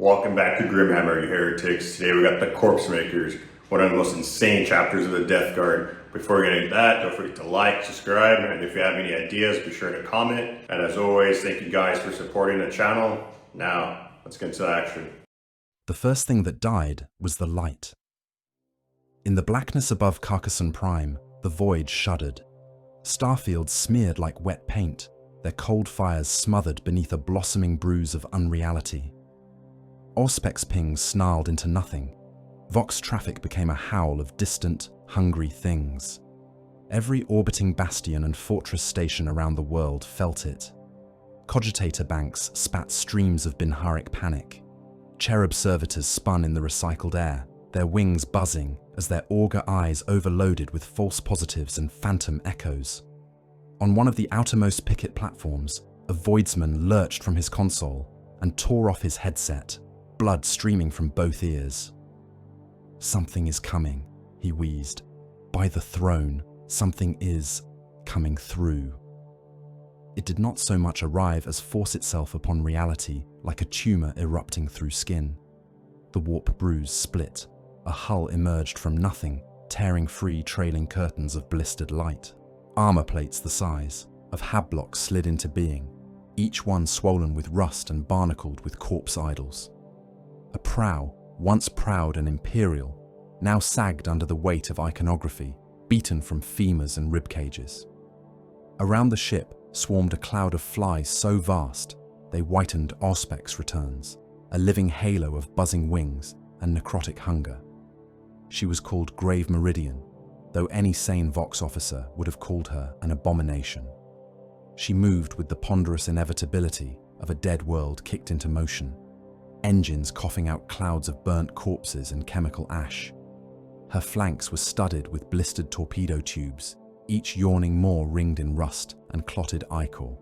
Welcome back to Grimhammer, you heretics. Today we got the Corpsemakers, one of the most insane chapters of the Death Guard. Before we get into that, don't forget to like, subscribe, and if you have any ideas, be sure to comment. And as always, thank you guys for supporting the channel. Now, let's get into action. The first thing that died was the light. In the blackness above Carcassonne Prime, the void shuddered. Starfields smeared like wet paint, their cold fires smothered beneath a blossoming bruise of unreality. Auspex pings snarled into nothing. Vox traffic became a howl of distant, hungry things. Every orbiting bastion and fortress station around the world felt it. Cogitator banks spat streams of binharic panic. Cherub servitors spun in the recycled air, their wings buzzing as their auger eyes overloaded with false positives and phantom echoes. On one of the outermost picket platforms, a voidsman lurched from his console and tore off his headset, blood streaming from both ears. "Something is coming," he wheezed. "By the throne, something is coming through." It did not so much arrive as force itself upon reality like a tumor erupting through skin. The warp bruise split. A hull emerged from nothing, tearing free trailing curtains of blistered light. Armor plates the size of habblocks slid into being, each one swollen with rust and barnacled with corpse idols. A prow, once proud and imperial, now sagged under the weight of iconography, beaten from femurs and rib cages. Around the ship swarmed a cloud of flies so vast they whitened Auspex returns, a living halo of buzzing wings and necrotic hunger. She was called Grave Meridian, though any sane Vox officer would have called her an abomination. She moved with the ponderous inevitability of a dead world kicked into motion, engines coughing out clouds of burnt corpses and chemical ash. Her flanks were studded with blistered torpedo tubes, each yawning maw ringed in rust and clotted ichor.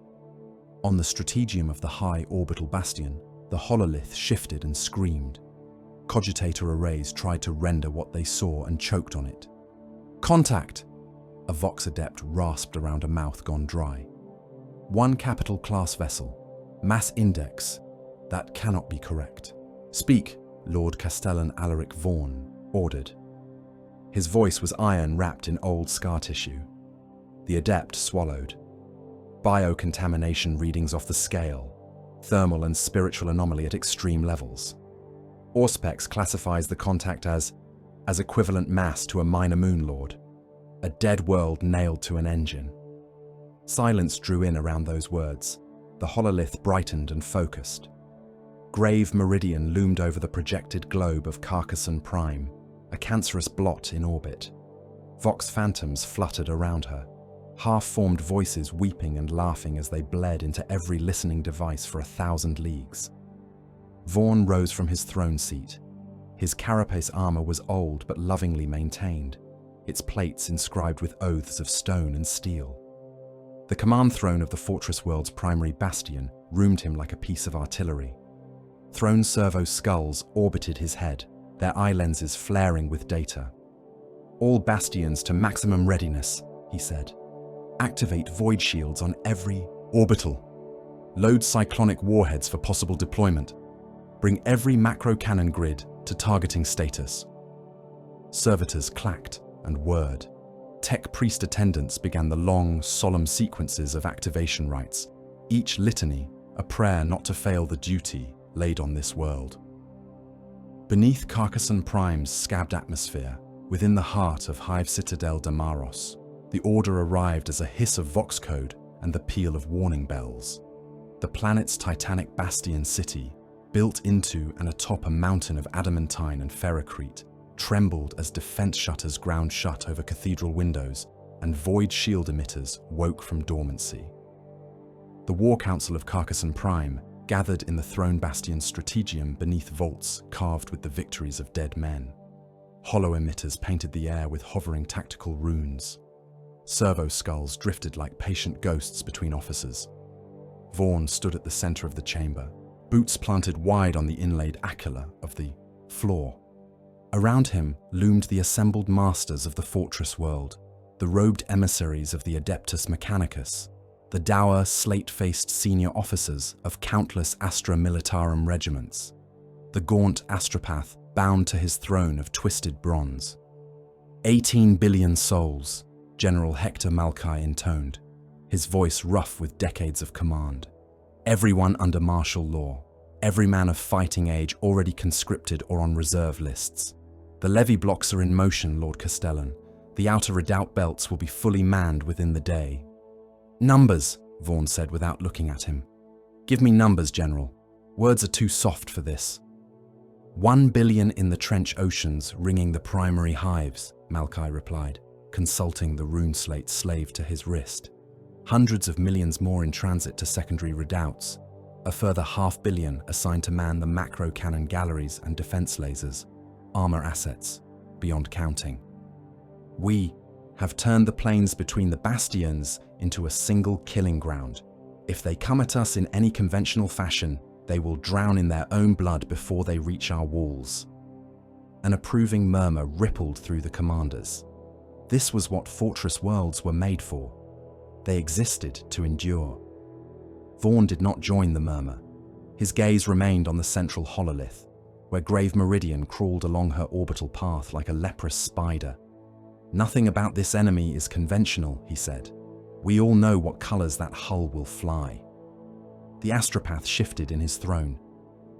On the strategium of the high orbital bastion, the hololith shifted and screamed. Cogitator arrays tried to render what they saw and choked on it. "Contact!" A Vox adept rasped around a mouth gone dry. "One capital class vessel. Mass index. That cannot be correct. Speak," Lord Castellan Alaric Vaughan ordered. His voice was iron wrapped in old scar tissue. The adept swallowed. "Biocontamination readings off the scale. Thermal and spiritual anomaly at extreme levels. Auspex classifies the contact as equivalent mass to a minor moon lord. A dead world nailed to an engine." Silence drew in around those words. The hololith brightened and focused. Grave Meridian loomed over the projected globe of Carcassonne Prime, a cancerous blot in orbit. Vox phantoms fluttered around her, half-formed voices weeping and laughing as they bled into every listening device for 1,000 leagues. Vaughan rose from his throne seat. His carapace armor was old but lovingly maintained, its plates inscribed with oaths of stone and steel. The command throne of the fortress world's primary bastion roomed him like a piece of artillery. Throne servo skulls orbited his head, their eye lenses flaring with data. "All bastions to maximum readiness," he said. "Activate void shields on every orbital. Load cyclonic warheads for possible deployment. Bring every macro cannon grid to targeting status." Servitors clacked and whirred. Tech priest attendants began the long, solemn sequences of activation rites, each litany a prayer not to fail the duty laid on this world. Beneath Carcassonne Prime's scabbed atmosphere, within the heart of Hive Citadel Damaros, the order arrived as a hiss of Vox code and the peal of warning bells. The planet's titanic bastion city, built into and atop a mountain of adamantine and ferrocrete, trembled as defense shutters ground shut over cathedral windows and void shield emitters woke from dormancy. The War Council of Carcassonne Prime gathered in the throne bastion's strategium beneath vaults carved with the victories of dead men. Hollow emitters painted the air with hovering tactical runes. Servo skulls drifted like patient ghosts between officers. Vaughan stood at the center of the chamber, boots planted wide on the inlaid acula of the floor. Around him loomed the assembled masters of the fortress world, the robed emissaries of the Adeptus Mechanicus, the dour, slate-faced senior officers of countless Astra Militarum regiments. the gaunt astropath bound to his throne of twisted bronze. 18 billion souls, General Hector Malkai intoned, his voice rough with decades of command. Everyone under martial law, every man of fighting age already conscripted or on reserve lists. The levy blocks are in motion, Lord Castellan. The outer redoubt belts will be fully manned within the day. Numbers, Vaughan said without looking at him. Give me numbers, General. Words are too soft for this. 1 billion in the trench oceans ringing the primary hives, Malkai replied, consulting the rune slate slave to his wrist. Hundreds of millions more in transit to secondary redoubts. A further 500 million assigned to man the macro cannon galleries and defense lasers, armor assets, beyond counting. We have turned the plains between the bastions into a single killing ground. If they come at us in any conventional fashion, they will drown in their own blood before they reach our walls. An approving murmur rippled through the commanders. This was what fortress worlds were made for. They existed to endure. Vaughan did not join the murmur. His gaze remained on the central hololith, where Grave Meridian crawled along her orbital path like a leprous spider. Nothing about this enemy is conventional, he said. We all know what colors that hull will fly. The astropath shifted in his throne.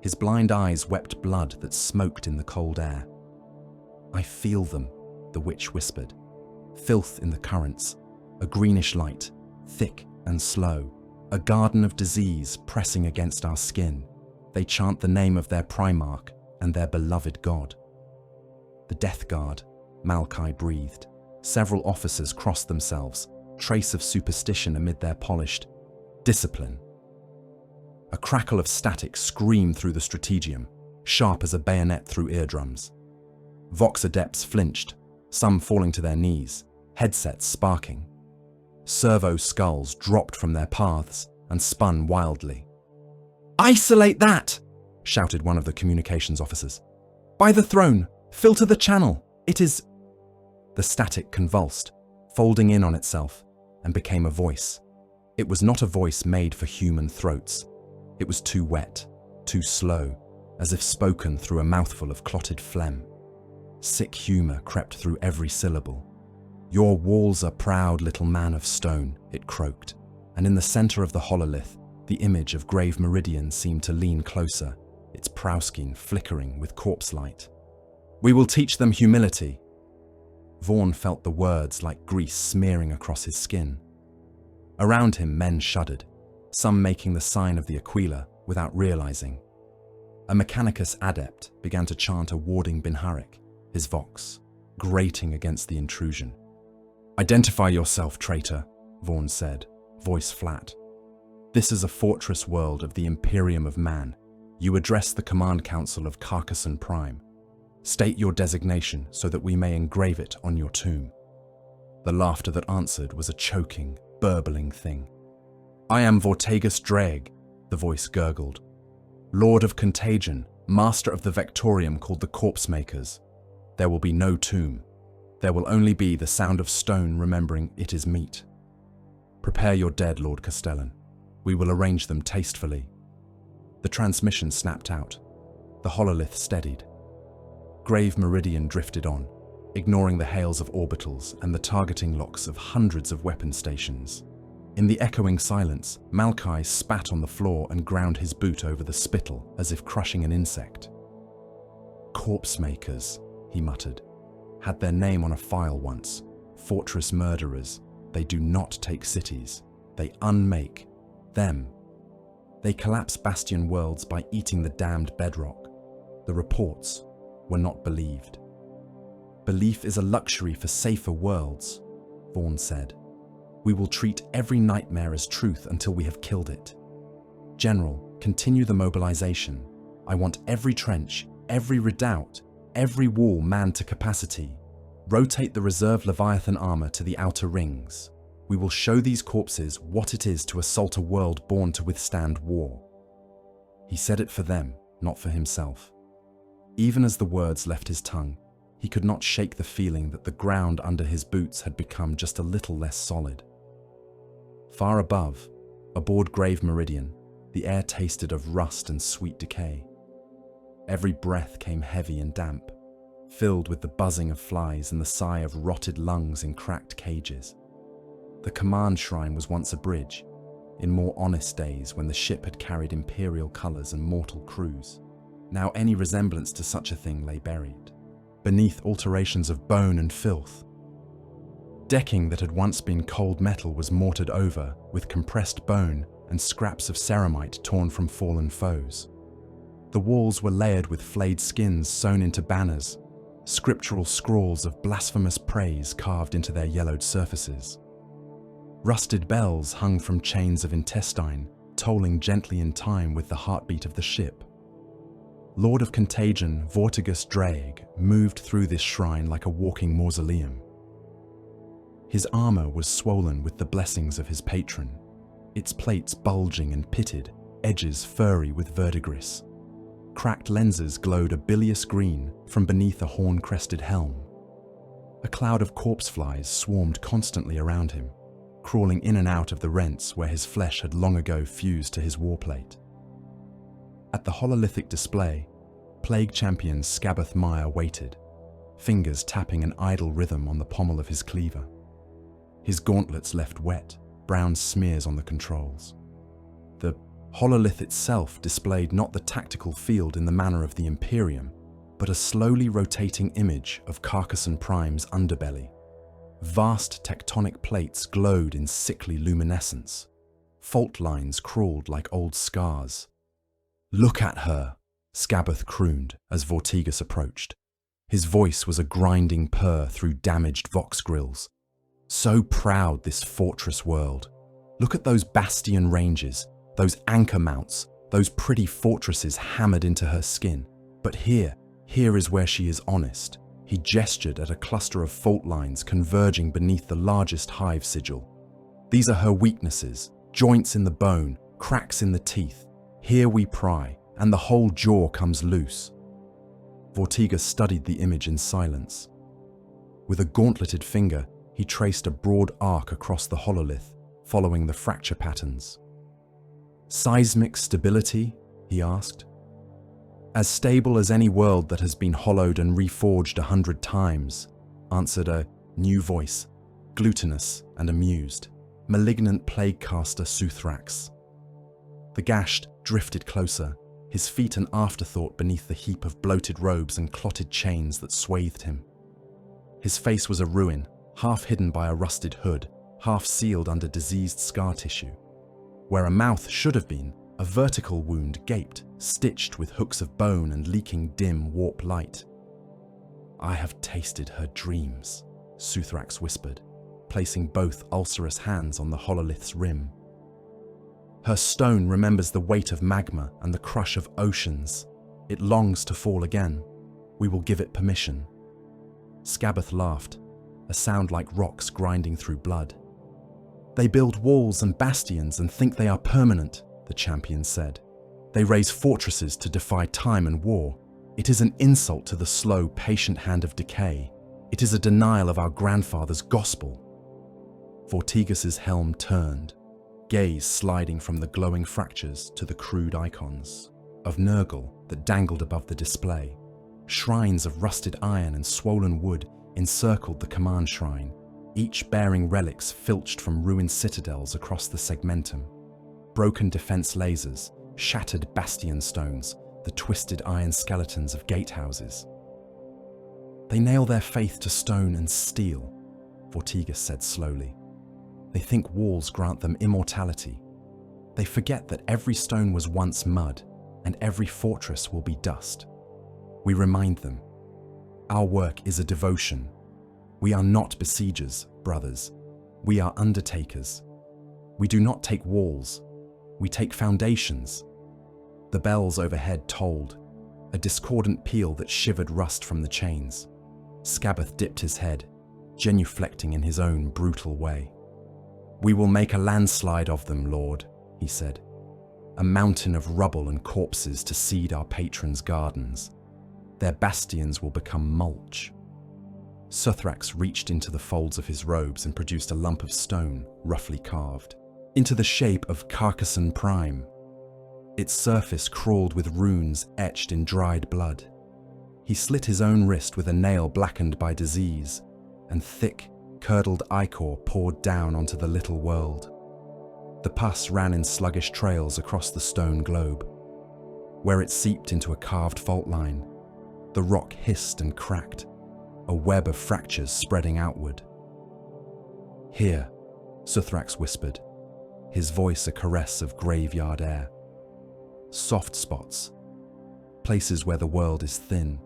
His blind eyes wept blood that smoked in the cold air. I feel them, the witch whispered. Filth in the currents, a greenish light, thick and slow, a garden of disease pressing against our skin. They chant the name of their Primarch and their beloved god. The Death Guard, Malkai breathed. Several officers crossed themselves, trace of superstition amid their polished discipline. A crackle of static screamed through the strategium, sharp as a bayonet through eardrums. Vox adepts flinched, some falling to their knees, headsets sparking. Servo skulls dropped from their paths and spun wildly. "Isolate that!" shouted one of the communications officers. "By the throne! Filter the channel! It is—" The static convulsed, folding in on itself, and became a voice. It was not a voice made for human throats. It was too wet, too slow, as if spoken through a mouthful of clotted phlegm. Sick humor crept through every syllable. "Your walls are proud, little man of stone," it croaked, and in the center of the hololith, the image of Grave Meridian seemed to lean closer, its prowskin flickering with corpse light. "We will teach them humility." Vaughan felt the words like grease smearing across his skin. Around him, men shuddered, some making the sign of the Aquila without realizing. A Mechanicus adept began to chant a warding Binharik, his vox, grating against the intrusion. "Identify yourself, traitor," Vaughan said, voice flat. "This is a fortress world of the Imperium of Man. You address the Command Council of Carcassonne Prime. State your designation so that we may engrave it on your tomb." The laughter that answered was a choking, burbling thing. "I am Vortagus Dreg," the voice gurgled. "Lord of Contagion, master of the Vectorium called the Corpsemakers. There will be no tomb. There will only be the sound of stone remembering it is meat. Prepare your dead, Lord Castellan. We will arrange them tastefully." The transmission snapped out. The hololith steadied. Grave Meridian drifted on, ignoring the hails of orbitals and the targeting locks of hundreds of weapon stations. In the echoing silence, Malkai spat on the floor and ground his boot over the spittle as if crushing an insect. "Corpsemakers," he muttered. "Had their name on a file once. Fortress murderers. They do not take cities. They unmake them. They collapse bastion worlds by eating the damned bedrock. The reports were not believed." "Belief is a luxury for safer worlds," Vaughan said. "We will treat every nightmare as truth until we have killed it. General, continue the mobilization. I want every trench, every redoubt, every wall manned to capacity. Rotate the reserve Leviathan armor to the outer rings. We will show these corpses what it is to assault a world born to withstand war." He said it for them, not for himself. Even as the words left his tongue, he could not shake the feeling that the ground under his boots had become just a little less solid. Far above, aboard Grave Meridian, the air tasted of rust and sweet decay. Every breath came heavy and damp, filled with the buzzing of flies and the sigh of rotted lungs in cracked cages. The command shrine was once a bridge, in more honest days when the ship had carried imperial colours and mortal crews. Now any resemblance to such a thing lay buried, beneath alterations of bone and filth. Decking that had once been cold metal was mortared over with compressed bone and scraps of ceramite torn from fallen foes. The walls were layered with flayed skins sewn into banners, scriptural scrawls of blasphemous praise carved into their yellowed surfaces. Rusted bells hung from chains of intestine, tolling gently in time with the heartbeat of the ship. Lord of Contagion, Vortigus Draeg, moved through this shrine like a walking mausoleum. His armor was swollen with the blessings of his patron, its plates bulging and pitted, edges furry with verdigris. Cracked lenses glowed a bilious green from beneath a horn-crested helm. A cloud of corpse flies swarmed constantly around him, crawling in and out of the rents where his flesh had long ago fused to his warplate. At the hololithic display, Plague Champion Scabbeth Meyer waited, fingers tapping an idle rhythm on the pommel of his cleaver. His gauntlets left wet, brown smears on the controls. The hololith itself displayed not the tactical field in the manner of the Imperium, but a slowly rotating image of Carcassonne Prime's underbelly. Vast tectonic plates glowed in sickly luminescence. Fault lines crawled like old scars. "Look at her," Scabbeth crooned as Vortigus approached. His voice was a grinding purr through damaged vox grills. "So proud, this fortress world. Look at those bastion ranges, those anchor mounts, those pretty fortresses hammered into her skin. But here is where she is honest." He gestured at a cluster of fault lines converging beneath the largest hive sigil. "These are her weaknesses, joints in the bone, cracks in the teeth. Here we pry, and the whole jaw comes loose." Vortigus studied the image in silence. With a gauntleted finger, he traced a broad arc across the hololith, following the fracture patterns. "Seismic stability?" he asked. "As stable as any world that has been hollowed and reforged 100 times," answered a new voice, glutinous and amused, malignant plague-caster Suthrax. The gashed drifted closer, his feet an afterthought beneath the heap of bloated robes and clotted chains that swathed him. His face was a ruin, half hidden by a rusted hood, half sealed under diseased scar tissue. Where a mouth should have been, a vertical wound gaped, stitched with hooks of bone and leaking dim warp light. "I have tasted her dreams," Suthrax whispered, placing both ulcerous hands on the hololith's rim. "Her stone remembers the weight of magma and the crush of oceans. It longs to fall again. We will give it permission." Scabbeth laughed, a sound like rocks grinding through blood. "They build walls and bastions and think they are permanent," the champion said. "They raise fortresses to defy time and war. It is an insult to the slow, patient hand of decay. It is a denial of our grandfather's gospel." Vortigus's helm turned, gaze sliding from the glowing fractures to the crude icons of Nurgle that dangled above the display. Shrines of rusted iron and swollen wood encircled the command shrine, each bearing relics filched from ruined citadels across the segmentum. Broken defense lasers, shattered bastion stones, the twisted iron skeletons of gatehouses. "They nail their faith to stone and steel," Vortigus said slowly. "They think walls grant them immortality. They forget that every stone was once mud, and every fortress will be dust. We remind them. Our work is a devotion. We are not besiegers, brothers. We are undertakers. We do not take walls. We take foundations." The bells overhead tolled, a discordant peal that shivered rust from the chains. Scabbeth dipped his head, genuflecting in his own brutal way. "We will make a landslide of them, Lord," he said. "A mountain of rubble and corpses to seed our patrons' gardens. Their bastions will become mulch." Suthrax reached into the folds of his robes and produced a lump of stone, roughly carved, into the shape of Carcassonne Prime. Its surface crawled with runes etched in dried blood. He slit his own wrist with a nail blackened by disease, and thick, curdled ichor poured down onto the little world. The pus ran in sluggish trails across the stone globe. Where it seeped into a carved fault line, the rock hissed and cracked, a web of fractures spreading outward. "Here," Suthrax whispered, his voice a caress of graveyard air. "Soft spots, places where the world is thin,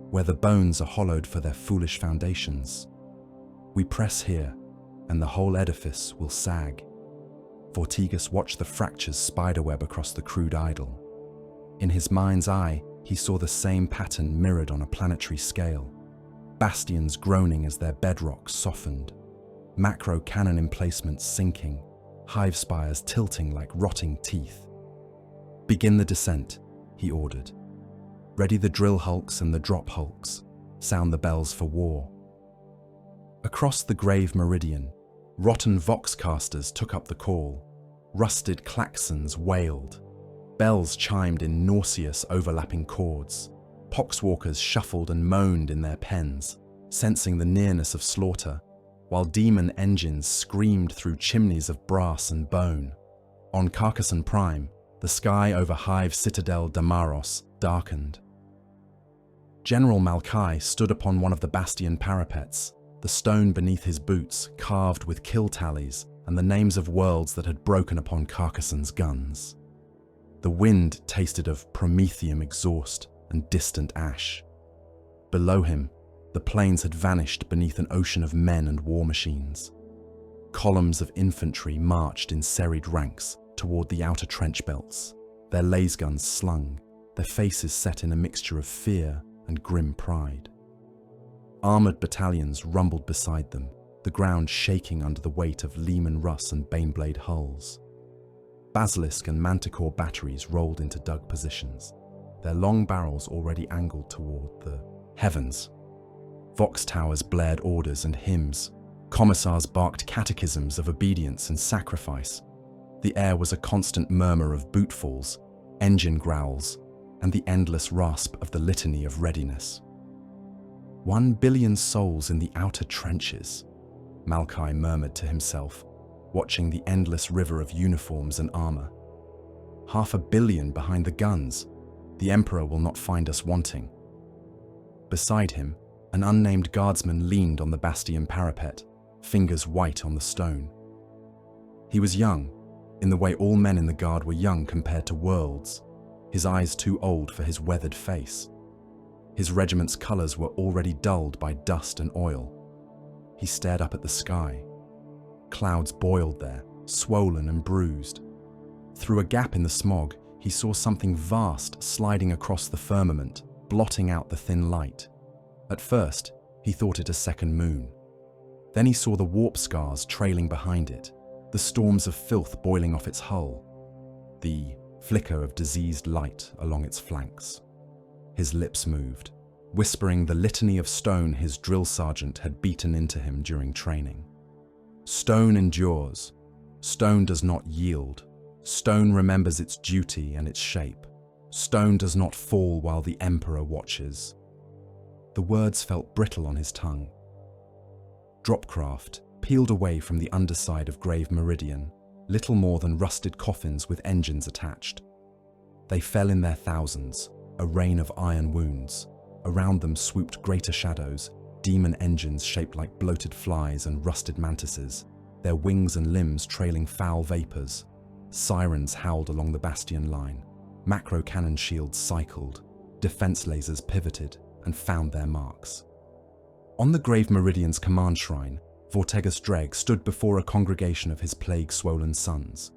where the bones are hollowed for their foolish foundations. We press here, and the whole edifice will sag." Vortigus watched the fractures spiderweb across the crude idol. In his mind's eye, he saw the same pattern mirrored on a planetary scale. Bastions groaning as their bedrock softened, macro cannon emplacements sinking, hive spires tilting like rotting teeth. "Begin the descent," he ordered. "Ready the drill hulks and the drop hulks. Sound the bells for war." Across the grave meridian, rotten voxcasters took up the call. Rusted klaxons wailed. Bells chimed in nauseous overlapping chords. Poxwalkers shuffled and moaned in their pens, sensing the nearness of slaughter, while demon engines screamed through chimneys of brass and bone. On Carcassonne Prime, the sky over Hive Citadel Damaros darkened. General Malkai stood upon one of the bastion parapets, the stone beneath his boots carved with kill tallies and the names of worlds that had broken upon Carcassonne's guns. The wind tasted of promethium exhaust and distant ash. Below him, the plains had vanished beneath an ocean of men and war machines. Columns of infantry marched in serried ranks toward the outer trench belts, their lasguns slung, their faces set in a mixture of fear and grim pride. Armoured battalions rumbled beside them, the ground shaking under the weight of Lehman Russ and Baneblade hulls. Basilisk and Manticore batteries rolled into dug positions, their long barrels already angled toward the heavens. Vox towers blared orders and hymns. Commissars barked catechisms of obedience and sacrifice. The air was a constant murmur of bootfalls, engine growls, and the endless rasp of the litany of readiness. 1 billion souls in the outer trenches, Malkai murmured to himself, watching the endless river of uniforms and armor. 500 million behind the guns. The Emperor will not find us wanting. Beside him, an unnamed guardsman leaned on the bastion parapet, fingers white on the stone. He was young, in the way all men in the guard were young compared to worlds, his eyes too old for his weathered face. His regiment's colors were already dulled by dust and oil. He stared up at the sky. Clouds boiled there, swollen and bruised. Through a gap in the smog, he saw something vast sliding across the firmament, blotting out the thin light. At first, he thought it a second moon. Then he saw the warp scars trailing behind it, the storms of filth boiling off its hull, the flicker of diseased light along its flanks. His lips moved, whispering the litany of stone his drill sergeant had beaten into him during training. Stone endures. Stone does not yield. Stone remembers its duty and its shape. Stone does not fall while the Emperor watches. The words felt brittle on his tongue. Dropcraft peeled away from the underside of Grave Meridian, little more than rusted coffins with engines attached. They fell in their thousands, a rain of iron wounds. Around them swooped greater shadows, demon engines shaped like bloated flies and rusted mantises, their wings and limbs trailing foul vapors. Sirens howled along the bastion line. Macro cannon shields cycled. Defense lasers pivoted and found their marks. On the Grave Meridian's command shrine, Vortegus Dreg stood before a congregation of his plague-swollen sons.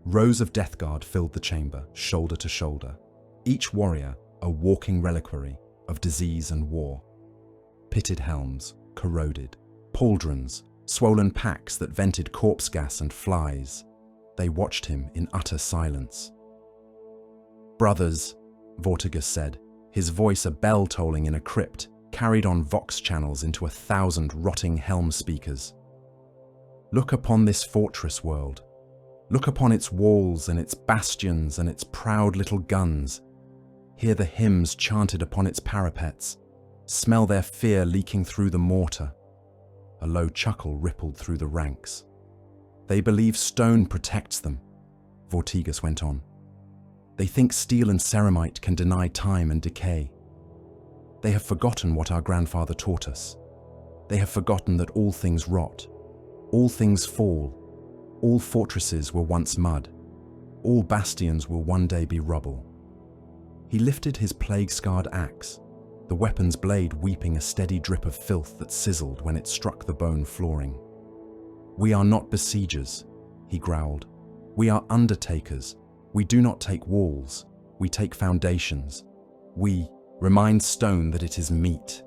Rows of Death Guard filled the chamber, shoulder to shoulder. Each warrior a walking reliquary of disease and war. Pitted helms, corroded. Pauldrons, swollen packs that vented corpse gas and flies. They watched him in utter silence. "Brothers," Vortigus said, his voice a bell tolling in a crypt, carried on vox channels into 1,000 rotting helm speakers. "Look upon this fortress world. Look upon its walls and its bastions and its proud little guns. Hear the hymns chanted upon its parapets. Smell their fear leaking through the mortar. A low chuckle rippled through the ranks. They believe stone protects them, Vortigas went on. They think steel and ceramite can deny time and decay. They have forgotten what our grandfather taught us. They have forgotten that all things rot, all things fall, all fortresses were once mud, all bastions will one day be rubble. He lifted his plague-scarred axe, the weapon's blade weeping a steady drip of filth that sizzled when it struck the bone flooring. We are not besiegers, he growled. We are undertakers. We do not take walls, we take foundations. We remind stone that it is meat.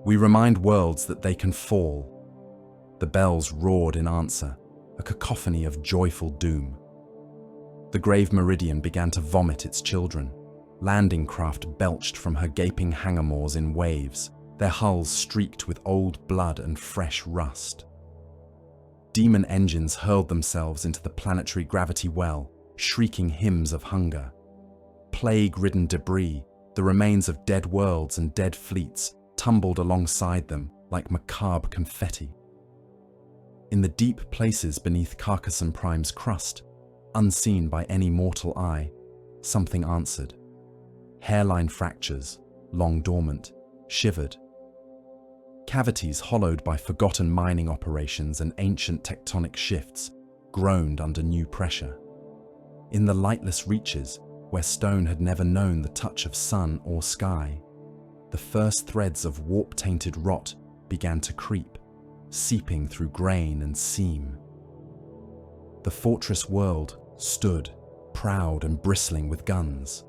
We remind worlds that they can fall. The bells roared in answer, a cacophony of joyful doom. The grave meridian began to vomit its children. Landing craft belched from her gaping hangar moors in waves, their hulls streaked with old blood and fresh rust. Demon engines hurled themselves into the planetary gravity well, shrieking hymns of hunger. Plague-ridden debris, the remains of dead worlds and dead fleets, tumbled alongside them like macabre confetti. In the deep places beneath Carcassonne Prime's crust, unseen by any mortal eye, something answered. Hairline fractures, long dormant, shivered. Cavities hollowed by forgotten mining operations and ancient tectonic shifts groaned under new pressure. In the lightless reaches, where stone had never known the touch of sun or sky, the first threads of warp-tainted rot began to creep, seeping through grain and seam. The fortress world stood, proud and bristling with guns.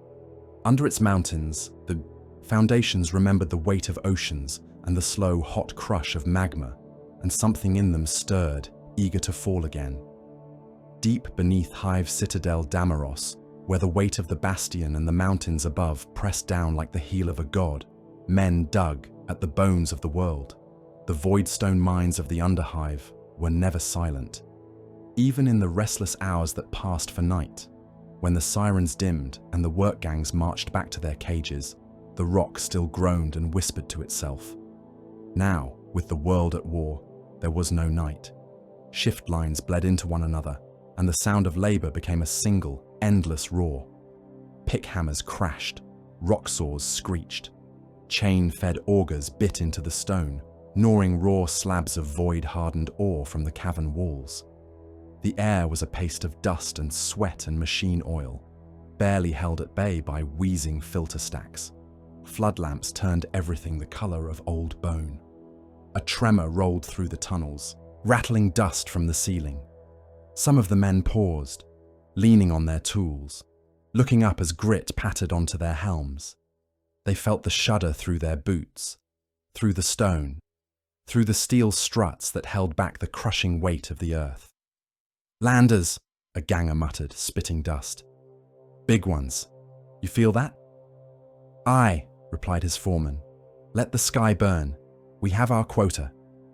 Under its mountains, the foundations remembered the weight of oceans and the slow, hot crush of magma, and something in them stirred, eager to fall again. Deep beneath Hive Citadel Damaros, where the weight of the bastion and the mountains above pressed down like the heel of a god, men dug at the bones of the world. The voidstone mines of the Underhive were never silent. Even in the restless hours that passed for night, when the sirens dimmed and the work gangs marched back to their cages, the rock still groaned and whispered to itself. Now, with the world at war, there was no night. Shift lines bled into one another, and the sound of labor became a single, endless roar. Pick hammers crashed, rock saws screeched. Chain-fed augers bit into the stone, gnawing raw slabs of void-hardened ore from the cavern walls. The air was a paste of dust and sweat and machine oil, barely held at bay by wheezing filter stacks. Flood lamps turned everything the color of old bone. A tremor rolled through the tunnels, rattling dust from the ceiling. Some of the men paused, leaning on their tools, looking up as grit pattered onto their helms. They felt the shudder through their boots, through the stone, through the steel struts that held back the crushing weight of the earth. "Landers," a ganger muttered, spitting dust. "Big ones. You feel that?" "Aye," replied his foreman. "Let the sky burn. We have our quota.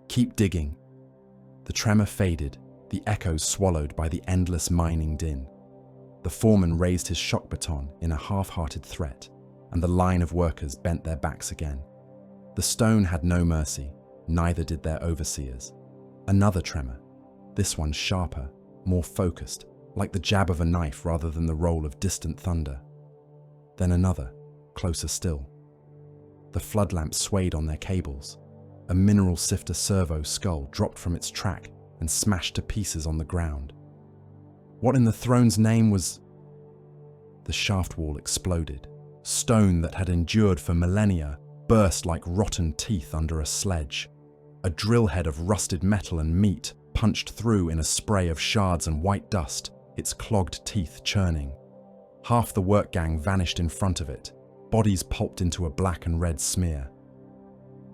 Keep digging." The tremor faded, the echoes swallowed by the endless mining din. The foreman raised his shock baton in a half-hearted threat, and the line of workers bent their backs again. The stone had no mercy, neither did their overseers. Another tremor, this one sharper, more focused, like the jab of a knife rather than the roll of distant thunder. Then another, closer still. The flood lamps swayed on their cables. A mineral sifter servo skull dropped from its track and smashed to pieces on the ground. What in the throne's name was... The shaft wall exploded. Stone that had endured for millennia burst like rotten teeth under a sledge. A drill head of rusted metal and meat punched through in a spray of shards and white dust, its clogged teeth churning. Half the work gang vanished in front of it, bodies pulped into a black and red smear.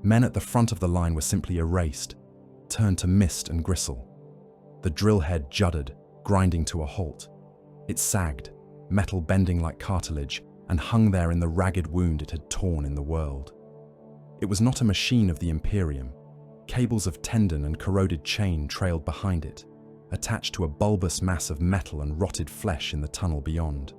Men at the front of the line were simply erased, turned to mist and gristle. The drill head juddered, grinding to a halt. It sagged, metal bending like cartilage, and hung there in the ragged wound it had torn in the world. It was not a machine of the Imperium. Cables of tendon and corroded chain trailed behind it. attached to a bulbous mass of metal and rotted flesh in the tunnel beyond.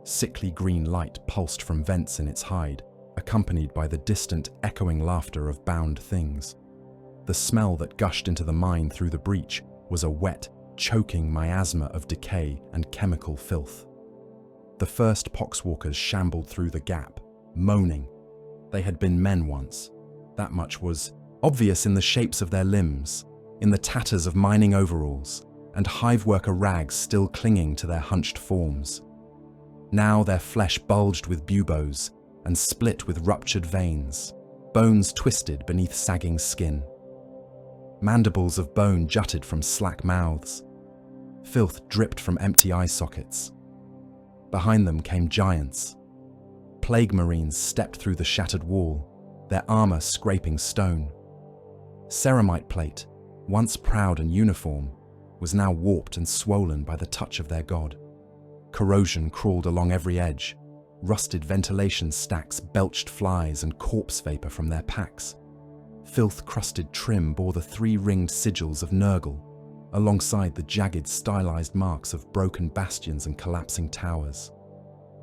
Sickly green light pulsed from vents in its hide, accompanied by the distant, echoing laughter of bound things. The smell that gushed into the mine through the breach was a wet, choking miasma of decay and chemical filth. The first poxwalkers shambled through the gap, moaning. They had been men once. That much was obvious in the shapes of their limbs, in the tatters of mining overalls, and hive worker rags still clinging to their hunched forms. Now their flesh bulged with buboes and split with ruptured veins, bones twisted beneath sagging skin. Mandibles of bone jutted from slack mouths. Filth dripped from empty eye sockets. Behind them came giants. Plague Marines stepped through the shattered wall, their armor scraping stone. Ceramite plate, once proud and uniform, was now warped and swollen by the touch of their god. Corrosion crawled along every edge. Rusted ventilation stacks belched flies and corpse vapor from their packs. Filth-crusted trim bore the three-ringed sigils of Nurgle, alongside the jagged, stylized marks of broken bastions and collapsing towers.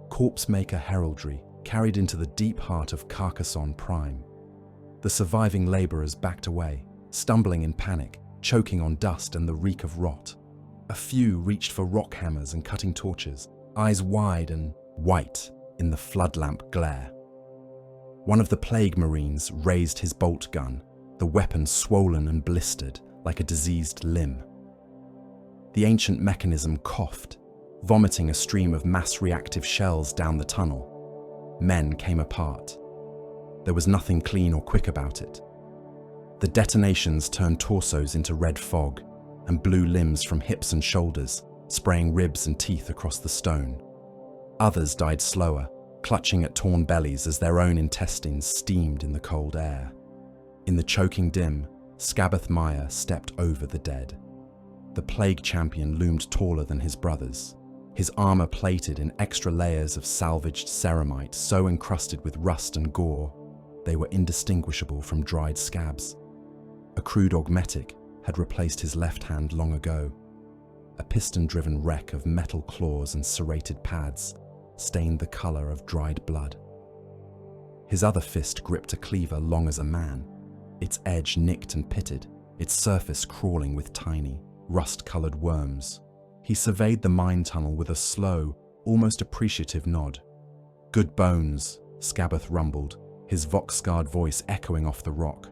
Corpsemaker heraldry carried into the deep heart of Carcassonne Prime. The surviving laborers backed away, stumbling in panic, choking on dust and the reek of rot. A few reached for rock hammers and cutting torches, eyes wide and white in the flood lamp glare. One of the Plague Marines raised his bolt gun, the weapon swollen and blistered like a diseased limb. The ancient mechanism coughed, vomiting a stream of mass-reactive shells down the tunnel. Men came apart. There was nothing clean or quick about it. The detonations turned torsos into red fog and blew limbs from hips and shoulders, spraying ribs and teeth across the stone. Others died slower, clutching at torn bellies as their own intestines steamed in the cold air. In the choking dim, Scabath Maya stepped over the dead. The Plague Champion loomed taller than his brothers, his armor plated in extra layers of salvaged ceramite so encrusted with rust and gore, they were indistinguishable from dried scabs. A crude augmetic had replaced his left hand long ago. A piston-driven wreck of metal claws and serrated pads stained the color of dried blood. His other fist gripped a cleaver long as a man, its edge nicked and pitted, its surface crawling with tiny, rust-colored worms. He surveyed the mine tunnel with a slow, almost appreciative nod. "Good bones," Scabath rumbled, his vox-scarred voice echoing off the rock.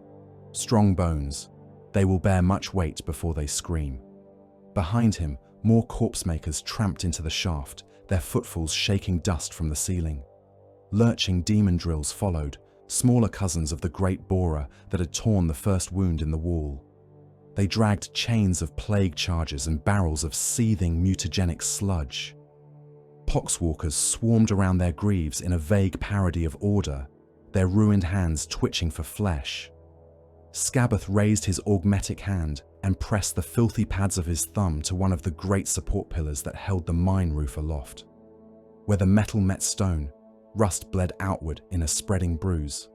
"Strong bones. They will bear much weight before they scream." Behind him, more corpsemakers tramped into the shaft, their footfalls shaking dust from the ceiling. Lurching demon drills followed, smaller cousins of the great borer that had torn the first wound in the wall. They dragged chains of plague charges and barrels of seething mutagenic sludge. Poxwalkers swarmed around their greaves in a vague parody of order, their ruined hands twitching for flesh. Scabath raised his augmetic hand and pressed the filthy pads of his thumb to one of the great support pillars that held the mine roof aloft. Where the metal met stone, rust bled outward in a spreading bruise.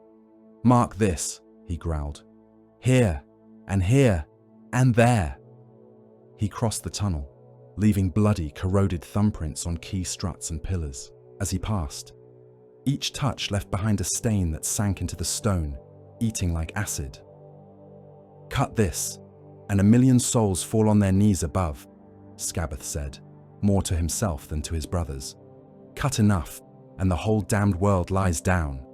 "Mark this," he growled. "Here, and here, and there." He crossed the tunnel, leaving bloody, corroded thumbprints on key struts and pillars as he passed. Each touch left behind a stain that sank into the stone, eating like acid. "Cut this, and 1,000,000 souls fall on their knees above," Scabath said, more to himself than to his brothers. "Cut enough, and the whole damned world lies down."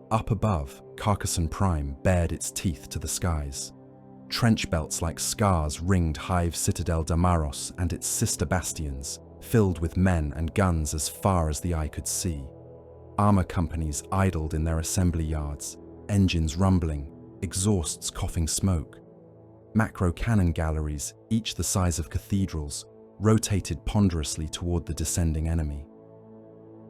Up above, Carcassonne Prime bared its teeth to the skies. Trench belts like scars ringed Hive Citadel Damaros and its sister bastions, filled with men and guns as far as the eye could see. Armor companies idled in their assembly yards, engines rumbling, exhausts coughing smoke. Macro cannon galleries, each the size of cathedrals, rotated ponderously toward the descending enemy.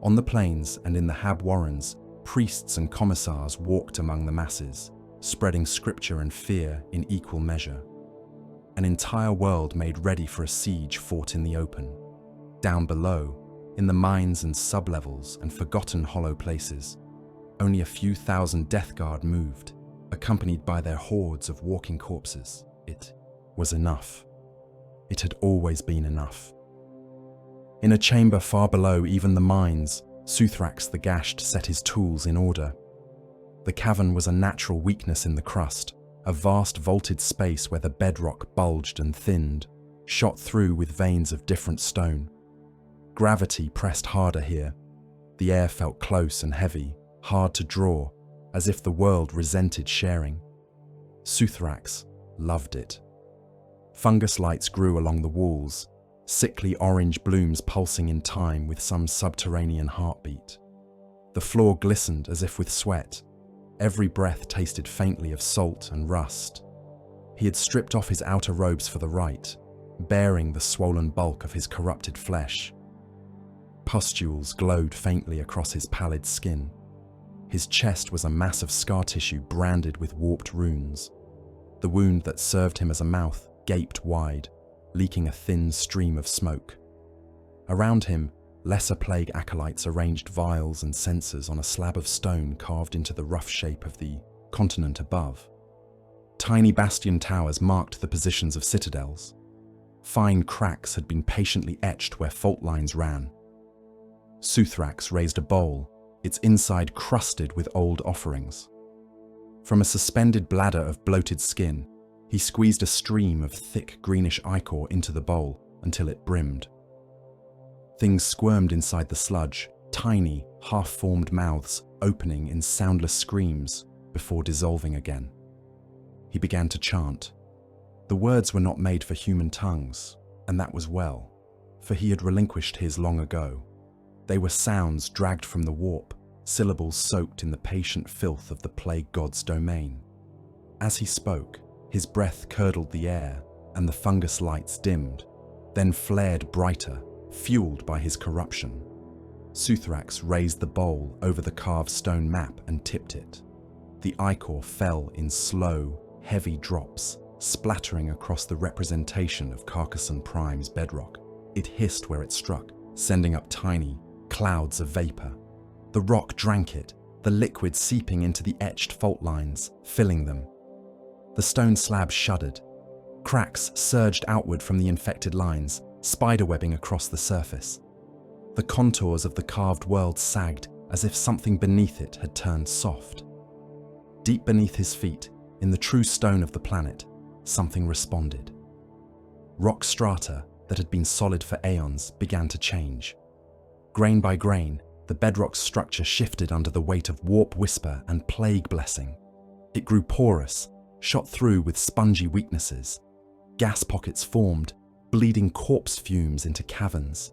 On the plains and in the Hab Warrens, priests and commissars walked among the masses, spreading scripture and fear in equal measure. An entire world made ready for a siege fought in the open. Down below, in the mines and sublevels and forgotten hollow places, only a few thousand Death Guard moved, accompanied by their hordes of walking corpses. It was enough. It had always been enough. In a chamber far below even the mines, Suthrax the Gashed set his tools in order. The cavern was a natural weakness in the crust, a vast vaulted space where the bedrock bulged and thinned, shot through with veins of different stone. Gravity pressed harder here. The air felt close and heavy, hard to draw, as if the world resented sharing. Suthrax loved it. Fungus lights grew along the walls, sickly orange blooms pulsing in time with some subterranean heartbeat. The floor glistened as if with sweat. Every breath tasted faintly of salt and rust. He had stripped off his outer robes for the rite, baring the swollen bulk of his corrupted flesh. Pustules glowed faintly across his pallid skin. His chest was a mass of scar tissue branded with warped runes. The wound that served him as a mouth gaped wide, leaking a thin stream of smoke. Around him, lesser plague acolytes arranged vials and censers on a slab of stone carved into the rough shape of the continent above. Tiny bastion towers marked the positions of citadels. Fine cracks had been patiently etched where fault lines ran. Suthrax raised a bowl, its inside crusted with old offerings. From a suspended bladder of bloated skin, he squeezed a stream of thick greenish ichor into the bowl until it brimmed. Things squirmed inside the sludge, tiny, half-formed mouths opening in soundless screams before dissolving again. He began to chant. The words were not made for human tongues, and that was well, for he had relinquished his long ago. They were sounds dragged from the warp, syllables soaked in the patient filth of the plague god's domain. As he spoke, his breath curdled the air, and the fungus lights dimmed, then flared brighter, fueled by his corruption. Suthrax raised the bowl over the carved stone map and tipped it. The ichor fell in slow, heavy drops, splattering across the representation of Carcassonne Prime's bedrock. It hissed where it struck, sending up tiny clouds of vapor. The rock drank it, the liquid seeping into the etched fault lines, filling them. The stone slab shuddered. Cracks surged outward from the infected lines, spiderwebbing across the surface. The contours of the carved world sagged as if something beneath it had turned soft. Deep beneath his feet, in the true stone of the planet, something responded. Rock strata that had been solid for aeons began to change. Grain by grain, the bedrock's structure shifted under the weight of warp whisper and plague blessing. It grew porous, shot through with spongy weaknesses. Gas pockets formed, bleeding corpse fumes into caverns.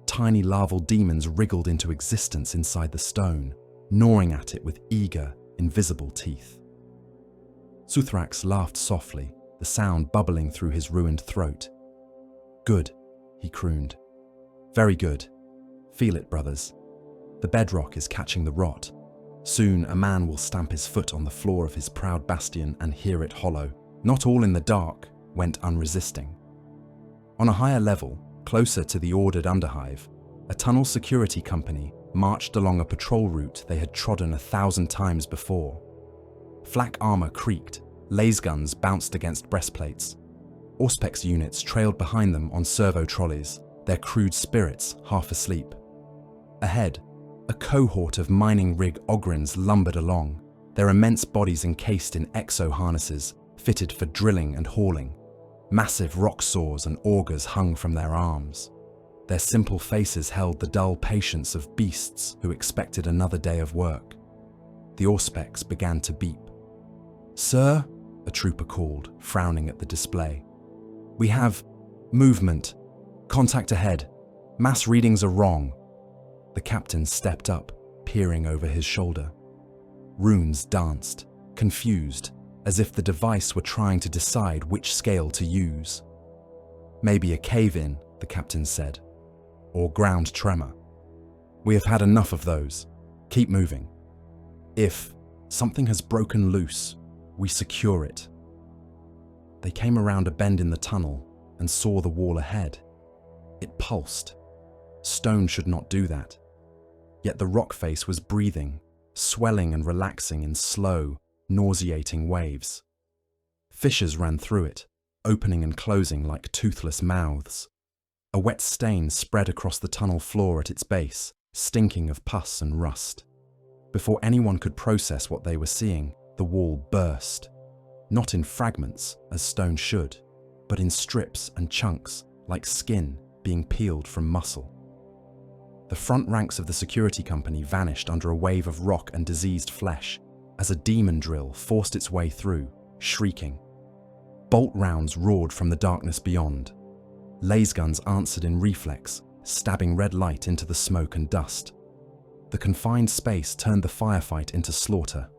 Tiny larval demons wriggled into existence inside the stone, gnawing at it with eager, invisible teeth. Suthrax laughed softly, the sound bubbling through his ruined throat. "Good," he crooned. "Very good. Feel it, brothers. The bedrock is catching the rot. Soon a man will stamp his foot on the floor of his proud bastion and hear it hollow. Not all in the dark went unresisting." On a higher level, closer to the ordered underhive, a tunnel security company marched along a patrol route they had trodden 1,000 times before. Flak armor creaked, laser guns bounced against breastplates. Auspex units trailed behind them on servo trolleys, their crude spirits half asleep. Ahead, a cohort of mining rig ogrins lumbered along, their immense bodies encased in exo-harnesses fitted for drilling and hauling. Massive rock saws and augers hung from their arms. Their simple faces held the dull patience of beasts who expected another day of work. The Auspex began to beep. "Sir," a trooper called, frowning at the display. "We have movement. Contact ahead. Mass readings are wrong." The captain stepped up, peering over his shoulder. Runes danced, confused, as if the device were trying to decide which scale to use. "Maybe a cave-in," the captain said, "or ground tremor. We have had enough of those. Keep moving. If something has broken loose, we secure it." They came around a bend in the tunnel and saw the wall ahead. It pulsed. Stone should not do that. Yet the rock face was breathing, swelling and relaxing in slow, nauseating waves. Fissures ran through it, opening and closing like toothless mouths. A wet stain spread across the tunnel floor at its base, stinking of pus and rust. Before anyone could process what they were seeing, the wall burst. Not in fragments, as stone should, but in strips and chunks, like skin being peeled from muscle. The front ranks of the security company vanished under a wave of rock and diseased flesh, as a demon drill forced its way through, shrieking. Bolt rounds roared from the darkness beyond. Laser guns answered in reflex, stabbing red light into the smoke and dust. The confined space turned the firefight into slaughter.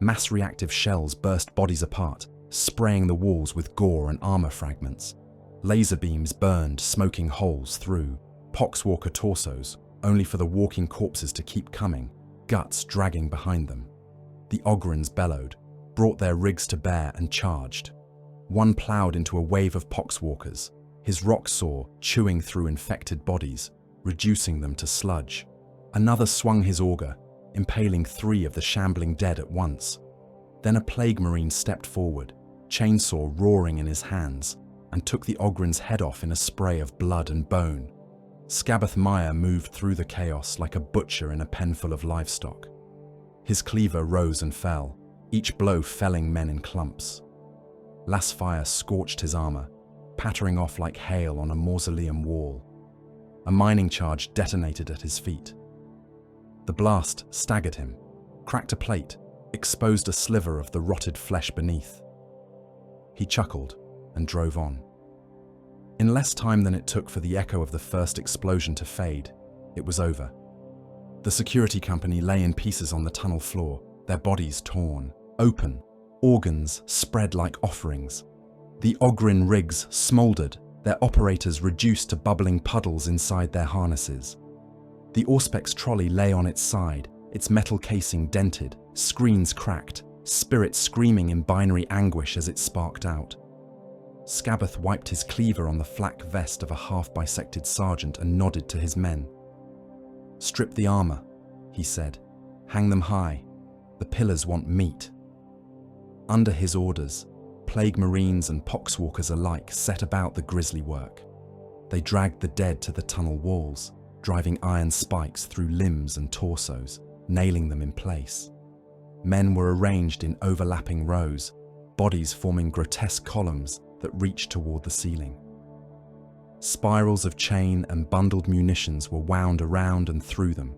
Mass reactive shells burst bodies apart, spraying the walls with gore and armor fragments. Laser beams burned smoking holes through, poxwalker torsos, only for the walking corpses to keep coming, guts dragging behind them. The Ogrins bellowed, brought their rigs to bear and charged. One ploughed into a wave of poxwalkers, his rock saw chewing through infected bodies, reducing them to sludge. Another swung his auger, impaling 3 of the shambling dead at once. Then a plague marine stepped forward, chainsaw roaring in his hands, and took the Ogren's head off in a spray of blood and bone. Scabath Meyer moved through the chaos like a butcher in a pen full of livestock. His cleaver rose and fell, each blow felling men in clumps. Las fire scorched his armor, pattering off like hail on a mausoleum wall. A mining charge detonated at his feet. The blast staggered him, cracked a plate, exposed a sliver of the rotted flesh beneath. He chuckled and drove on. In less time than it took for the echo of the first explosion to fade, it was over. The security company lay in pieces on the tunnel floor, their bodies torn, open, organs spread like offerings. The Ogrin rigs smouldered, their operators reduced to bubbling puddles inside their harnesses. The Auspex trolley lay on its side, its metal casing dented, screens cracked, spirit screaming in binary anguish as it sparked out. Scabath wiped his cleaver on the flak vest of a half-bisected sergeant and nodded to his men. "Strip the armor," he said. "Hang them high. The pillars want meat." Under his orders, plague marines and poxwalkers alike set about the grisly work. They dragged the dead to the tunnel walls, driving iron spikes through limbs and torsos, nailing them in place. Men were arranged in overlapping rows, bodies forming grotesque columns that reached toward the ceiling. Spirals of chain and bundled munitions were wound around and through them.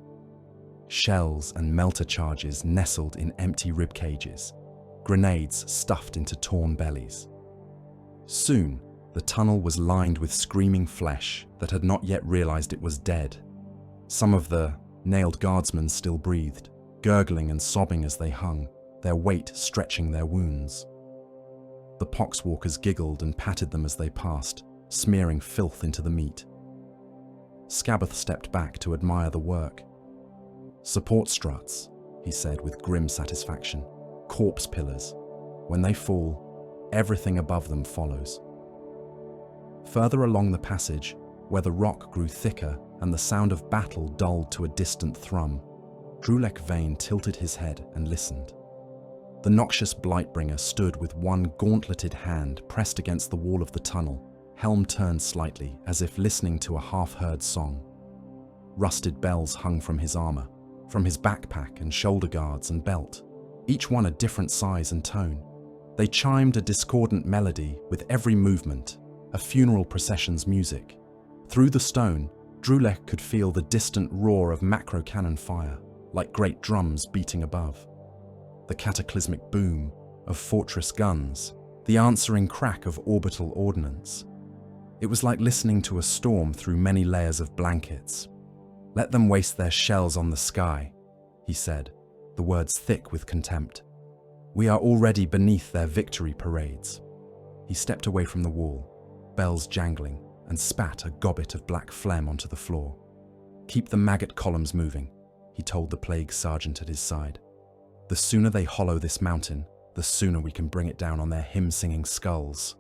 Shells and melter charges nestled in empty rib cages, grenades stuffed into torn bellies. Soon, the tunnel was lined with screaming flesh that had not yet realized it was dead. Some of the nailed guardsmen still breathed, gurgling and sobbing as they hung, their weight stretching their wounds. The poxwalkers giggled and patted them as they passed, smearing filth into the meat. Scabath stepped back to admire the work. "Support struts," he said with grim satisfaction. "Corpse pillars. When they fall, everything above them follows." Further along the passage, where the rock grew thicker and the sound of battle dulled to a distant thrum, Drulek Vane tilted his head and listened. The noxious Blightbringer stood with one gauntleted hand pressed against the wall of the tunnel, helm turned slightly as if listening to a half-heard song. Rusted bells hung from his armor, from his backpack and shoulder guards and belt, each one a different size and tone. They chimed a discordant melody with every movement, a funeral procession's music. Through the stone, Drulek could feel the distant roar of macro cannon fire, like great drums beating above. The cataclysmic boom of fortress guns, the answering crack of orbital ordnance. It was like listening to a storm through many layers of blankets. "Let them waste their shells on the sky," he said, the words thick with contempt. "We are already beneath their victory parades." He stepped away from the wall, bells jangling, and spat a gobbet of black phlegm onto the floor. "Keep the maggot columns moving," he told the plague sergeant at his side. "The sooner they hollow this mountain, the sooner we can bring it down on their hymn-singing skulls."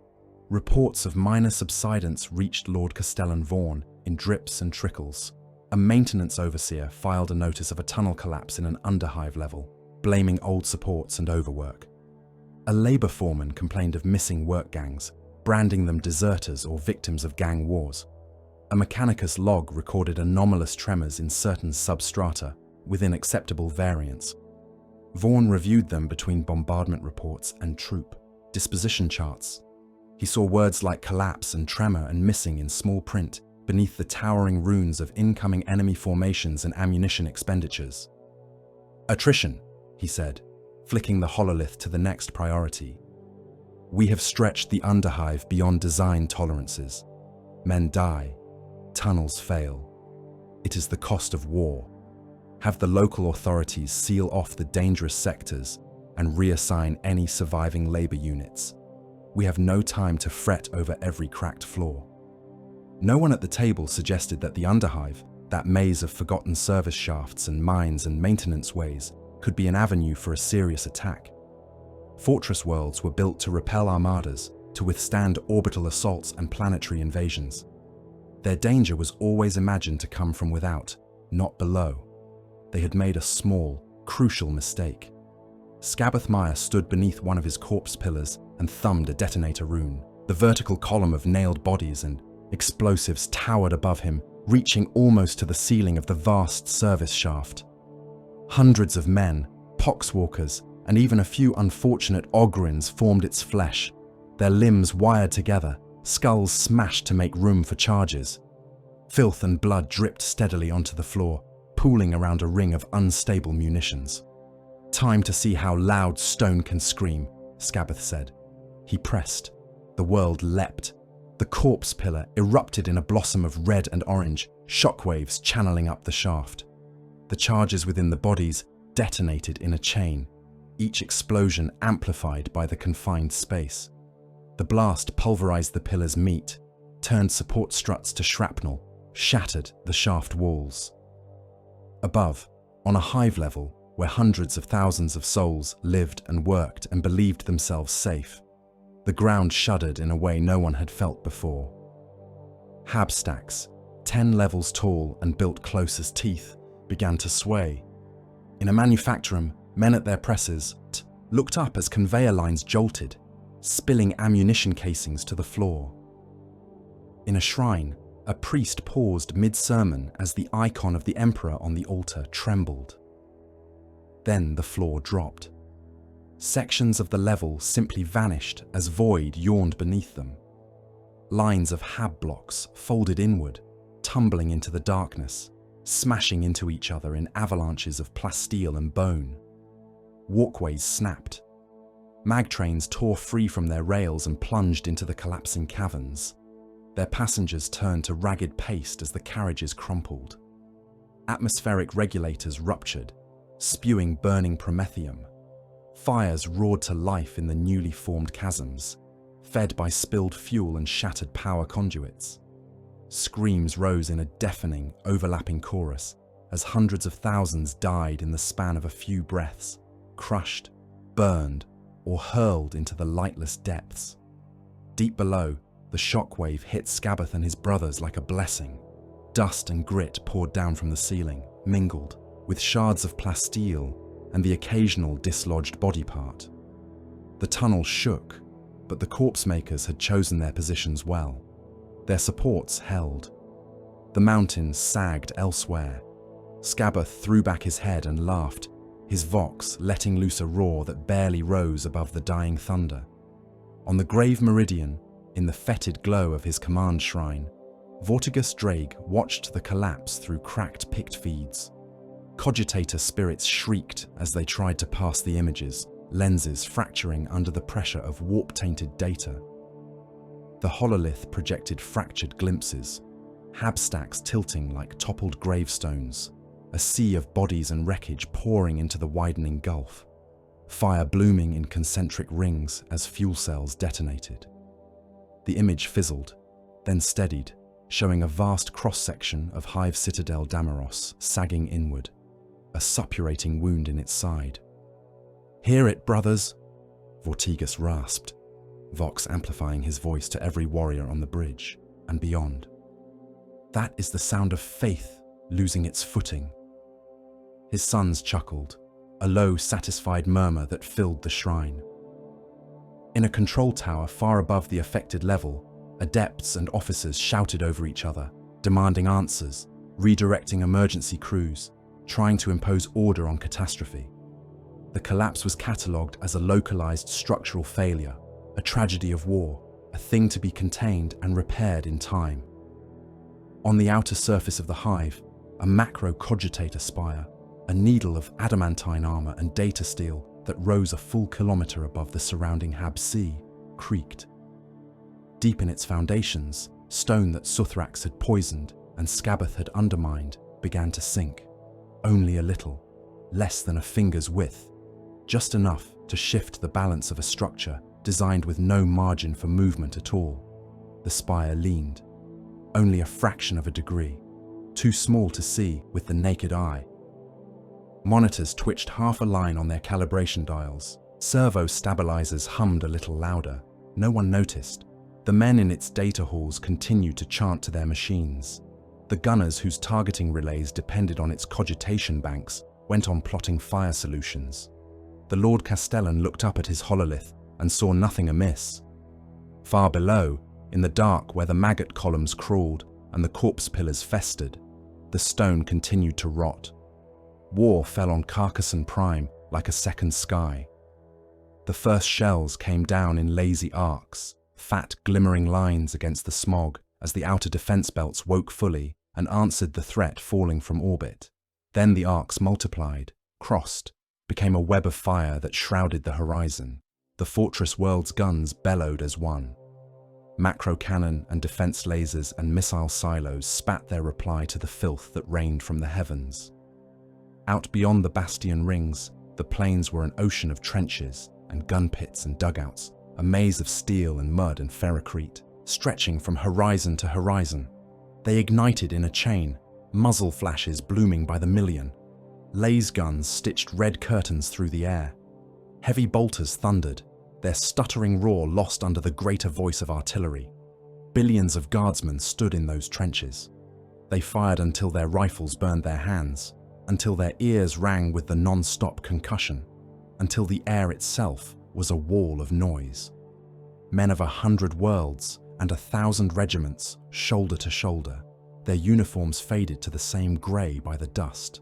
Reports of minor subsidence reached Lord Castellan Vaughan in drips and trickles. A maintenance overseer filed a notice of a tunnel collapse in an underhive level, blaming old supports and overwork. A labour foreman complained of missing work gangs, branding them deserters or victims of gang wars. A Mechanicus log recorded anomalous tremors in certain substrata within acceptable variance. Vaughan reviewed them between bombardment reports and troop disposition charts. He saw words like collapse and tremor and missing in small print beneath the towering runes of incoming enemy formations and ammunition expenditures. Attrition, he said, flicking the hololith to the next priority. We have stretched the underhive beyond design tolerances. Men die. Tunnels fail. It is the cost of war. Have the local authorities seal off the dangerous sectors and reassign any surviving labor units. We have no time to fret over every cracked floor. No one at the table suggested that the underhive, that maze of forgotten service shafts and mines and maintenance ways, could be an avenue for a serious attack. Fortress worlds were built to repel armadas, to withstand orbital assaults and planetary invasions. Their danger was always imagined to come from without, not below. They had made a small, crucial mistake. Scabbeth Meyer stood beneath one of his corpse pillars and thumbed a detonator rune. The vertical column of nailed bodies and explosives towered above him, reaching almost to the ceiling of the vast service shaft. Hundreds of men, poxwalkers, and even a few unfortunate ogrins formed its flesh, their limbs wired together, skulls smashed to make room for charges. Filth and blood dripped steadily onto the floor, pooling around a ring of unstable munitions. Time to see how loud stone can scream, Scabbeth said. He pressed. The world leapt. The corpse pillar erupted in a blossom of red and orange, shockwaves channeling up the shaft. The charges within the bodies detonated in a chain, each explosion amplified by the confined space. The blast pulverized the pillar's meat, turned support struts to shrapnel, shattered the shaft walls. Above, on a hive level, where hundreds of thousands of souls lived and worked and believed themselves safe, the ground shuddered in a way no one had felt before. Hab stacks, 10 levels tall and built close as teeth, began to sway. In a manufactorum, men at their presses looked up as conveyor lines jolted, spilling ammunition casings to the floor. In a shrine, a priest paused mid-sermon as the icon of the emperor on the altar trembled. Then the floor dropped. Sections of the level simply vanished as void yawned beneath them. Lines of hab blocks folded inward, tumbling into the darkness, smashing into each other in avalanches of plasteel and bone. Walkways snapped. Mag trains tore free from their rails and plunged into the collapsing caverns. Their passengers turned to ragged paste as the carriages crumpled. Atmospheric regulators ruptured, spewing burning promethium. Fires roared to life in the newly formed chasms, fed by spilled fuel and shattered power conduits. Screams rose in a deafening, overlapping chorus as hundreds of thousands died in the span of a few breaths, crushed, burned, or hurled into the lightless depths. Deep below, the shockwave hit Scabbeth and his brothers like a blessing. Dust and grit poured down from the ceiling, mingled with shards of plasteel and the occasional dislodged body part. The tunnel shook, but the Corpsemakers had chosen their positions well. Their supports held. The mountains sagged elsewhere. Scabbeth threw back his head and laughed, his vox letting loose a roar that barely rose above the dying thunder. On the grave meridian, in the fetid glow of his command shrine, Vortigus Drake watched the collapse through cracked pict feeds. Cogitator spirits shrieked as they tried to pass the images, lenses fracturing under the pressure of warp-tainted data. The hololith projected fractured glimpses, habstacks tilting like toppled gravestones, a sea of bodies and wreckage pouring into the widening gulf, fire blooming in concentric rings as fuel cells detonated. The image fizzled, then steadied, showing a vast cross-section of Hive Citadel Damaros sagging inward, a suppurating wound in its side. "Hear it, brothers," Vortigus rasped, Vox amplifying his voice to every warrior on the bridge and beyond. "That is the sound of faith losing its footing." His sons chuckled, a low, satisfied murmur that filled the shrine. In a control tower far above the affected level, adepts and officers shouted over each other, demanding answers, redirecting emergency crews, trying to impose order on catastrophe. The collapse was catalogued as a localized structural failure, a tragedy of war, a thing to be contained and repaired in time. On the outer surface of the hive, a macro-cogitator spire, a needle of adamantine armor and data steel that rose a full kilometer above the surrounding Hab Sea, creaked. Deep in its foundations, stone that Suthrax had poisoned and Scabath had undermined began to sink. Only a little, less than a finger's width, just enough to shift the balance of a structure designed with no margin for movement at all. The spire leaned, only a fraction of a degree, too small to see with the naked eye. Monitors twitched half a line on their calibration dials. Servo stabilizers hummed a little louder. No one noticed. The men in its data halls continued to chant to their machines. The gunners whose targeting relays depended on its cogitation banks went on plotting fire solutions. The Lord Castellan looked up at his hololith and saw nothing amiss. Far below, in the dark where the maggot columns crawled and the corpse pillars festered, the stone continued to rot. War fell on Carcassonne Prime like a second sky. The first shells came down in lazy arcs, fat glimmering lines against the smog as the outer defense belts woke fully and answered the threat falling from orbit. Then the arcs multiplied, crossed, became a web of fire that shrouded the horizon. The fortress world's guns bellowed as one. Macro cannon and defense lasers and missile silos spat their reply to the filth that rained from the heavens. Out beyond the bastion rings, the plains were an ocean of trenches and gun pits and dugouts, a maze of steel and mud and ferrocrete, stretching from horizon to horizon. They ignited in a chain, muzzle flashes blooming by the million. Laser guns stitched red curtains through the air. Heavy bolters thundered, their stuttering roar lost under the greater voice of artillery. Billions of guardsmen stood in those trenches. They fired until their rifles burned their hands, until their ears rang with the non-stop concussion, until the air itself was a wall of noise. Men of 100 worlds and 1,000 regiments, shoulder to shoulder, their uniforms faded to the same grey by the dust.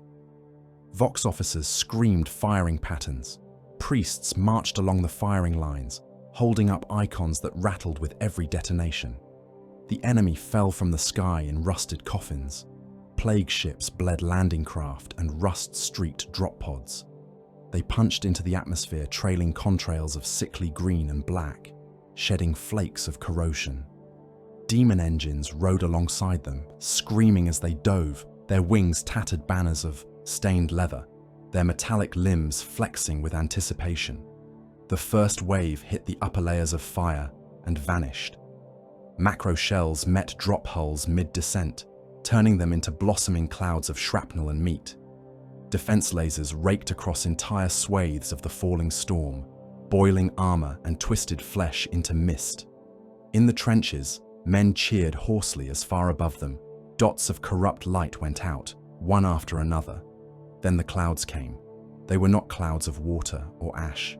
Vox officers screamed firing patterns. Priests marched along the firing lines, holding up icons that rattled with every detonation. The enemy fell from the sky in rusted coffins. Plague ships bled landing craft and rust-streaked drop pods. They punched into the atmosphere trailing contrails of sickly green and black, shedding flakes of corrosion. Demon engines rode alongside them, screaming as they dove, their wings tattered banners of stained leather, their metallic limbs flexing with anticipation. The first wave hit the upper layers of fire and vanished. Macro shells met drop hulls mid-descent, turning them into blossoming clouds of shrapnel and meat. Defense lasers raked across entire swathes of the falling storm, boiling armor and twisted flesh into mist. In the trenches, men cheered hoarsely as far above them. Dots of corrupt light went out, one after another. Then the clouds came. They were not clouds of water or ash.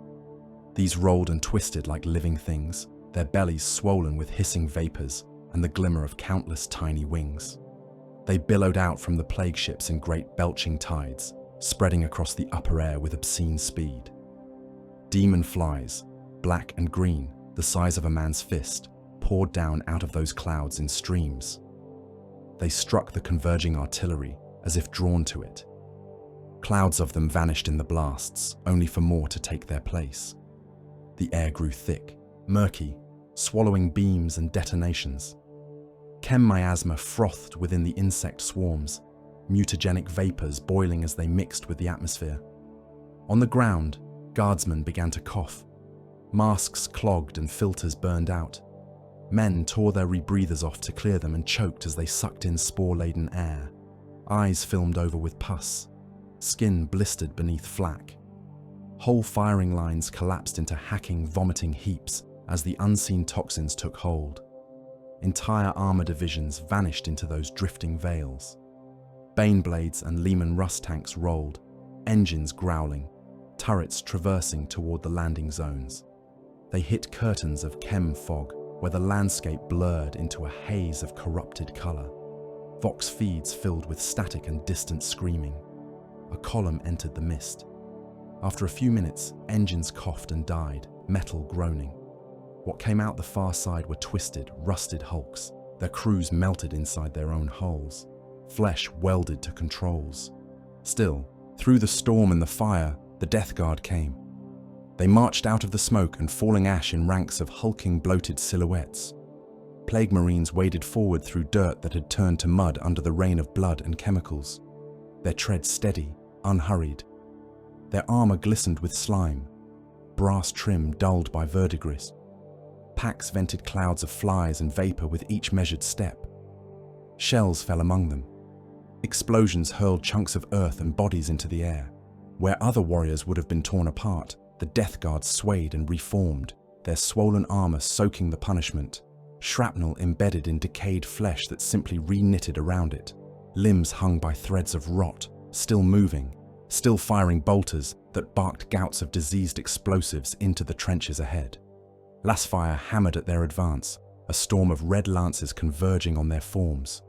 These rolled and twisted like living things, their bellies swollen with hissing vapors and the glimmer of countless tiny wings. They billowed out from the plague ships in great belching tides, spreading across the upper air with obscene speed. Demon flies, black and green, the size of a man's fist, poured down out of those clouds in streams. They struck the converging artillery as if drawn to it. Clouds of them vanished in the blasts, only for more to take their place. The air grew thick, murky, swallowing beams and detonations. Chem miasma frothed within the insect swarms, mutagenic vapors boiling as they mixed with the atmosphere. On the ground, guardsmen began to cough. Masks clogged and filters burned out. Men tore their rebreathers off to clear them and choked as they sucked in spore-laden air. Eyes filmed over with pus. Skin blistered beneath flak. Whole firing lines collapsed into hacking, vomiting heaps as the unseen toxins took hold. Entire armor divisions vanished into those drifting veils. Baneblades and Lehman Russ tanks rolled, engines growling, turrets traversing toward the landing zones. They hit curtains of chem fog, where the landscape blurred into a haze of corrupted color. Vox feeds filled with static and distant screaming. A column entered the mist. After a few minutes, engines coughed and died, metal groaning. What came out the far side were twisted, rusted hulks. Their crews melted inside their own hulls. Flesh welded to controls. Still, through the storm and the fire, the Death Guard came. They marched out of the smoke and falling ash in ranks of hulking, bloated silhouettes. Plague Marines waded forward through dirt that had turned to mud under the rain of blood and chemicals. Their tread steady, unhurried. Their armor glistened with slime, brass trim dulled by verdigris. Packs vented clouds of flies and vapor with each measured step. Shells fell among them. Explosions hurled chunks of earth and bodies into the air. Where other warriors would have been torn apart, the Death Guard swayed and reformed, their swollen armor soaking the punishment, shrapnel embedded in decayed flesh that simply re-knitted around it, limbs hung by threads of rot, still moving, still firing bolters that barked gouts of diseased explosives into the trenches ahead. Lasfire hammered at their advance, a storm of red lances converging on their forms.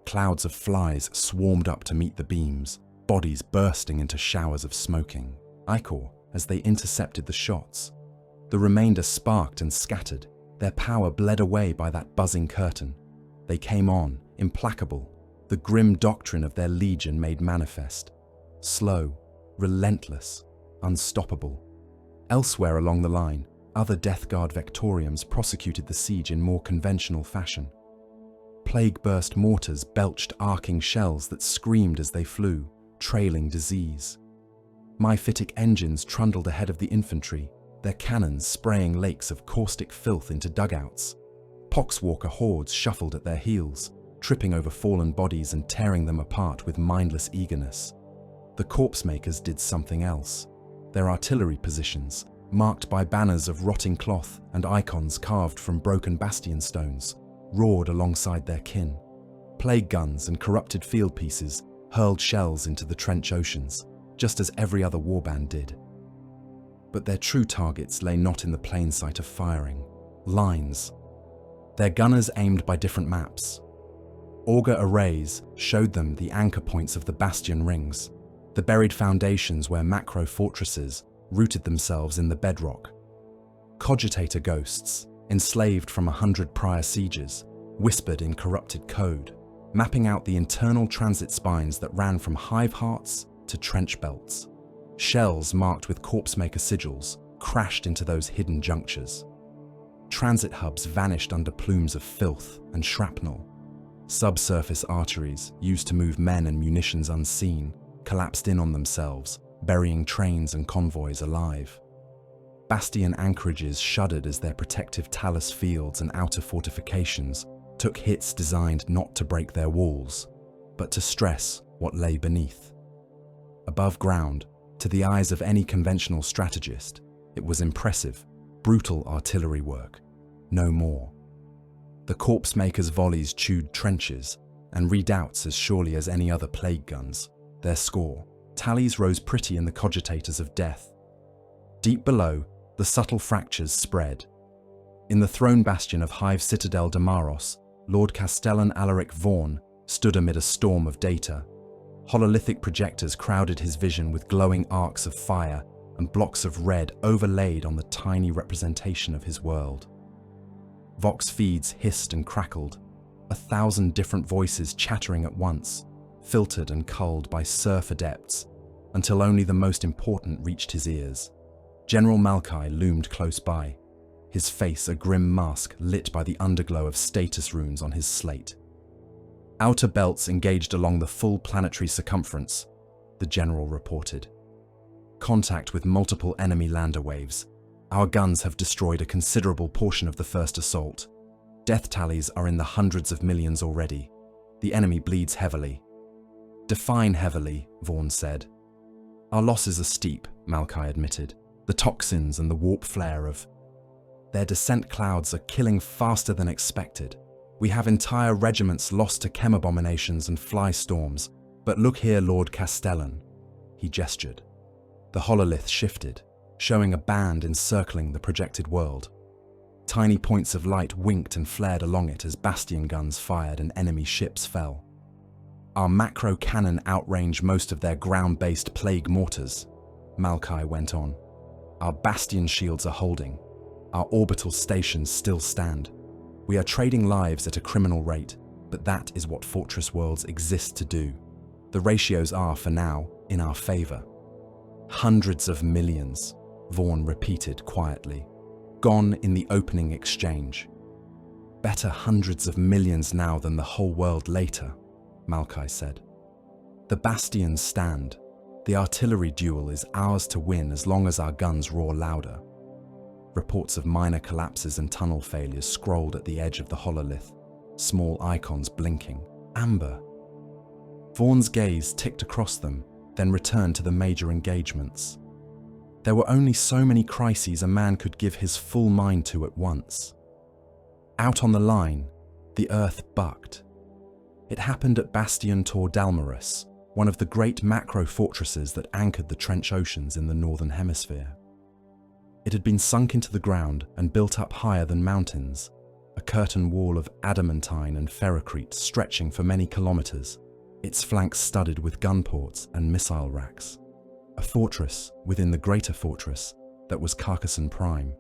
Clouds of flies swarmed up to meet the beams, bodies bursting into showers of smoking. Ichor, as they intercepted the shots. The remainder sparked and scattered, their power bled away by that buzzing curtain. They came on, implacable, the grim doctrine of their legion made manifest. Slow, relentless, unstoppable. Elsewhere along the line, other Death Guard Vectoriums prosecuted the siege in more conventional fashion. Plague-burst mortars belched arcing shells that screamed as they flew, trailing disease. Myphitic engines trundled ahead of the infantry, their cannons spraying lakes of caustic filth into dugouts. Poxwalker hordes shuffled at their heels, tripping over fallen bodies and tearing them apart with mindless eagerness. The Corpsemakers did something else. Their artillery positions, marked by banners of rotting cloth and icons carved from broken bastion stones, roared alongside their kin. Plague guns and corrupted field pieces hurled shells into the trench oceans, just as every other warband did. But their true targets lay not in the plain sight of firing. Lines. Their gunners aimed by different maps. Auger arrays showed them the anchor points of the bastion rings, the buried foundations where macro fortresses rooted themselves in the bedrock. Cogitator ghosts, enslaved from 100 prior sieges, whispered in corrupted code, mapping out the internal transit spines that ran from hive hearts to trench belts. Shells marked with Corpsemaker sigils crashed into those hidden junctures. Transit hubs vanished under plumes of filth and shrapnel. Subsurface arteries, used to move men and munitions unseen, collapsed in on themselves, burying trains and convoys alive. Bastion anchorages shuddered as their protective talus fields and outer fortifications took hits designed not to break their walls, but to stress what lay beneath. Above ground, to the eyes of any conventional strategist, it was impressive, brutal artillery work, no more. The Corpsemakers' volleys chewed trenches and redoubts as surely as any other plague guns. Their score, tallies rose pretty in the cogitators of death. Deep below, the subtle fractures spread. In the throne bastion of Hive Citadel Damaros, Lord Castellan Alaric Vaughan stood amid a storm of data. Hololithic projectors crowded his vision with glowing arcs of fire and blocks of red overlaid on the tiny representation of his world. Vox feeds hissed and crackled, 1,000 different voices chattering at once, filtered and culled by surf adepts, until only the most important reached his ears. General Malkai loomed close by, his face a grim mask lit by the underglow of status runes on his slate. Outer belts engaged along the full planetary circumference, the general reported. Contact with multiple enemy lander waves. Our guns have destroyed a considerable portion of the first assault. Death tallies are in the hundreds of millions already. The enemy bleeds heavily. Define heavily, Vaughan said. Our losses are steep, Malkai admitted. The toxins and the warp flare of their descent clouds are killing faster than expected. We have entire regiments lost to chem abominations and fly storms. But look here, Lord Castellan. He gestured. The hololith shifted, showing a band encircling the projected world. Tiny points of light winked and flared along it as bastion guns fired and enemy ships fell. Our macro cannon outranged most of their ground-based plague mortars, Malkai went on. Our bastion shields are holding. Our orbital stations still stand. We are trading lives at a criminal rate, but that is what fortress worlds exist to do. The ratios are, for now, in our favor. Hundreds of millions, Vaughn repeated quietly. Gone in the opening exchange. Better hundreds of millions now than the whole world later, Malkai said. The bastions stand. The artillery duel is ours to win as long as our guns roar louder. Reports of minor collapses and tunnel failures scrolled at the edge of the hololith, small icons blinking. Amber. Vaughn's gaze ticked across them, then returned to the major engagements. There were only so many crises a man could give his full mind to at once. Out on the line, the earth bucked. It happened at Bastion Tor Dalmarus, one of the great macro fortresses that anchored the trench oceans in the northern hemisphere. It had been sunk into the ground and built up higher than mountains, a curtain wall of adamantine and ferrocrete stretching for many kilometers, its flanks studded with gun ports and missile racks. A fortress within the greater fortress that was Carcassonne Prime,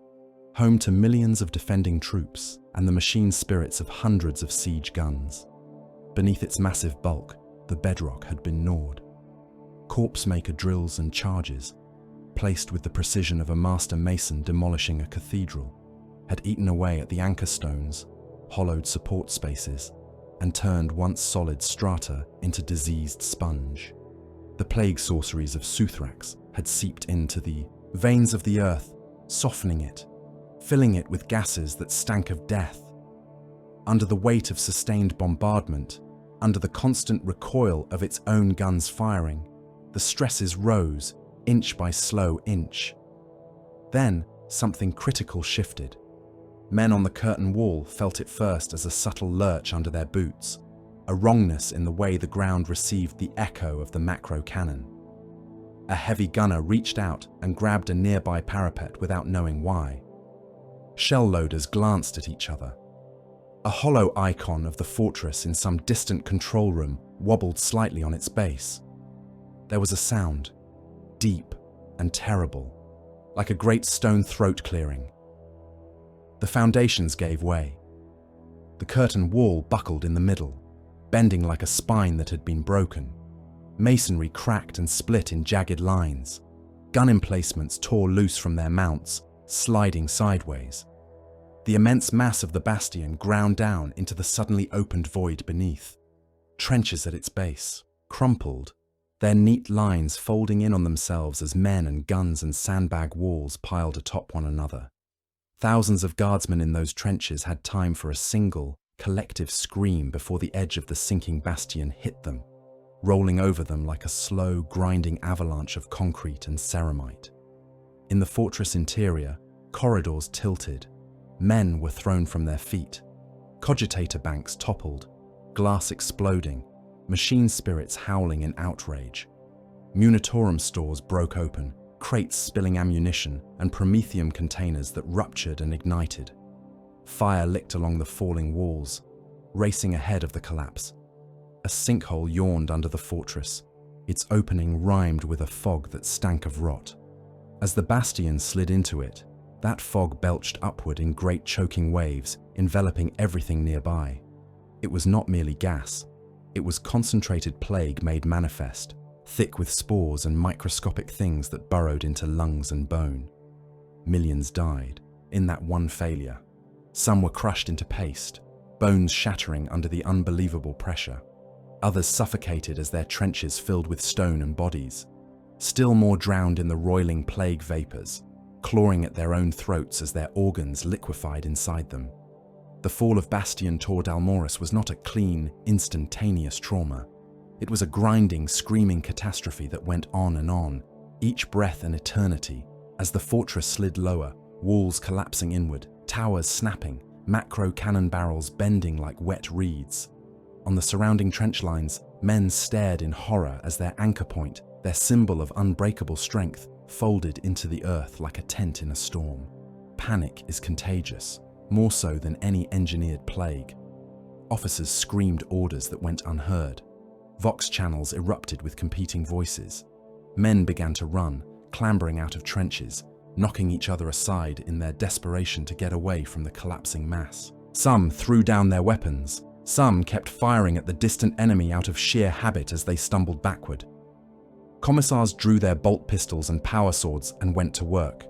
home to millions of defending troops and the machine spirits of hundreds of siege guns. Beneath its massive bulk, the bedrock had been gnawed. Corpsemaker drills and charges, placed with the precision of a master mason demolishing a cathedral, had eaten away at the anchor stones, hollowed support spaces, and turned once solid strata into diseased sponge. The plague sorceries of Suthrax had seeped into the veins of the earth, softening it, filling it with gases that stank of death. Under the weight of sustained bombardment, under the constant recoil of its own guns firing, the stresses rose, inch by slow inch. Then, something critical shifted. Men on the curtain wall felt it first as a subtle lurch under their boots, a wrongness in the way the ground received the echo of the macro cannon. A heavy gunner reached out and grabbed a nearby parapet without knowing why. Shell loaders glanced at each other. A hollow icon of the fortress in some distant control room wobbled slightly on its base. There was a sound, deep and terrible, like a great stone throat clearing. The foundations gave way. The curtain wall buckled in the middle, bending like a spine that had been broken. Masonry cracked and split in jagged lines. Gun emplacements tore loose from their mounts, sliding sideways. The immense mass of the bastion ground down into the suddenly opened void beneath. Trenches at its base, crumpled, their neat lines folding in on themselves as men and guns and sandbag walls piled atop one another. Thousands of guardsmen in those trenches had time for a single, collective scream before the edge of the sinking bastion hit them, rolling over them like a slow, grinding avalanche of concrete and ceramite. In the fortress interior, corridors tilted. Men were thrown from their feet. Cogitator banks toppled, glass exploding, machine spirits howling in outrage. Munitorum stores broke open, crates spilling ammunition and promethium containers that ruptured and ignited. Fire licked along the falling walls, racing ahead of the collapse. A sinkhole yawned under the fortress, its opening rhymed with a fog that stank of rot. As the bastion slid into it, that fog belched upward in great choking waves, enveloping everything nearby. It was not merely gas. It was concentrated plague made manifest, thick with spores and microscopic things that burrowed into lungs and bone. Millions died in that one failure. Some were crushed into paste, bones shattering under the unbelievable pressure. Others suffocated as their trenches filled with stone and bodies. Still more drowned in the roiling plague vapors, clawing at their own throats as their organs liquefied inside them. The fall of Bastion Tor Dalmarus was not a clean, instantaneous trauma. It was a grinding, screaming catastrophe that went on, each breath an eternity, as the fortress slid lower, walls collapsing inward, towers snapping, macro cannon barrels bending like wet reeds. On the surrounding trench lines, men stared in horror as their anchor point, their symbol of unbreakable strength, folded into the earth like a tent in a storm. Panic is contagious, more so than any engineered plague. Officers screamed orders that went unheard. Vox channels erupted with competing voices. Men began to run, clambering out of trenches, knocking each other aside in their desperation to get away from the collapsing mass. Some threw down their weapons. Some kept firing at the distant enemy out of sheer habit as they stumbled backward. Commissars drew their bolt pistols and power swords and went to work.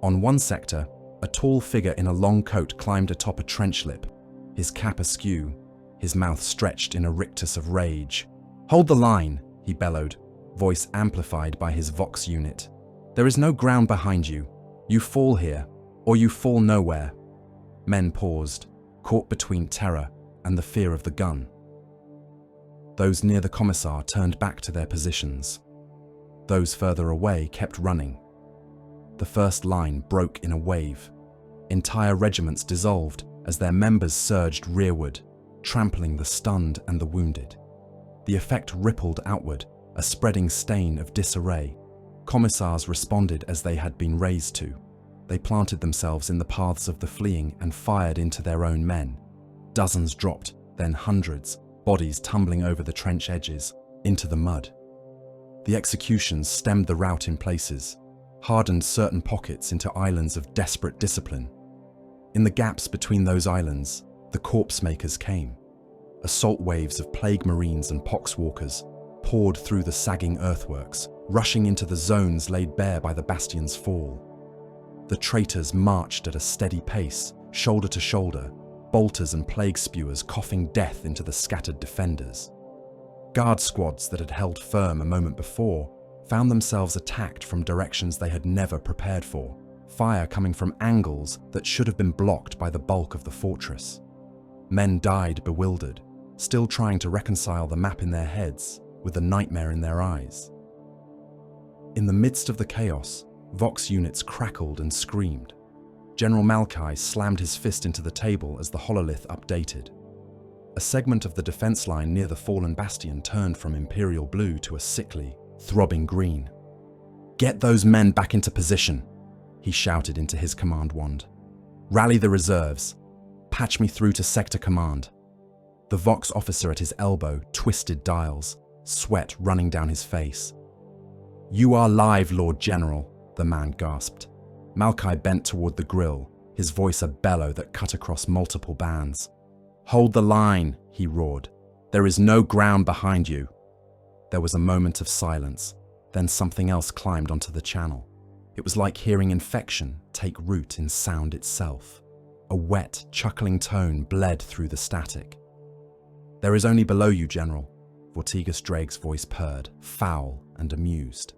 On one sector, a tall figure in a long coat climbed atop a trench lip, his cap askew, his mouth stretched in a rictus of rage. "Hold the line," he bellowed, voice amplified by his Vox unit. "There is no ground behind you. You fall here, or you fall nowhere." Men paused, caught between terror and the fear of the gun. Those near the commissar turned back to their positions. Those further away kept running. The first line broke in a wave. Entire regiments dissolved as their members surged rearward, trampling the stunned and the wounded. The effect rippled outward, a spreading stain of disarray. Commissars responded as they had been raised to. They planted themselves in the paths of the fleeing and fired into their own men. Dozens dropped, then hundreds, bodies tumbling over the trench edges, into the mud. The executions stemmed the rout in places, hardened certain pockets into islands of desperate discipline. In the gaps between those islands, the Corpsemakers came. Assault waves of plague marines and poxwalkers poured through the sagging earthworks, rushing into the zones laid bare by the bastion's fall. The traitors marched at a steady pace, shoulder to shoulder, bolters and plague spewers coughing death into the scattered defenders. Guard squads that had held firm a moment before found themselves attacked from directions they had never prepared for, fire coming from angles that should have been blocked by the bulk of the fortress. Men died bewildered, still trying to reconcile the map in their heads with the nightmare in their eyes. In the midst of the chaos, Vox units crackled and screamed. General Malkai slammed his fist into the table as the hololith updated. A segment of the defense line near the fallen bastion turned from imperial blue to a sickly, throbbing green. "Get those men back into position," he shouted into his command wand. "Rally the reserves. Patch me through to sector command." The Vox officer at his elbow twisted dials, sweat running down his face. "You are live, Lord General," the man gasped. Malkai bent toward the grill, his voice a bellow that cut across multiple bands. "Hold the line," he roared. "There is no ground behind you." There was a moment of silence, then something else climbed onto the channel. It was like hearing infection take root in sound itself. A wet, chuckling tone bled through the static. "There is only below you, General," Vortigus Drake's voice purred, foul and amused.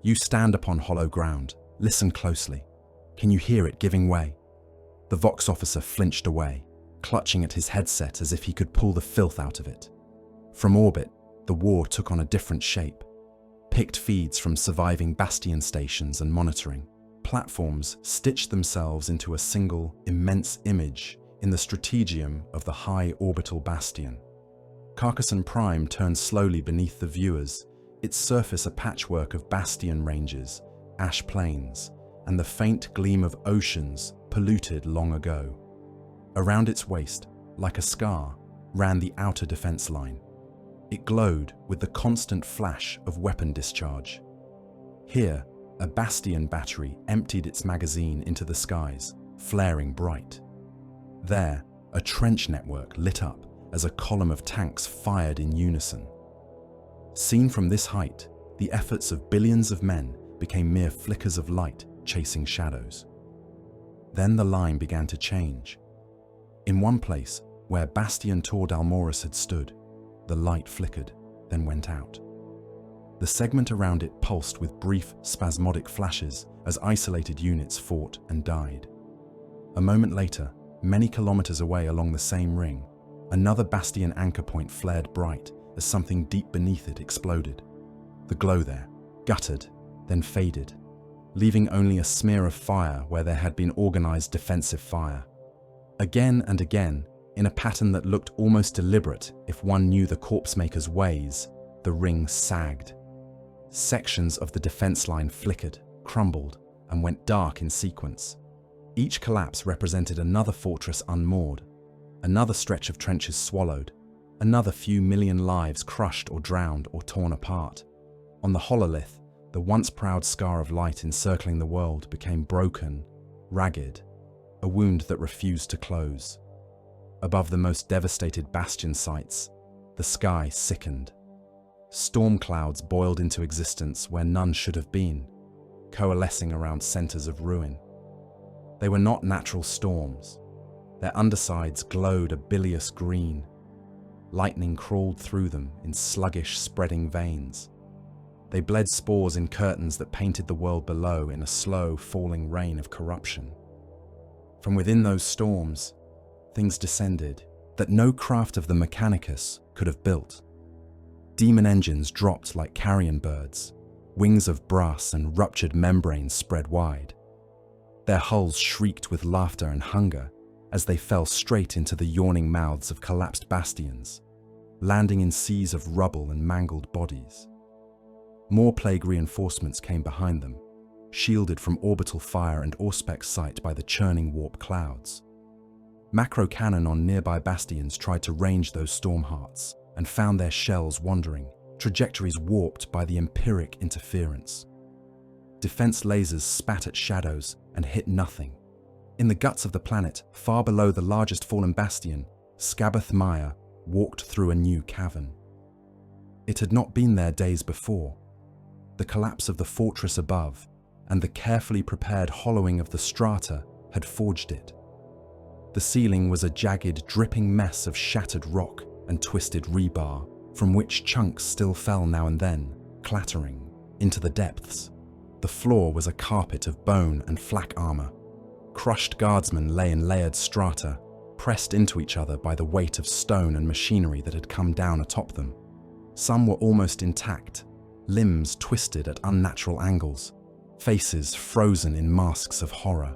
"You stand upon hollow ground. Listen closely. Can you hear it giving way?" The Vox officer flinched away, clutching at his headset as if he could pull the filth out of it. From orbit, the war took on a different shape. Picked feeds from surviving bastion stations and monitoring. Platforms stitched themselves into a single, immense image in the strategium of the high orbital bastion. Carcassonne Prime turned slowly beneath the viewers, its surface a patchwork of bastion ranges, ash plains, and the faint gleam of oceans polluted long ago. Around its waist, like a scar, ran the outer defense line. It glowed with the constant flash of weapon discharge. Here, a bastion battery emptied its magazine into the skies, flaring bright. There, a trench network lit up as a column of tanks fired in unison. Seen from this height, the efforts of billions of men became mere flickers of light chasing shadows. Then the line began to change. In one place, where Bastion Tor Dalmoris had stood, the light flickered, then went out. The segment around it pulsed with brief, spasmodic flashes as isolated units fought and died. A moment later, many kilometers away along the same ring, another Bastion anchor point flared bright as something deep beneath it exploded. The glow there, guttered, then faded, leaving only a smear of fire where there had been organized defensive fire. Again and again, in a pattern that looked almost deliberate if one knew the Corpsemakers' ways, the ring sagged. Sections of the defense line flickered, crumbled, and went dark in sequence. Each collapse represented another fortress unmoored, another stretch of trenches swallowed, another few million lives crushed or drowned or torn apart. On the hololith, the once proud scar of light encircling the world became broken, ragged, a wound that refused to close. Above the most devastated bastion sites, the sky sickened. Storm clouds boiled into existence where none should have been, coalescing around centers of ruin. They were not natural storms. Their undersides glowed a bilious green. Lightning crawled through them in sluggish, spreading veins. They bled spores in curtains that painted the world below in a slow, falling rain of corruption. From within those storms, things descended that no craft of the Mechanicus could have built. Demon engines dropped like carrion birds, wings of brass and ruptured membranes spread wide. Their hulls shrieked with laughter and hunger as they fell straight into the yawning mouths of collapsed bastions, landing in seas of rubble and mangled bodies. More plague reinforcements came behind them, shielded from orbital fire and Auspex sight by the churning warp clouds. Macro cannon on nearby bastions tried to range those storm hearts and found their shells wandering, trajectories warped by the empiric interference. Defense lasers spat at shadows and hit nothing. In the guts of the planet, far below the largest fallen bastion, Scabath Maya walked through a new cavern. It had not been there days before. The collapse of the fortress above and the carefully prepared hollowing of the strata had forged it. The ceiling was a jagged, dripping mess of shattered rock and twisted rebar, from which chunks still fell now and then, clattering, into the depths. The floor was a carpet of bone and flak armor. Crushed guardsmen lay in layered strata, pressed into each other by the weight of stone and machinery that had come down atop them. Some were almost intact, limbs twisted at unnatural angles, faces frozen in masks of horror.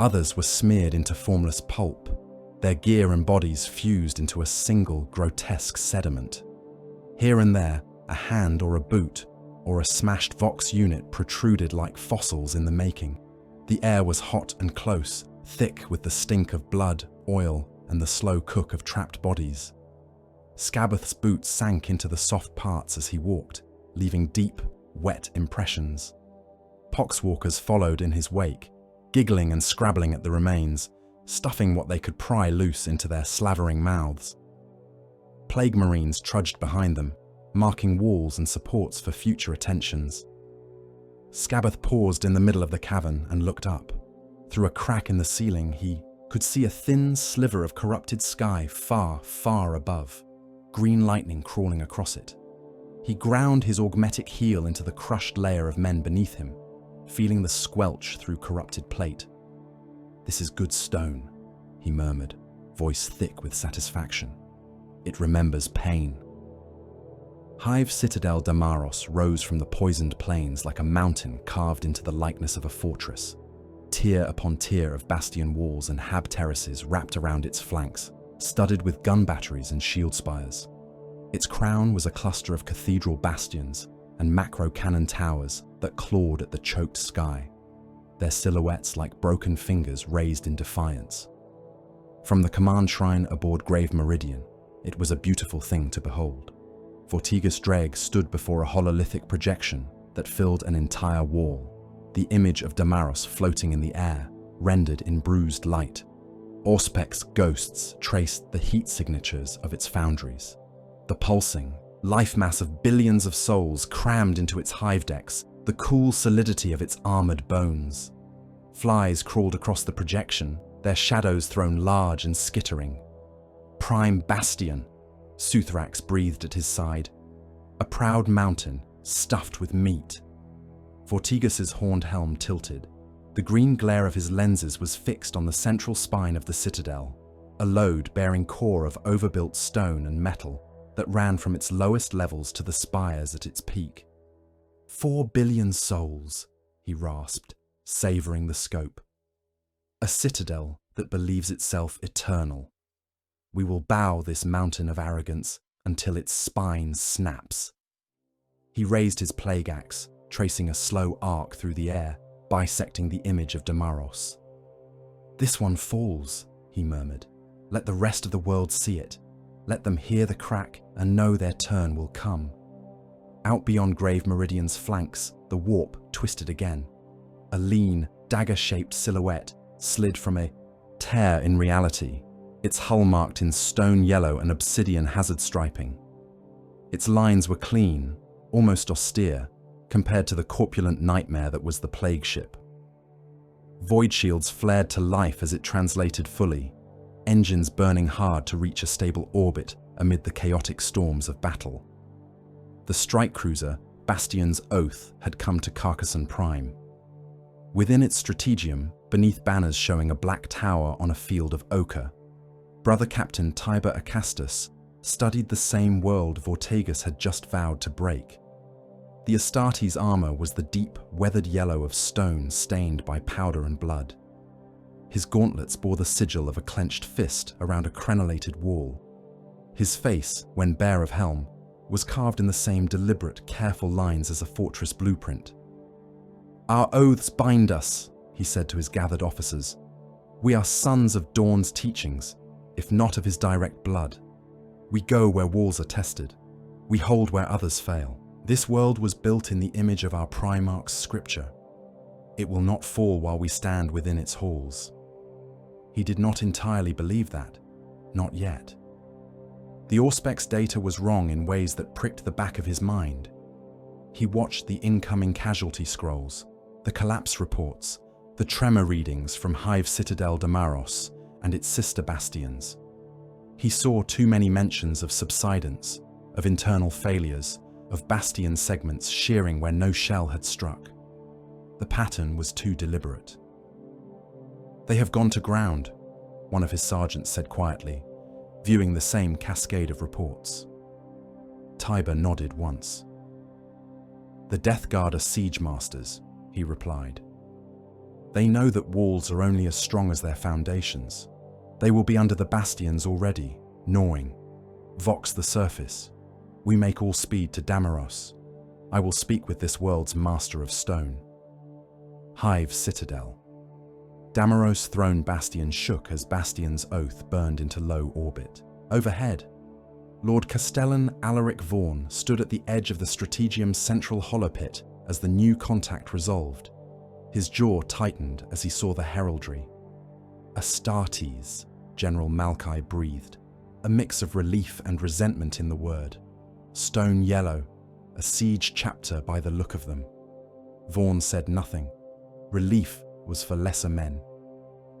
Others were smeared into formless pulp, their gear and bodies fused into a single grotesque sediment. Here and there, a hand or a boot, or a smashed Vox unit protruded like fossils in the making. The air was hot and close, thick with the stink of blood, oil, and the slow cook of trapped bodies. Scabath's boots sank into the soft parts as he walked, leaving deep, wet impressions. Poxwalkers followed in his wake, giggling and scrabbling at the remains, stuffing what they could pry loose into their slavering mouths. Plague Marines trudged behind them, marking walls and supports for future attentions. Scabath paused in the middle of the cavern and looked up. Through a crack in the ceiling, he could see a thin sliver of corrupted sky far, far above, green lightning crawling across it. He ground his augmetic heel into the crushed layer of men beneath him, feeling the squelch through corrupted plate. "This is good stone," he murmured, voice thick with satisfaction. "It remembers pain." Hive Citadel Damaros rose from the poisoned plains like a mountain carved into the likeness of a fortress. Tier upon tier of bastion walls and hab terraces wrapped around its flanks, studded with gun batteries and shield spires. Its crown was a cluster of cathedral bastions and macro cannon towers that clawed at the choked sky, their silhouettes like broken fingers raised in defiance. From the command shrine aboard Grave Meridian, it was a beautiful thing to behold. Vortigas Dreg stood before a hololithic projection that filled an entire wall, the image of Damaros floating in the air, rendered in bruised light. Auspec's ghosts traced the heat signatures of its foundries. The pulsing, life mass of billions of souls crammed into its hive decks, the cool solidity of its armored bones. Flies crawled across the projection, their shadows thrown large and skittering. Prime Bastion, Suthrax breathed at his side. A proud mountain, stuffed with meat. Vortigas's horned helm tilted. The green glare of his lenses was fixed on the central spine of the citadel, a load-bearing core of overbuilt stone and metal that ran from its lowest levels to the spires at its peak. 4 billion souls, he rasped, savoring the scope. A citadel that believes itself eternal. We will bow this mountain of arrogance until its spine snaps. He raised his plague axe, tracing a slow arc through the air, bisecting the image of Damaros. "This one falls," he murmured. "Let the rest of the world see it. Let them hear the crack and know their turn will come." Out beyond Grave Meridian's flanks, the warp twisted again. A lean, dagger-shaped silhouette slid from a tear in reality, its hull marked in stone yellow and obsidian hazard striping. Its lines were clean, almost austere, compared to the corpulent nightmare that was the plague ship. Void shields flared to life as it translated fully, engines burning hard to reach a stable orbit amid the chaotic storms of battle. The strike cruiser, Bastion's Oath, had come to Carcassonne Prime. Within its strategium, beneath banners showing a black tower on a field of ochre, Brother Captain Tiber Acastus studied the same world Vortagus had just vowed to break. The Astartes' armor was the deep, weathered yellow of stone stained by powder and blood. His gauntlets bore the sigil of a clenched fist around a crenellated wall. His face, when bare of helm, was carved in the same deliberate, careful lines as a fortress blueprint. "Our oaths bind us," he said to his gathered officers. "We are sons of Dawn's teachings, if not of his direct blood. We go where walls are tested. We hold where others fail. This world was built in the image of our Primarch's scripture. It will not fall while we stand within its halls." He did not entirely believe that. Not yet. The Auspex data was wrong in ways that pricked the back of his mind. He watched the incoming casualty scrolls, the collapse reports, the tremor readings from Hive Citadel Damaros and its sister bastions. He saw too many mentions of subsidence, of internal failures, of bastion segments shearing where no shell had struck. The pattern was too deliberate. "They have gone to ground," one of his sergeants said quietly, viewing the same cascade of reports. Tiber nodded once. "The Death Guard are siege masters," he replied. "They know that walls are only as strong as their foundations. They will be under the bastions already, gnawing. Vox the surface. We make all speed to Damaros. I will speak with this world's master of stone." Hive Citadel. Damaros' throne bastion shook as Bastion's Oath burned into low orbit. Overhead, Lord Castellan Alaric Vaughan stood at the edge of the Strategium's central holopit as the new contact resolved. His jaw tightened as he saw the heraldry. "Astartes," General Malkai breathed, a mix of relief and resentment in the word. "Stone yellow, a siege chapter by the look of them." Vaughan said nothing. Relief was for lesser men.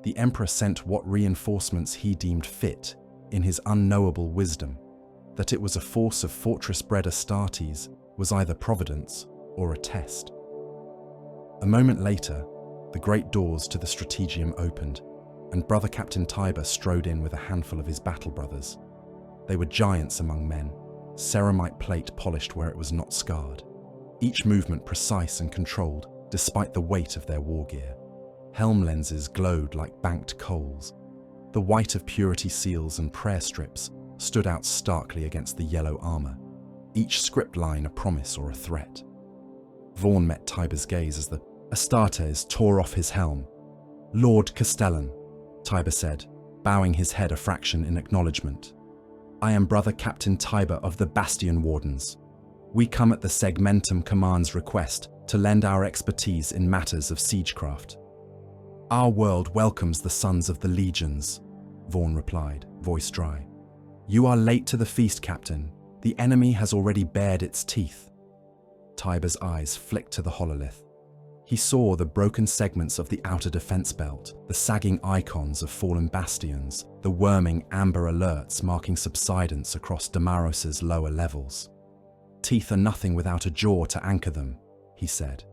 The Emperor sent what reinforcements he deemed fit, in his unknowable wisdom. That it was a force of fortress-bred Astartes was either providence or a test. A moment later, the great doors to the Strategium opened, and Brother Captain Tiber strode in with a handful of his battle brothers. They were giants among men, ceramite plate polished where it was not scarred, each movement precise and controlled despite the weight of their war gear. Helm lenses glowed like banked coals. The white of purity seals and prayer strips stood out starkly against the yellow armor, each script line a promise or a threat. Vaughan met Tiber's gaze as the Astartes tore off his helm. "Lord Castellan," Tiber said, bowing his head a fraction in acknowledgement. "I am Brother Captain Tiber of the Bastion Wardens. We come at the Segmentum Command's request to lend our expertise in matters of siegecraft." "Our world welcomes the sons of the legions," Vaughan replied, voice dry. "You are late to the feast, Captain. The enemy has already bared its teeth." Tiber's eyes flicked to the hololith. He saw the broken segments of the outer defense belt, the sagging icons of fallen bastions, the worming amber alerts marking subsidence across Damaros's lower levels. "Teeth are nothing without a jaw to anchor them," he said.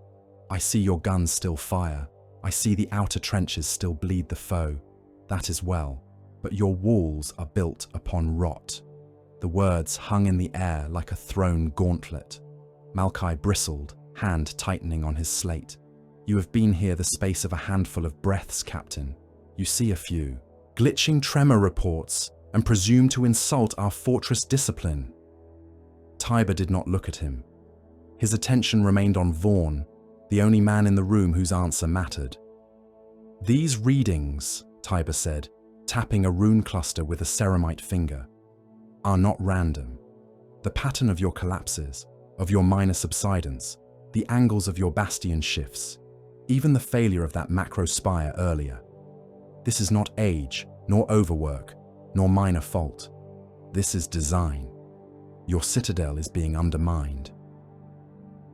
"I see your guns still fire. I see the outer trenches still bleed the foe. That is well. But your walls are built upon rot." The words hung in the air like a thrown gauntlet. Malkai bristled, hand tightening on his slate. "You have been here the space of a handful of breaths, Captain. You see a few. Glitching tremor reports and presume to insult our fortress discipline." Tiber did not look at him. His attention remained on Vaughn, the only man in the room whose answer mattered. "These readings," Tiber said, tapping a rune cluster with a ceramite finger, "are not random. The pattern of your collapses, of your minor subsidence, the angles of your bastion shifts, even the failure of that macro spire earlier. This is not age, nor overwork, nor minor fault. This is design. Your citadel is being undermined."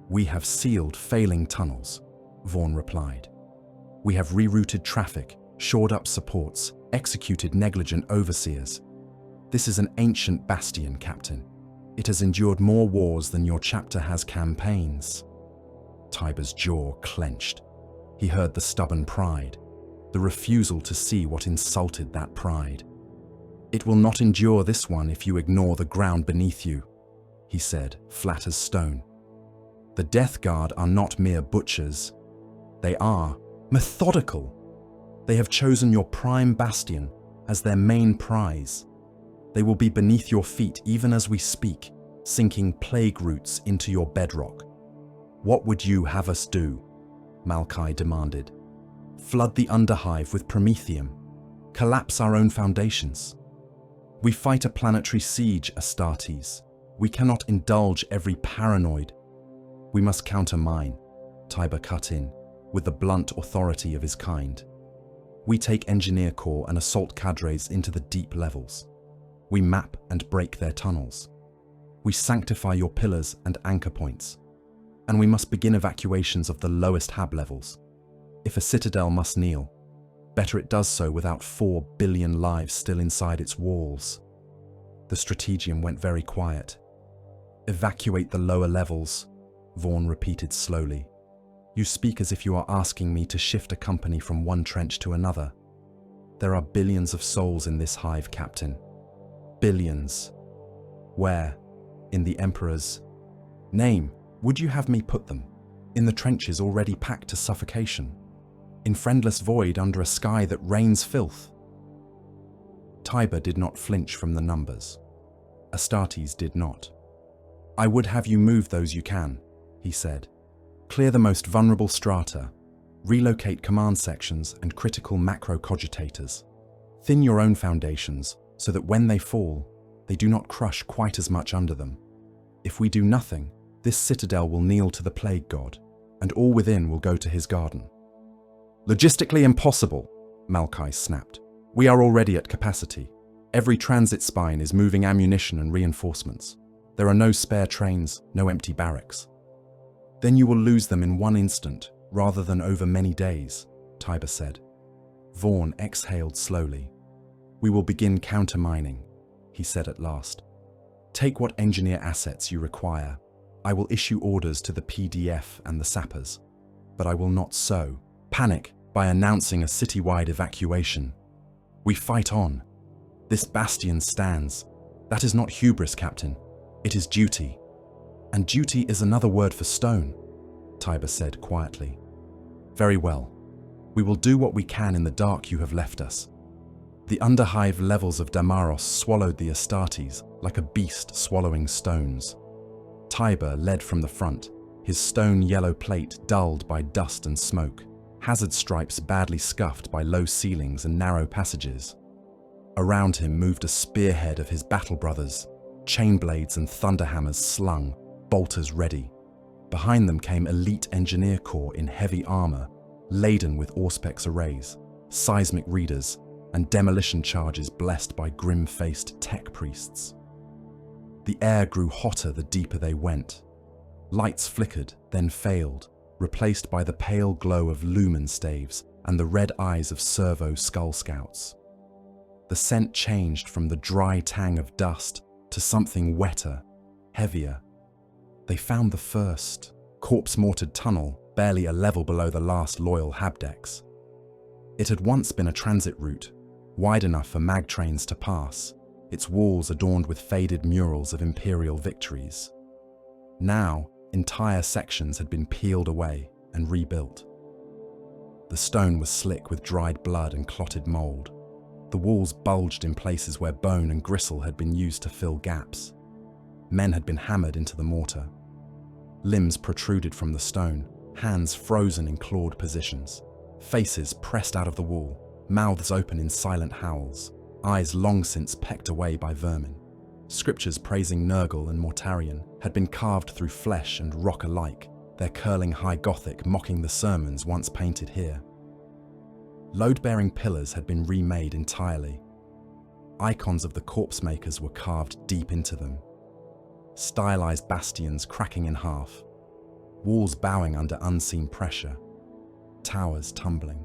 "We have sealed failing tunnels," Vaughn replied. "We have rerouted traffic, shored up supports, executed negligent overseers. This is an ancient bastion, Captain. It has endured more wars than your chapter has campaigns." Tiber's jaw clenched. He heard the stubborn pride, the refusal to see what insulted that pride. "It will not endure this one if you ignore the ground beneath you," he said, flat as stone. "The Death Guard are not mere butchers. They are methodical. They have chosen your prime bastion as their main prize. They will be beneath your feet even as we speak, sinking plague roots into your bedrock." "What would you have us do?" Malkai demanded. "Flood the Underhive with promethium? Collapse our own foundations? We fight a planetary siege, Astartes. We cannot indulge every paranoid." "We must countermine," Tiber cut in, with the blunt authority of his kind. "We take engineer corps and assault cadres into the deep levels. We map and break their tunnels. We sanctify your pillars and anchor points. And we must begin evacuations of the lowest hab levels. If a citadel must kneel, better it does so without 4 billion lives still inside its walls." The stratagem went very quiet. "Evacuate the lower levels," Vaughn repeated slowly. "You speak as if you are asking me to shift a company from one trench to another. There are billions of souls in this hive, Captain. Billions. Where? In the Emperor's name, would you have me put them? In the trenches already packed to suffocation? In friendless void under a sky that rains filth?" Tiber did not flinch from the numbers. Astartes did not. "I would have you move those you can," he said. "Clear the most vulnerable strata, relocate command sections and critical macro cogitators. Thin your own foundations so that when they fall, they do not crush quite as much under them. If we do nothing, this citadel will kneel to the plague god, and all within will go to his garden." "Logistically impossible," Malkai snapped. "We are already at capacity. Every transit spine is moving ammunition and reinforcements. There are no spare trains, no empty barracks." "Then you will lose them in one instant, rather than over many days," Tiber said. Vaughn exhaled slowly. "We will begin countermining," he said at last. "Take what engineer assets you require. I will issue orders to the PDF and the sappers. But I will not sow panic by announcing a citywide evacuation. We fight on. This bastion stands. That is not hubris, Captain. It is duty. And duty is another word for stone," Tiber said quietly. "Very well. We will do what we can in the dark you have left us." The underhive levels of Damaros swallowed the Astartes like a beast swallowing stones. Tiber led from the front, his stone yellow plate dulled by dust and smoke, hazard stripes badly scuffed by low ceilings and narrow passages. Around him moved a spearhead of his battle brothers, chain blades and thunderhammers slung, bolters ready. Behind them came elite engineer corps in heavy armor, laden with Auspex arrays, seismic readers, and demolition charges blessed by grim-faced tech priests. The air grew hotter the deeper they went. Lights flickered, then failed, replaced by the pale glow of lumen staves and the red eyes of servo skull scouts. The scent changed from the dry tang of dust to something wetter, heavier. They found the first, corpse-mortared tunnel barely a level below the last loyal habdecks. It had once been a transit route, wide enough for mag trains to pass, its walls adorned with faded murals of imperial victories. Now, entire sections had been peeled away and rebuilt. The stone was slick with dried blood and clotted mold. The walls bulged in places where bone and gristle had been used to fill gaps. Men had been hammered into the mortar. Limbs protruded from the stone, hands frozen in clawed positions. Faces pressed out of the wall, mouths open in silent howls, eyes long since pecked away by vermin. Scriptures praising Nurgle and Mortarion had been carved through flesh and rock alike, their curling high Gothic mocking the sermons once painted here. Load-bearing pillars had been remade entirely. Icons of the Corpsemakers were carved deep into them. Stylized bastions cracking in half, walls bowing under unseen pressure, towers tumbling.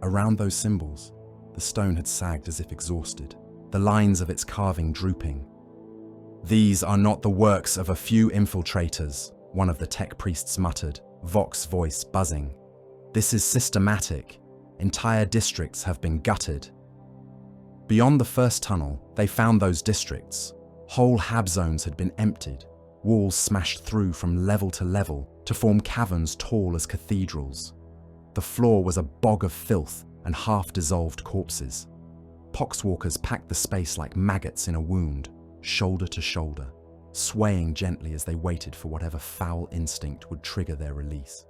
Around those symbols, the stone had sagged as if exhausted, the lines of its carving drooping. "These are not the works of a few infiltrators," one of the tech priests muttered, Vox voice buzzing. "This is systematic. Entire districts have been gutted." Beyond the first tunnel, they found those districts. Whole hab zones had been emptied, walls smashed through from level to level to form caverns tall as cathedrals. The floor was a bog of filth and half-dissolved corpses. Poxwalkers packed the space like maggots in a wound, shoulder to shoulder, swaying gently as they waited for whatever foul instinct would trigger their release.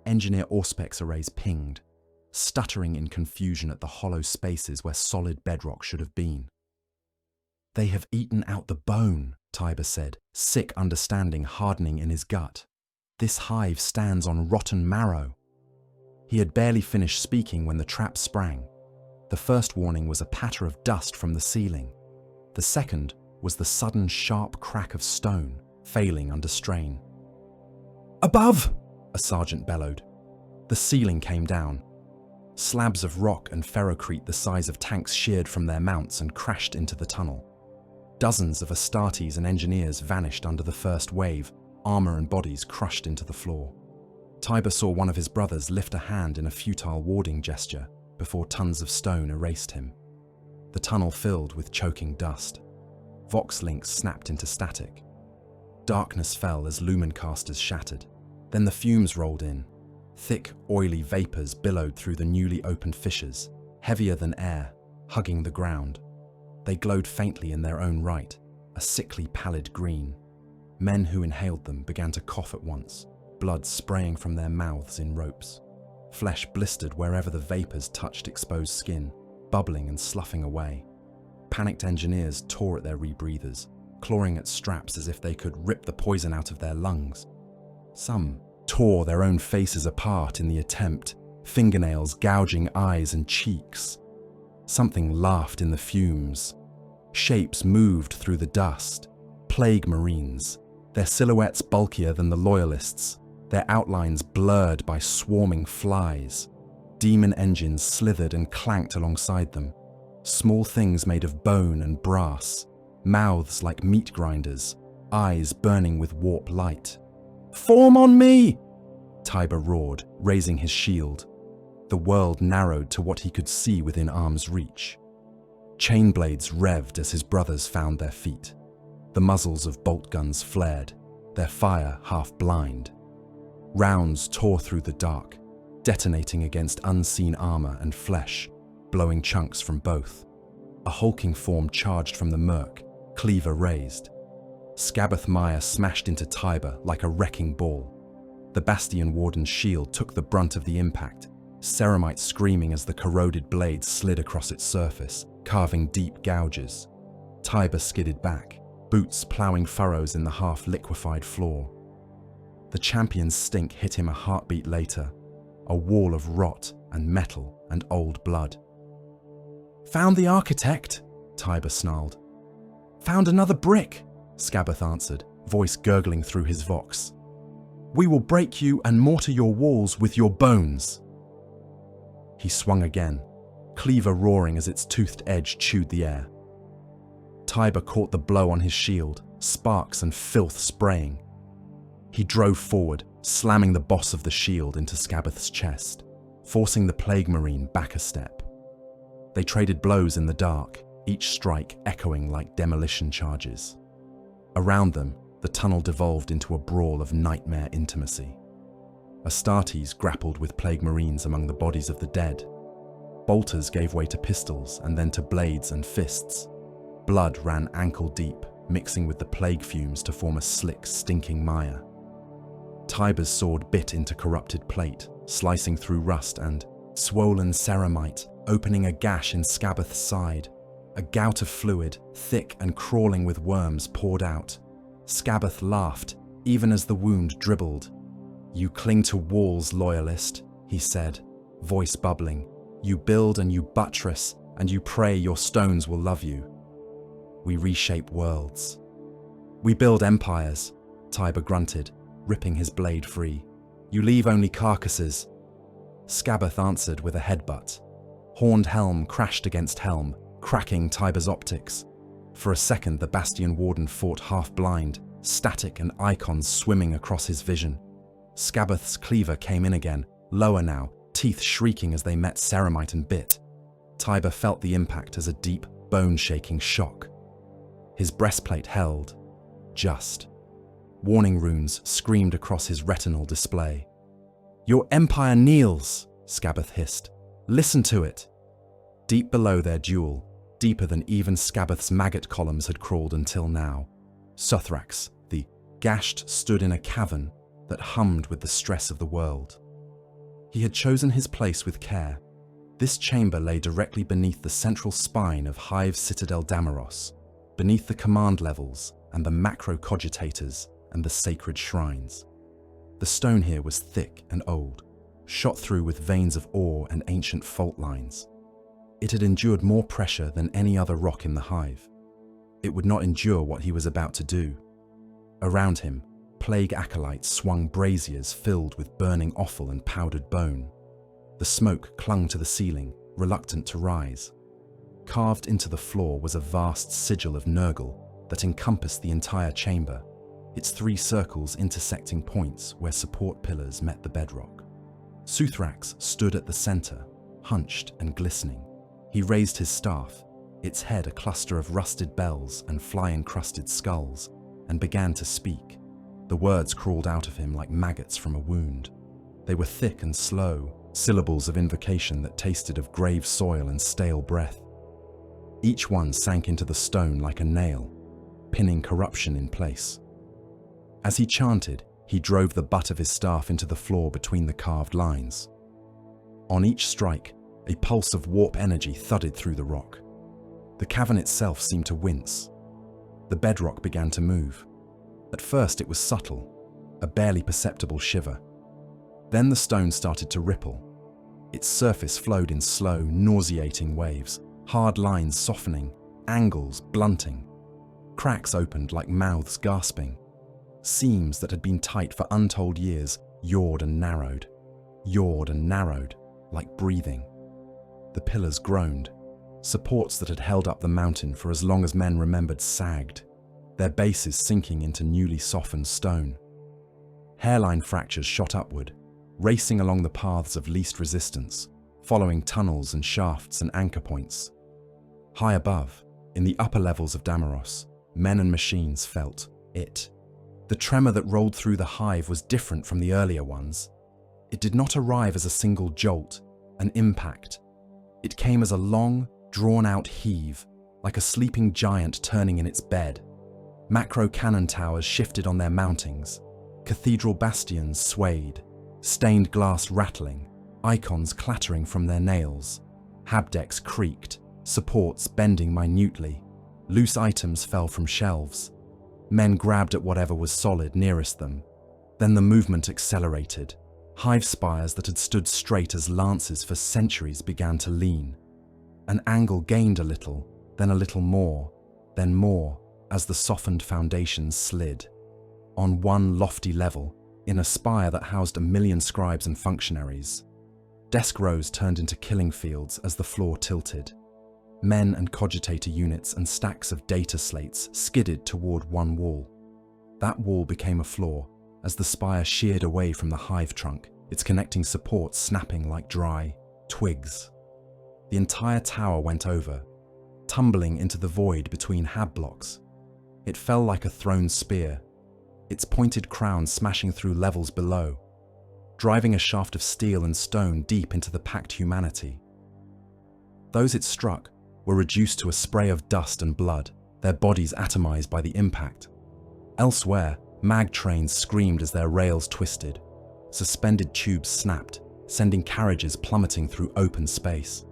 Engineer Auspex arrays pinged, stuttering in confusion at the hollow spaces where solid bedrock should have been. "They have eaten out the bone," Tiber said, sick understanding hardening in his gut. "This hive stands on rotten marrow." He had barely finished speaking when the trap sprang. The first warning was a patter of dust from the ceiling. The second was the sudden sharp crack of stone, failing under strain. "Above!" a sergeant bellowed. The ceiling came down. Slabs of rock and ferrocrete the size of tanks sheared from their mounts and crashed into the tunnel. Dozens of Astartes and engineers vanished under the first wave, armor and bodies crushed into the floor. Tiber saw one of his brothers lift a hand in a futile warding gesture before tons of stone erased him. The tunnel filled with choking dust. Vox links snapped into static. Darkness fell as lumen casters shattered. Then the fumes rolled in. Thick, oily vapors billowed through the newly opened fissures, heavier than air, hugging the ground. They glowed faintly in their own right, a sickly pallid green. Men who inhaled them began to cough at once, blood spraying from their mouths in ropes. Flesh blistered wherever the vapors touched exposed skin, bubbling and sloughing away. Panicked engineers tore at their rebreathers, clawing at straps as if they could rip the poison out of their lungs. Some tore their own faces apart in the attempt, fingernails gouging eyes and cheeks. Something laughed in the fumes. Shapes moved through the dust. Plague Marines, their silhouettes bulkier than the Loyalists, their outlines blurred by swarming flies. Demon engines slithered and clanked alongside them. Small things made of bone and brass, mouths like meat grinders, eyes burning with warp light. "Form on me!" Tiber roared, raising his shield. The world narrowed to what he could see within arm's reach. Chain blades revved as his brothers found their feet. The muzzles of bolt guns flared, their fire half blind. Rounds tore through the dark, detonating against unseen armor and flesh, blowing chunks from both. A hulking form charged from the murk, cleaver raised. Scabbeth Maya smashed into Tiber like a wrecking ball. The Bastion Warden's shield took the brunt of the impact, ceramite screaming as the corroded blade slid across its surface, carving deep gouges. Tiber skidded back, boots ploughing furrows in the half-liquefied floor. The champion's stink hit him a heartbeat later, a wall of rot and metal and old blood. "Found the architect," Tiber snarled. "Found another brick," Scabbeth answered, voice gurgling through his vox. "We will break you and mortar your walls with your bones." He swung again, cleaver roaring as its toothed edge chewed the air. Tiber caught the blow on his shield, sparks and filth spraying. He drove forward, slamming the boss of the shield into Scabbeth's chest, forcing the Plague Marine back a step. They traded blows in the dark, each strike echoing like demolition charges. Around them, the tunnel devolved into a brawl of nightmare intimacy. Astartes grappled with Plague Marines among the bodies of the dead. Bolters gave way to pistols and then to blades and fists. Blood ran ankle deep, mixing with the plague fumes to form a slick, stinking mire. Tiber's sword bit into corrupted plate, slicing through rust, and swollen ceramite, opening a gash in Scabbeth's side. A gout of fluid, thick and crawling with worms, poured out. Scabbeth laughed, even as the wound dribbled. "You cling to walls, loyalist," he said, voice bubbling. "You build and you buttress, and you pray your stones will love you. We reshape worlds." "We build empires," Tiber grunted, ripping his blade free. "You leave only carcasses." Scabbeth answered with a headbutt. Horned helm crashed against helm, cracking Tiber's optics. For a second, the Bastion Warden fought half-blind, static and icons swimming across his vision. Scabbeth's cleaver came in again, lower now, teeth shrieking as they met ceramite and bit. Tiber felt the impact as a deep, bone-shaking shock. His breastplate held. Just. Warning runes screamed across his retinal display. "Your empire kneels," Scabbeth hissed. "Listen to it." Deep below their duel, deeper than even Scabbeth's maggot columns had crawled until now, Sothrax, the gashed, stood in a cavern that hummed with the stress of the world. He had chosen his place with care. This chamber lay directly beneath the central spine of Hive Citadel Damaros, beneath the command levels and the macro-cogitators and the sacred shrines. The stone here was thick and old, shot through with veins of ore and ancient fault lines. It had endured more pressure than any other rock in the Hive. It would not endure what he was about to do. Around him, plague acolytes swung braziers filled with burning offal and powdered bone. The smoke clung to the ceiling, reluctant to rise. Carved into the floor was a vast sigil of Nurgle that encompassed the entire chamber, its 3 circles intersecting points where support pillars met the bedrock. Sothrax stood at the center, hunched and glistening. He raised his staff, its head a cluster of rusted bells and fly-encrusted skulls, and began to speak. The words crawled out of him like maggots from a wound. They were thick and slow, syllables of invocation that tasted of grave soil and stale breath. Each one sank into the stone like a nail, pinning corruption in place. As he chanted, he drove the butt of his staff into the floor between the carved lines. On each strike, a pulse of warp energy thudded through the rock. The cavern itself seemed to wince. The bedrock began to move. At first it was subtle, a barely perceptible shiver. Then the stone started to ripple. Its surface flowed in slow, nauseating waves, hard lines softening, angles blunting. Cracks opened like mouths gasping. Seams that had been tight for untold years yawed and narrowed, like breathing. The pillars groaned. Supports that had held up the mountain for as long as men remembered sagged, their bases sinking into newly softened stone. Hairline fractures shot upward, racing along the paths of least resistance, following tunnels and shafts and anchor points. High above, in the upper levels of Damaros, men and machines felt it. The tremor that rolled through the Hive was different from the earlier ones. It did not arrive as a single jolt, an impact. It came as a long, drawn-out heave, like a sleeping giant turning in its bed. Macro cannon towers shifted on their mountings. Cathedral bastions swayed, stained glass rattling, icons clattering from their nails. Habdecks creaked, supports bending minutely. Loose items fell from shelves. Men grabbed at whatever was solid nearest them. Then the movement accelerated. Hive spires that had stood straight as lances for centuries began to lean. An angle gained a little, then a little more, then more, as the softened foundations slid. On one lofty level, in a spire that housed 1 million scribes and functionaries, desk rows turned into killing fields as the floor tilted. Men and cogitator units and stacks of data slates skidded toward one wall. That wall became a floor, as the spire sheared away from the Hive trunk, its connecting supports snapping like dry twigs. The entire tower went over, tumbling into the void between hab blocks. It fell like a thrown spear, its pointed crown smashing through levels below, driving a shaft of steel and stone deep into the packed humanity. Those it struck were reduced to a spray of dust and blood, their bodies atomized by the impact. Elsewhere, mag trains screamed as their rails twisted. Suspended tubes snapped, sending carriages plummeting through open space.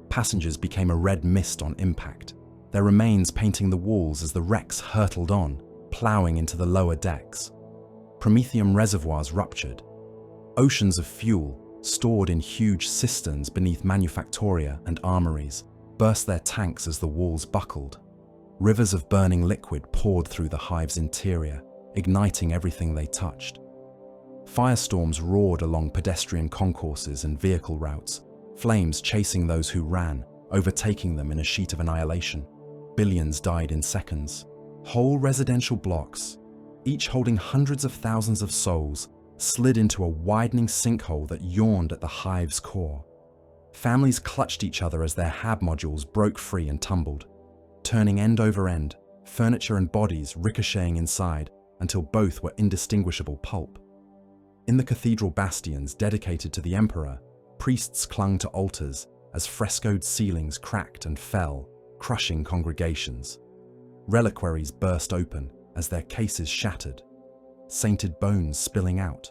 Passengers became a red mist on impact, their remains painting the walls as the wrecks hurtled on, ploughing into the lower decks. Promethium reservoirs ruptured. Oceans of fuel, stored in huge cisterns beneath manufactoria and armories, burst their tanks as the walls buckled. Rivers of burning liquid poured through the hive's interior, igniting everything they touched. Firestorms roared along pedestrian concourses and vehicle routes, flames chasing those who ran, overtaking them in a sheet of annihilation. Billions died in seconds. Whole residential blocks, each holding hundreds of thousands of souls, slid into a widening sinkhole that yawned at the hive's core. Families clutched each other as their hab modules broke free and tumbled, turning end over end, furniture and bodies ricocheting inside until both were indistinguishable pulp. In the cathedral bastions dedicated to the emperor, priests clung to altars as frescoed ceilings cracked and fell, crushing congregations. Reliquaries burst open as their cases shattered, sainted bones spilling out,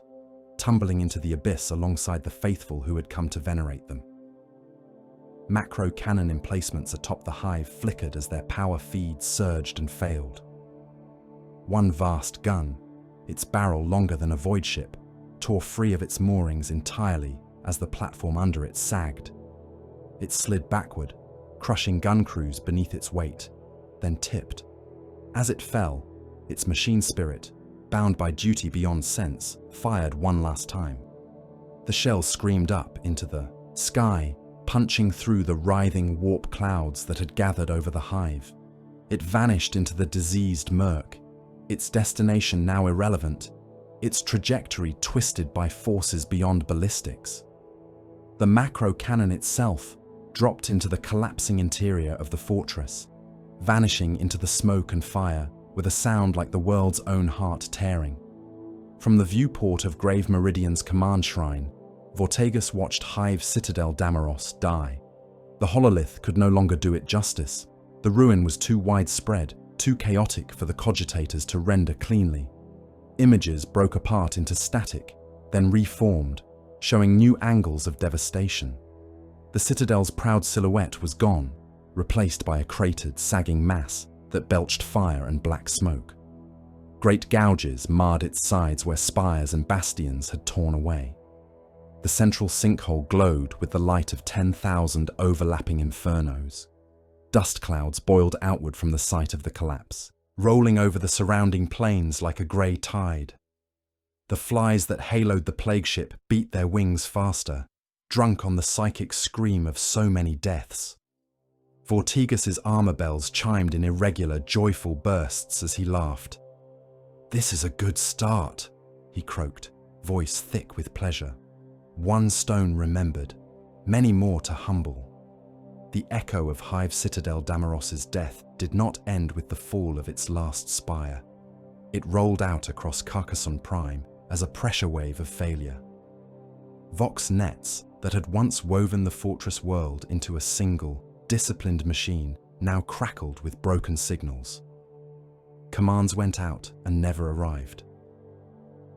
tumbling into the abyss alongside the faithful who had come to venerate them. Macro cannon emplacements atop the hive flickered as their power feeds surged and failed. One vast gun, its barrel longer than a void ship, tore free of its moorings entirely as the platform under it sagged. It slid backward, crushing gun crews beneath its weight, then tipped. As it fell, its machine spirit, bound by duty beyond sense, fired one last time. The shell screamed up into the sky, punching through the writhing warp clouds that had gathered over the hive. It vanished into the diseased murk, its destination now irrelevant, its trajectory twisted by forces beyond ballistics. The macro cannon itself dropped into the collapsing interior of the fortress, vanishing into the smoke and fire with a sound like the world's own heart tearing. From the viewport of Grave Meridian's command shrine, Vortegas watched Hive Citadel Damaros die. The hololith could no longer do it justice. The ruin was too widespread, too chaotic for the cogitators to render cleanly. Images broke apart into static, then reformed, showing new angles of devastation. The Citadel's proud silhouette was gone, replaced by a cratered, sagging mass that belched fire and black smoke. Great gouges marred its sides where spires and bastions had torn away. The central sinkhole glowed with the light of 10,000 overlapping infernos. Dust clouds boiled outward from the site of the collapse, rolling over the surrounding plains like a grey tide. The flies that haloed the plague ship beat their wings faster, drunk on the psychic scream of so many deaths. Vortegas's armor bells chimed in irregular, joyful bursts as he laughed. "This is a good start," he croaked, voice thick with pleasure. One stone remembered, many more to humble. The echo of Hive Citadel Damaros's death did not end with the fall of its last spire. It rolled out across Carcassonne Prime as a pressure wave of failure. Vox nets that had once woven the fortress world into a single, disciplined machine now crackled with broken signals. Commands went out and never arrived.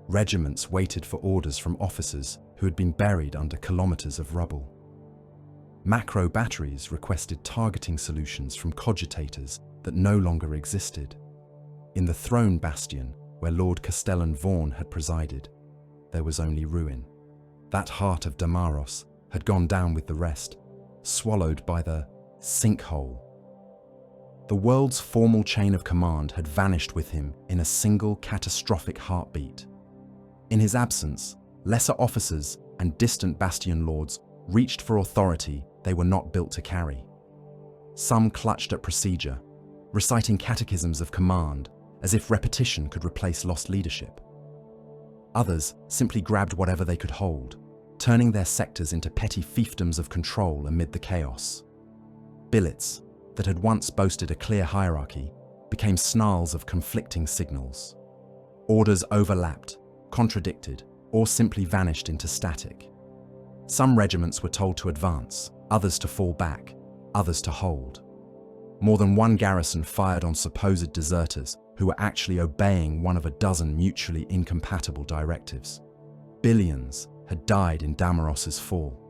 Regiments waited for orders from officers who had been buried under kilometers of rubble. Macro batteries requested targeting solutions from cogitators that no longer existed. In the throne bastion, where Lord Castellan Vaughan had presided, there was only ruin. That heart of Damaros had gone down with the rest, swallowed by the sinkhole. The world's formal chain of command had vanished with him in a single catastrophic heartbeat. In his absence, lesser officers and distant bastion lords reached for authority they were not built to carry. Some clutched at procedure, reciting catechisms of command as if repetition could replace lost leadership. Others simply grabbed whatever they could hold, turning their sectors into petty fiefdoms of control amid the chaos. Billets that had once boasted a clear hierarchy became snarls of conflicting signals. Orders overlapped, contradicted, or simply vanished into static. Some regiments were told to advance, others to fall back, others to hold. More than one garrison fired on supposed deserters who were actually obeying one of a dozen mutually incompatible directives. Billions had died in Damaros's fall.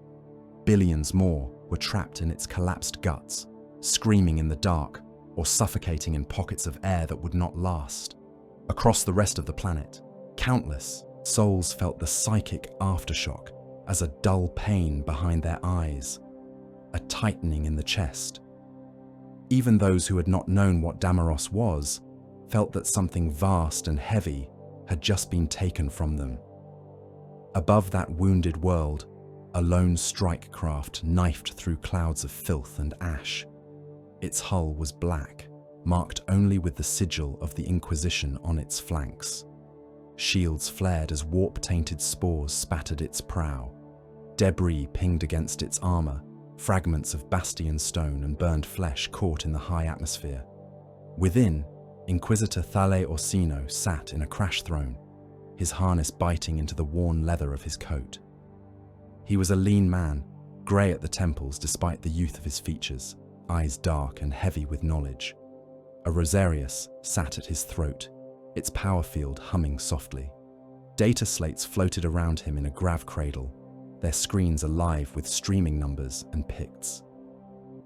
Billions more were trapped in its collapsed guts, screaming in the dark or suffocating in pockets of air that would not last. Across the rest of the planet, countless souls felt the psychic aftershock as a dull pain behind their eyes, a tightening in the chest. Even those who had not known what Damaros was felt that something vast and heavy had just been taken from them. Above that wounded world, a lone strike craft knifed through clouds of filth and ash. Its hull was black, marked only with the sigil of the Inquisition on its flanks. Shields flared as warp-tainted spores spattered its prow. Debris pinged against its armor, fragments of bastion stone and burned flesh caught in the high atmosphere. Within, Inquisitor Thale Orsino sat in a crash throne, his harness biting into the worn leather of his coat. He was a lean man, grey at the temples despite the youth of his features, eyes dark and heavy with knowledge. A Rosarius sat at his throat, its power field humming softly. Data slates floated around him in a grav cradle, their screens alive with streaming numbers and picts.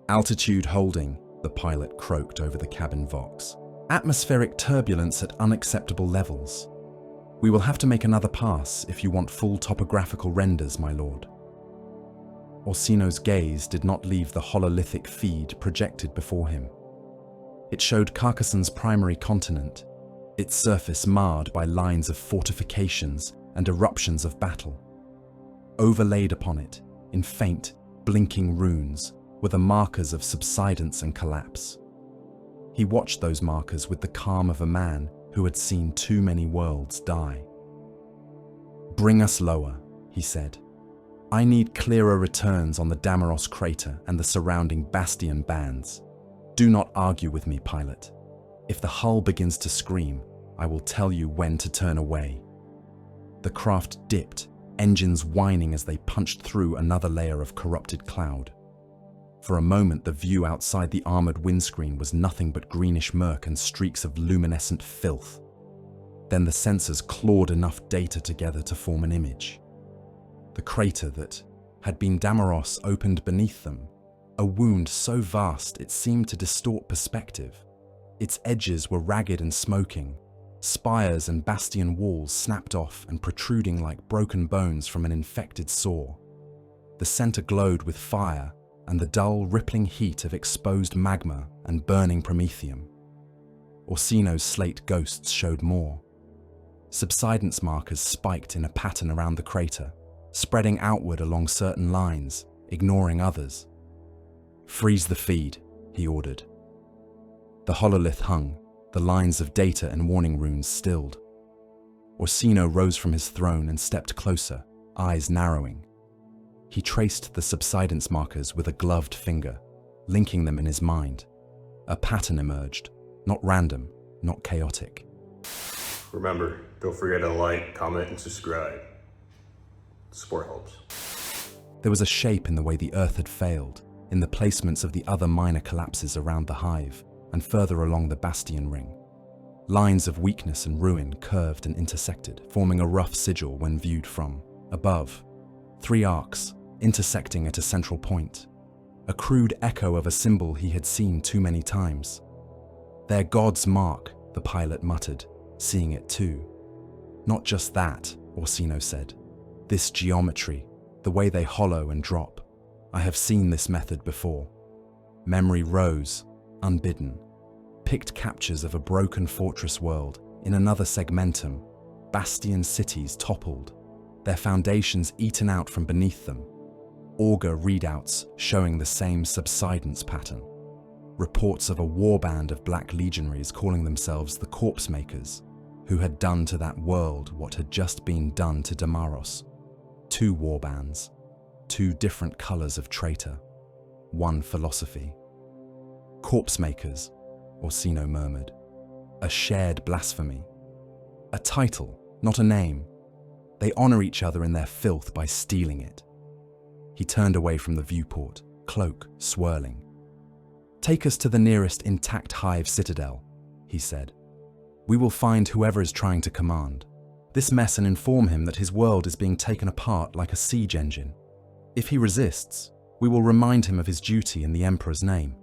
Altitude holding, the pilot croaked over the cabin vox. Atmospheric turbulence at unacceptable levels. We will have to make another pass if you want full topographical renders, my lord. Orsino's gaze did not leave the hololithic feed projected before him. It showed Carcassonne's primary continent, its surface marred by lines of fortifications and eruptions of battle. Overlaid upon it, in faint, blinking runes, were the markers of subsidence and collapse. He watched those markers with the calm of a man who had seen too many worlds die. "Bring us lower," he said. "I need clearer returns on the Damaros crater and the surrounding bastion bands. Do not argue with me, pilot. If the hull begins to scream, I will tell you when to turn away." The craft dipped, engines whining as they punched through another layer of corrupted cloud. For a moment, the view outside the armored windscreen was nothing but greenish murk and streaks of luminescent filth. Then the sensors clawed enough data together to form an image. The crater that had been Damaros opened beneath them, a wound so vast it seemed to distort perspective. Its edges were ragged and smoking, spires and bastion walls snapped off and protruding like broken bones from an infected sore. The center glowed with fire and the dull, rippling heat of exposed magma and burning promethium. Orsino's slate ghosts showed more. Subsidence markers spiked in a pattern around the crater, spreading outward along certain lines, ignoring others. "Freeze the feed," he ordered. The hololith hung, the lines of data and warning runes stilled. Orsino rose from his throne and stepped closer, eyes narrowing. He traced the subsidence markers with a gloved finger, linking them in his mind. A pattern emerged, not random, not chaotic. Remember, don't forget to like, comment, and subscribe. Support helps. There was a shape in the way the Earth had failed, in the placements of the other minor collapses around the hive, and further along the bastion ring. Lines of weakness and ruin curved and intersected, forming a rough sigil when viewed from above. 3 arcs, intersecting at a central point. A crude echo of a symbol he had seen too many times. "Their god's mark," the pilot muttered, seeing it too. "Not just that," Orsino said. "This geometry, the way they hollow and drop. I have seen this method before." Memory rose, unbidden. Picked captures of a broken fortress world in another segmentum. Bastion cities toppled, their foundations eaten out from beneath them. Augur readouts showing the same subsidence pattern. Reports of a warband of black legionaries calling themselves the Corpsemakers, who had done to that world what had just been done to Damaros. 2 warbands, 2 different colors of traitor, 1 philosophy. Corpsemakers, Orsino murmured. A shared blasphemy. A title, not a name. They honor each other in their filth by stealing it. He turned away from the viewport, cloak swirling. "Take us to the nearest intact hive citadel," he said. "We will find whoever is trying to command this mess and inform him that his world is being taken apart like a siege engine. If he resists, we will remind him of his duty in the Emperor's name."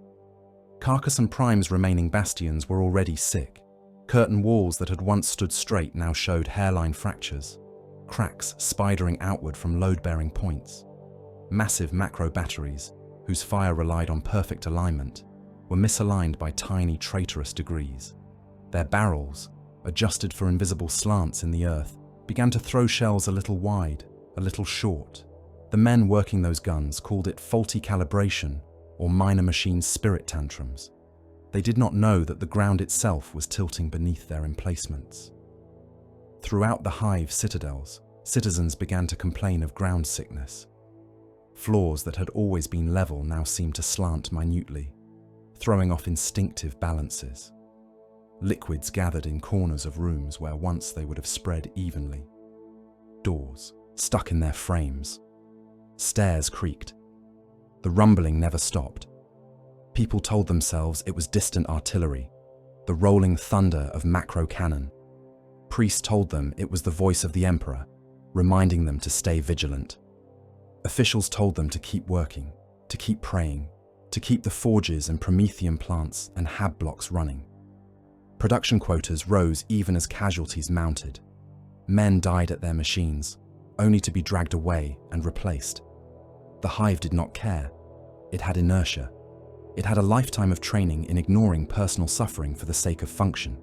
Carcassonne Prime's remaining bastions were already sick. Curtain walls that had once stood straight now showed hairline fractures, cracks spidering outward from load-bearing points. Massive macro batteries, whose fire relied on perfect alignment, were misaligned by tiny traitorous degrees. Their barrels, adjusted for invisible slants in the earth, began to throw shells a little wide, a little short. The men working those guns called it faulty calibration or minor machine spirit tantrums. They did not know that the ground itself was tilting beneath their emplacements. Throughout the hive citadels, citizens began to complain of ground sickness. Floors that had always been level now seemed to slant minutely, throwing off instinctive balances. Liquids gathered in corners of rooms where once they would have spread evenly. Doors stuck in their frames. Stairs creaked. The rumbling never stopped. People told themselves it was distant artillery, the rolling thunder of macro cannon. Priests told them it was the voice of the Emperor, reminding them to stay vigilant. Officials told them to keep working, to keep praying, to keep the forges and Promethean plants and hab blocks running. Production quotas rose even as casualties mounted. Men died at their machines, only to be dragged away and replaced. The hive did not care. It had inertia. It had a lifetime of training in ignoring personal suffering for the sake of function.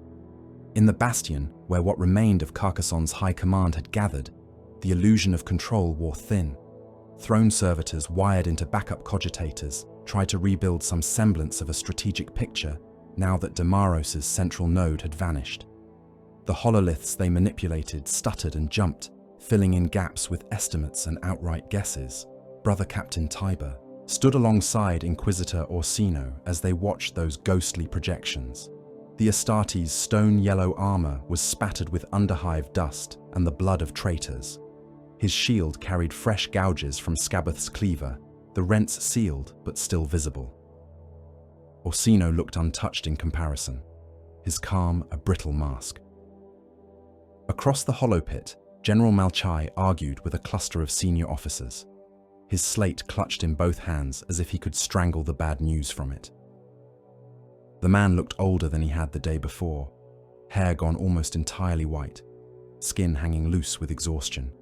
In the bastion, where what remained of Carcassonne's high command had gathered, the illusion of control wore thin. Throne servitors wired into backup cogitators tried to rebuild some semblance of a strategic picture now that Damaros' central node had vanished. The hololiths they manipulated stuttered and jumped, filling in gaps with estimates and outright guesses. Brother Captain Tiber stood alongside Inquisitor Orsino as they watched those ghostly projections. The Astartes' stone-yellow armor was spattered with underhive dust and the blood of traitors. His shield carried fresh gouges from Scaboth's cleaver, the rents sealed but still visible. Orsino looked untouched in comparison, his calm a brittle mask. Across the hollow pit, General Malchai argued with a cluster of senior officers. His slate clutched in both hands as if he could strangle the bad news from it. The man looked older than he had the day before, hair gone almost entirely white, skin hanging loose with exhaustion.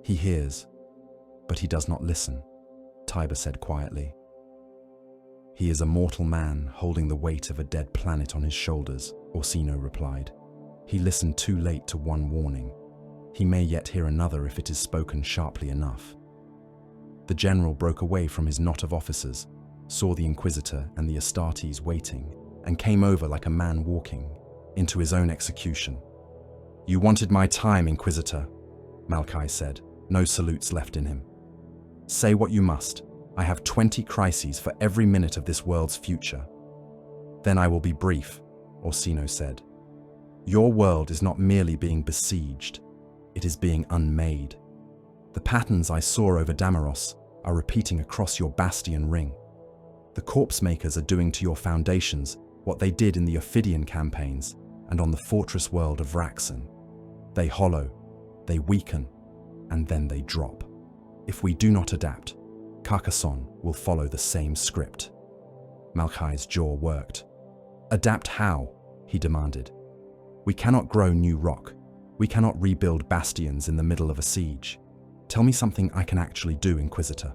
"He hears, but he does not listen," Tiber said quietly. "He is a mortal man holding the weight of a dead planet on his shoulders," Orsino replied. "He listened too late to one warning. He may yet hear another if it is spoken sharply enough." The general broke away from his knot of officers, saw the Inquisitor and the Astartes waiting, and came over like a man walking, into his own execution. "You wanted my time, Inquisitor," Malchai said, no salutes left in him. "Say what you must. I have 20 crises for every minute of this world's future." "Then I will be brief," Orsino said. "Your world is not merely being besieged, it is being unmade. The patterns I saw over Damaros are repeating across your bastion ring. The Corpsemakers are doing to your foundations what they did in the Ophidian campaigns and on the fortress world of Vraxen. They hollow, they weaken, and then they drop. If we do not adapt, Carcassonne will follow the same script." Malchai's jaw worked. "Adapt how?" he demanded. "We cannot grow new rock. We cannot rebuild bastions in the middle of a siege. Tell me something I can actually do, Inquisitor."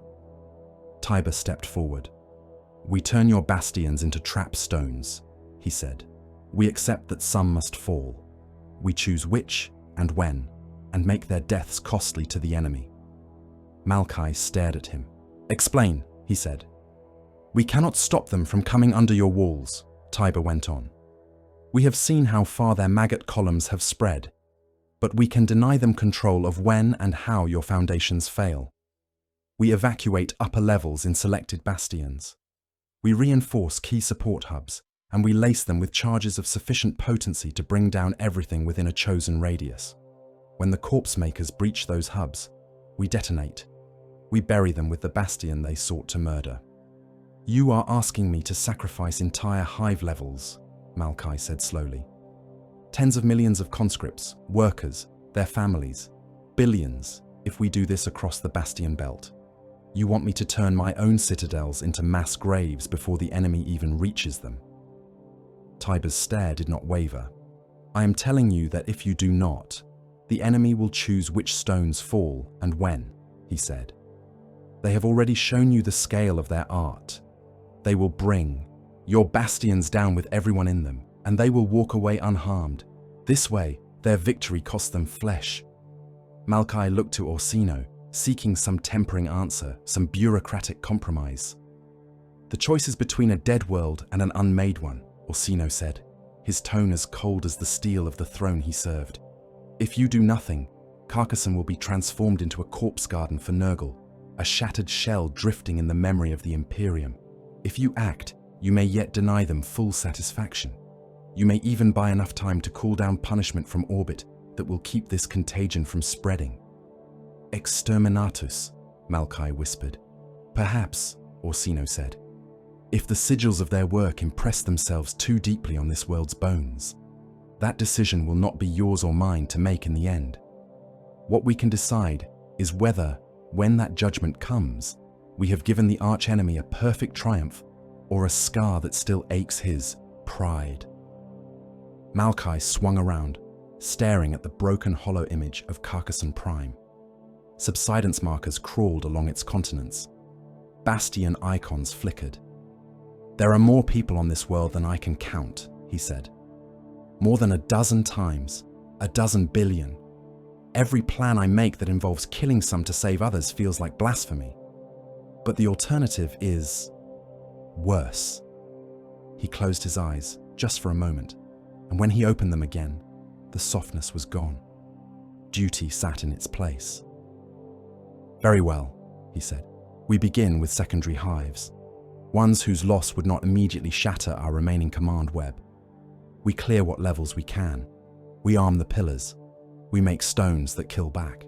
Tiber stepped forward. "We turn your bastions into trap stones," he said. "We accept that some must fall. We choose which and when, and make their deaths costly to the enemy." Malchai stared at him. "Explain," he said. "We cannot stop them from coming under your walls," Tiber went on. "We have seen how far their maggot columns have spread, but we can deny them control of when and how your foundations fail. We evacuate upper levels in selected bastions. We reinforce key support hubs, and we lace them with charges of sufficient potency to bring down everything within a chosen radius. When the Corpsemakers breach those hubs, we detonate. We bury them with the bastion they sought to murder." You are asking me to sacrifice entire hive levels, Malkai said slowly. Tens of millions of conscripts, workers, their families, billions, if we do this across the Bastion Belt. You want me to turn my own citadels into mass graves before the enemy even reaches them? Tiber's stare did not waver. I am telling you that if you do not, the enemy will choose which stones fall and when, he said. They have already shown you the scale of their art. They will bring your bastions down with everyone in them, and they will walk away unharmed. This way, their victory cost them flesh. Malkai looked to Orsino, seeking some tempering answer, some bureaucratic compromise. The choice is between a dead world and an unmade one, Orsino said, his tone as cold as the steel of the throne he served. If you do nothing, Carcassonne will be transformed into a corpse garden for Nurgle, a shattered shell drifting in the memory of the Imperium. If you act, you may yet deny them full satisfaction. You may even buy enough time to cool down punishment from orbit that will keep this contagion from spreading. Exterminatus, Malkai whispered. Perhaps, Orsino said. If the sigils of their work impress themselves too deeply on this world's bones, that decision will not be yours or mine to make in the end. What we can decide is whether, when that judgment comes, we have given the archenemy a perfect triumph or a scar that still aches his pride. Malkai swung around, staring at the broken hollow image of Carcassonne Prime. Subsidence markers crawled along its continents. Bastion icons flickered. There are more people on this world than I can count, he said. More than 12 times, 12 billion. Every plan I make that involves killing some to save others feels like blasphemy. But the alternative is worse. He closed his eyes, just for a moment, and when he opened them again, the softness was gone. Duty sat in its place. Very well, he said. We begin with secondary hives, ones whose loss would not immediately shatter our remaining command web. We clear what levels we can. We arm the pillars. We make stones that kill back.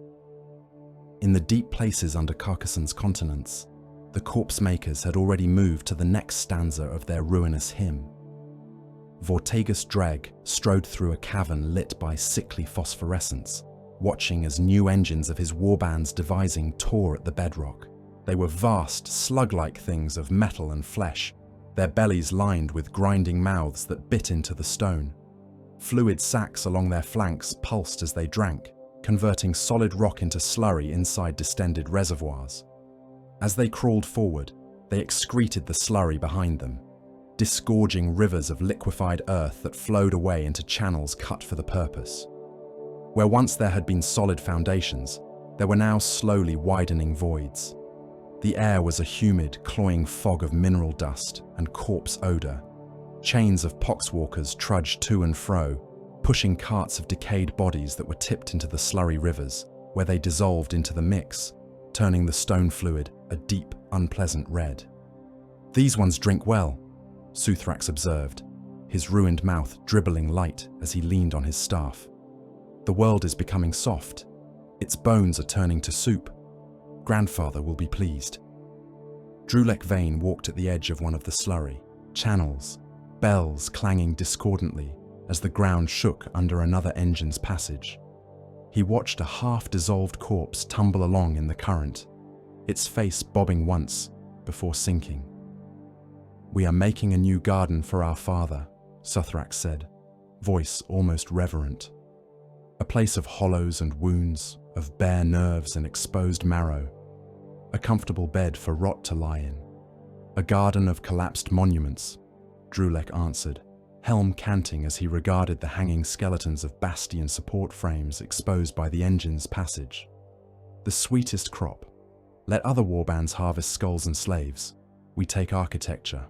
In the deep places under Carcassonne's continents, the Corpsemakers had already moved to the next stanza of their ruinous hymn. Vortagus Dreg strode through a cavern lit by sickly phosphorescence, watching as new engines of his warbands devising tore at the bedrock. They were vast, slug-like things of metal and flesh, their bellies lined with grinding mouths that bit into the stone. Fluid sacs along their flanks pulsed as they drank, converting solid rock into slurry inside distended reservoirs. As they crawled forward, they excreted the slurry behind them, disgorging rivers of liquefied earth that flowed away into channels cut for the purpose. Where once there had been solid foundations, there were now slowly widening voids. The air was a humid, cloying fog of mineral dust and corpse odor. Chains of poxwalkers trudged to and fro, pushing carts of decayed bodies that were tipped into the slurry rivers, where they dissolved into the mix, turning the stone fluid a deep, unpleasant red. These ones drink well, Suthrax observed, his ruined mouth dribbling light as he leaned on his staff. The world is becoming soft. Its bones are turning to soup. Grandfather will be pleased. Drulek Vane walked at the edge of one of the slurry, channels, bells clanging discordantly as the ground shook under another engine's passage. He watched a half-dissolved corpse tumble along in the current, its face bobbing once before sinking. We are making a new garden for our father, Suthrax said, voice almost reverent. A place of hollows and wounds, of bare nerves and exposed marrow. A comfortable bed for rot to lie in. A garden of collapsed monuments, Drulek answered, helm canting as he regarded the hanging skeletons of bastion support frames exposed by the engine's passage. The sweetest crop. Let other warbands harvest skulls and slaves. We take architecture.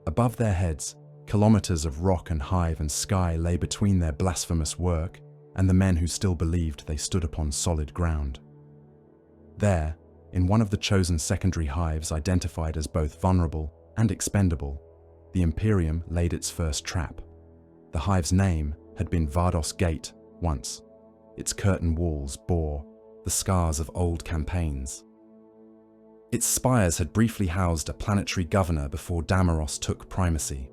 Above their heads, kilometers of rock and hive and sky lay between their blasphemous work and the men who still believed they stood upon solid ground. There, in one of the chosen secondary hives identified as both vulnerable and expendable, the Imperium laid its first trap. The hive's name had been Vardos Gate once. Its curtain walls bore the scars of old campaigns. Its spires had briefly housed a planetary governor before Damaros took primacy.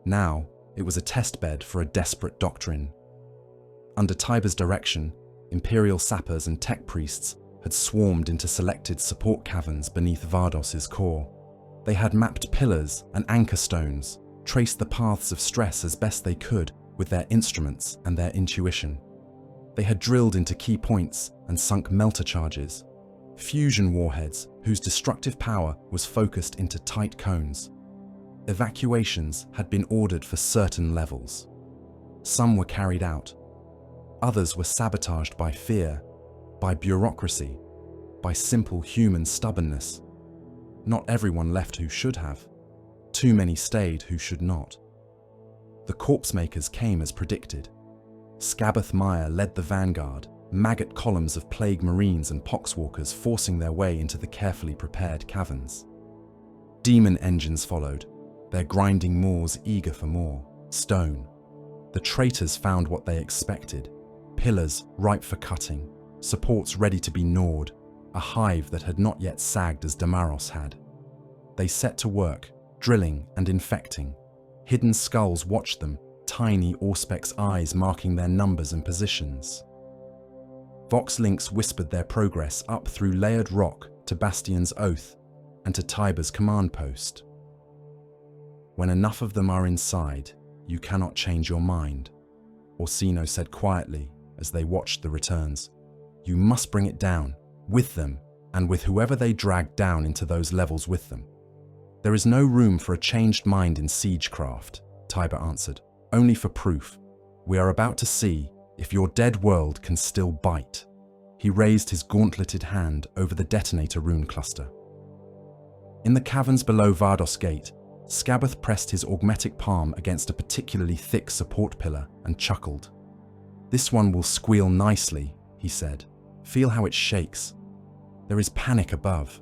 Now, it was a testbed for a desperate doctrine. Under Tiber's direction, Imperial sappers and tech priests had swarmed into selected support caverns beneath Vardos's core. They had mapped pillars and anchor stones, traced the paths of stress as best they could with their instruments and their intuition. They had drilled into key points and sunk melter charges, fusion warheads whose destructive power was focused into tight cones. Evacuations had been ordered for certain levels. Some were carried out. Others were sabotaged by fear, by bureaucracy, by simple human stubbornness. Not everyone left who should have. Too many stayed who should not. The Corpsemakers came as predicted. Scabbeth Mire led the vanguard, maggot columns of plague marines and poxwalkers forcing their way into the carefully prepared caverns. Demon engines followed, their grinding maws eager for more. Stone. The traitors found what they expected. Pillars ripe for cutting, supports ready to be gnawed, a hive that had not yet sagged as Damaros had. They set to work, drilling and infecting. Hidden skulls watched them, tiny Auspex eyes marking their numbers and positions. Vox links whispered their progress up through layered rock to Bastion's Oath and to Tiber's command post. When enough of them are inside, you cannot change your mind, Orsino said quietly as they watched the returns. You must bring it down, with them, and with whoever they dragged down into those levels with them. There is no room for a changed mind in siegecraft, Tiber answered, only for proof. We are about to see if your dead world can still bite. He raised his gauntleted hand over the detonator rune cluster. In the caverns below Vardos Gate, Scabbeth pressed his augmetic palm against a particularly thick support pillar and chuckled. This one will squeal nicely, he said. Feel how it shakes. There is panic above.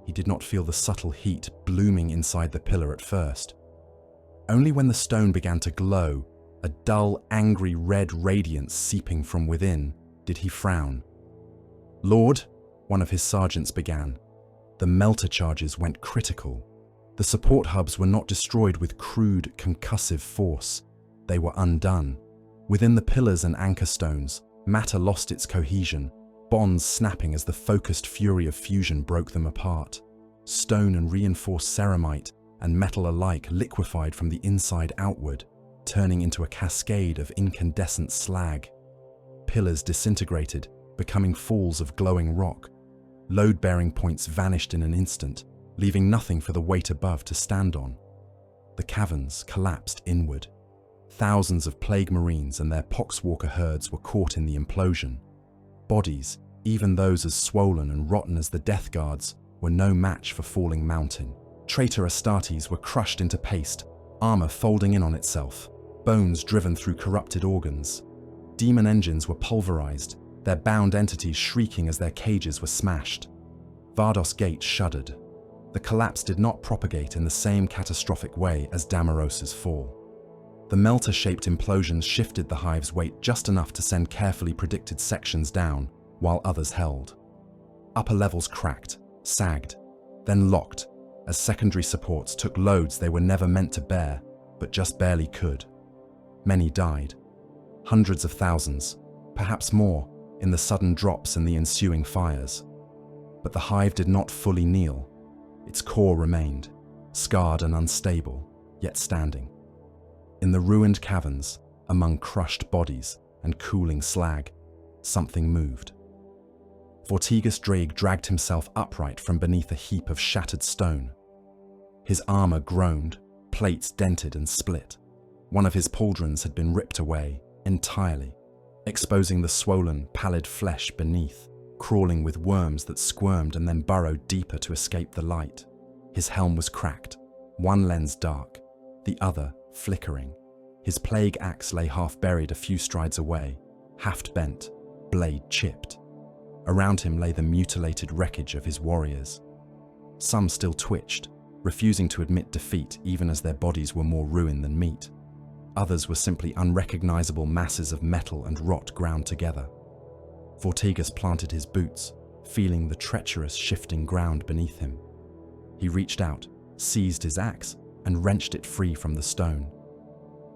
He did not feel the subtle heat blooming inside the pillar at first. Only when the stone began to glow, a dull, angry red radiance seeping from within, did he frown. Lord, one of his sergeants began. The melter charges went critical. The support hubs were not destroyed with crude, concussive force. They were undone. Within the pillars and anchor stones, matter lost its cohesion, bonds snapping as the focused fury of fusion broke them apart. Stone and reinforced ceramite and metal alike liquefied from the inside outward, turning into a cascade of incandescent slag. Pillars disintegrated, becoming falls of glowing rock. Load-bearing points vanished in an instant, leaving nothing for the weight above to stand on. The caverns collapsed inward. Thousands of plague marines and their poxwalker herds were caught in the implosion. Bodies, even those as swollen and rotten as the death guards, were no match for falling mountain. Traitor Astartes were crushed into paste, armor folding in on itself, bones driven through corrupted organs. Demon engines were pulverized, their bound entities shrieking as their cages were smashed. Vardos Gate shuddered. The collapse did not propagate in the same catastrophic way as Damaros's fall. The melter-shaped implosions shifted the hive's weight just enough to send carefully predicted sections down, while others held. Upper levels cracked, sagged, then locked, as secondary supports took loads they were never meant to bear, but just barely could. Many died. Hundreds of thousands, perhaps more, in the sudden drops and the ensuing fires. But the hive did not fully kneel. Its core remained, scarred and unstable, yet standing. In the ruined caverns, among crushed bodies and cooling slag, something moved. Vortigus Drake dragged himself upright from beneath a heap of shattered stone. His armor groaned, plates dented and split. One of his pauldrons had been ripped away, entirely, exposing the swollen, pallid flesh beneath, crawling with worms that squirmed and then burrowed deeper to escape the light. His helm was cracked, one lens dark, the other flickering. His plague axe lay half buried a few strides away, haft bent, blade chipped. Around him lay the mutilated wreckage of his warriors. Some still twitched, refusing to admit defeat even as their bodies were more ruin than meat. Others were simply unrecognizable masses of metal and rot ground together. Vortigus planted his boots, feeling the treacherous, shifting ground beneath him. He reached out, seized his axe, and wrenched it free from the stone.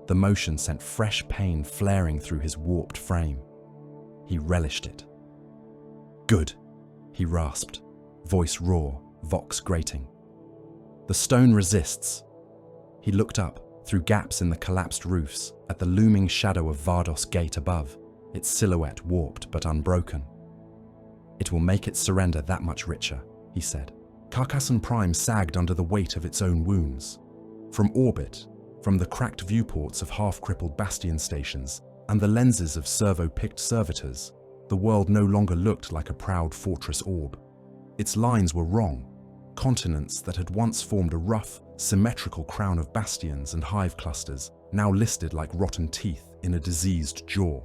The motion sent fresh pain flaring through his warped frame. He relished it. "Good," he rasped, voice raw, vox grating. "The stone resists." He looked up, through gaps in the collapsed roofs, at the looming shadow of Vardos Gate above, its silhouette warped but unbroken. "It will make its surrender that much richer," he said. Carcassonne Prime sagged under the weight of its own wounds. From orbit, from the cracked viewports of half-crippled bastion stations and the lenses of servo-picked servitors, the world no longer looked like a proud fortress orb. Its lines were wrong. Continents that had once formed a rough, symmetrical crown of bastions and hive clusters now listed like rotten teeth in a diseased jaw.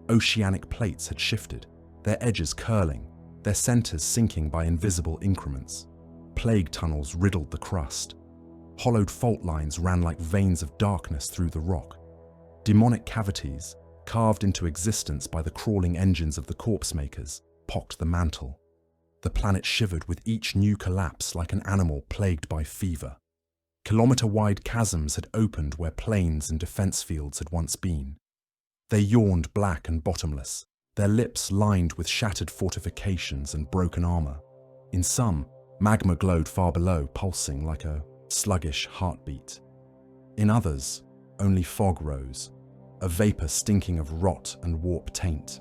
Oceanic plates had shifted, their edges curling, their centers sinking by invisible increments. Plague tunnels riddled the crust. Hollowed fault lines ran like veins of darkness through the rock. Demonic cavities, carved into existence by the crawling engines of the Corpsemakers, pocked the mantle. The planet shivered with each new collapse like an animal plagued by fever. Kilometer-wide chasms had opened where plains and defense fields had once been. They yawned black and bottomless, their lips lined with shattered fortifications and broken armor. In some, magma glowed far below, pulsing like a sluggish heartbeat. In others, only fog rose, a vapor stinking of rot and warp taint.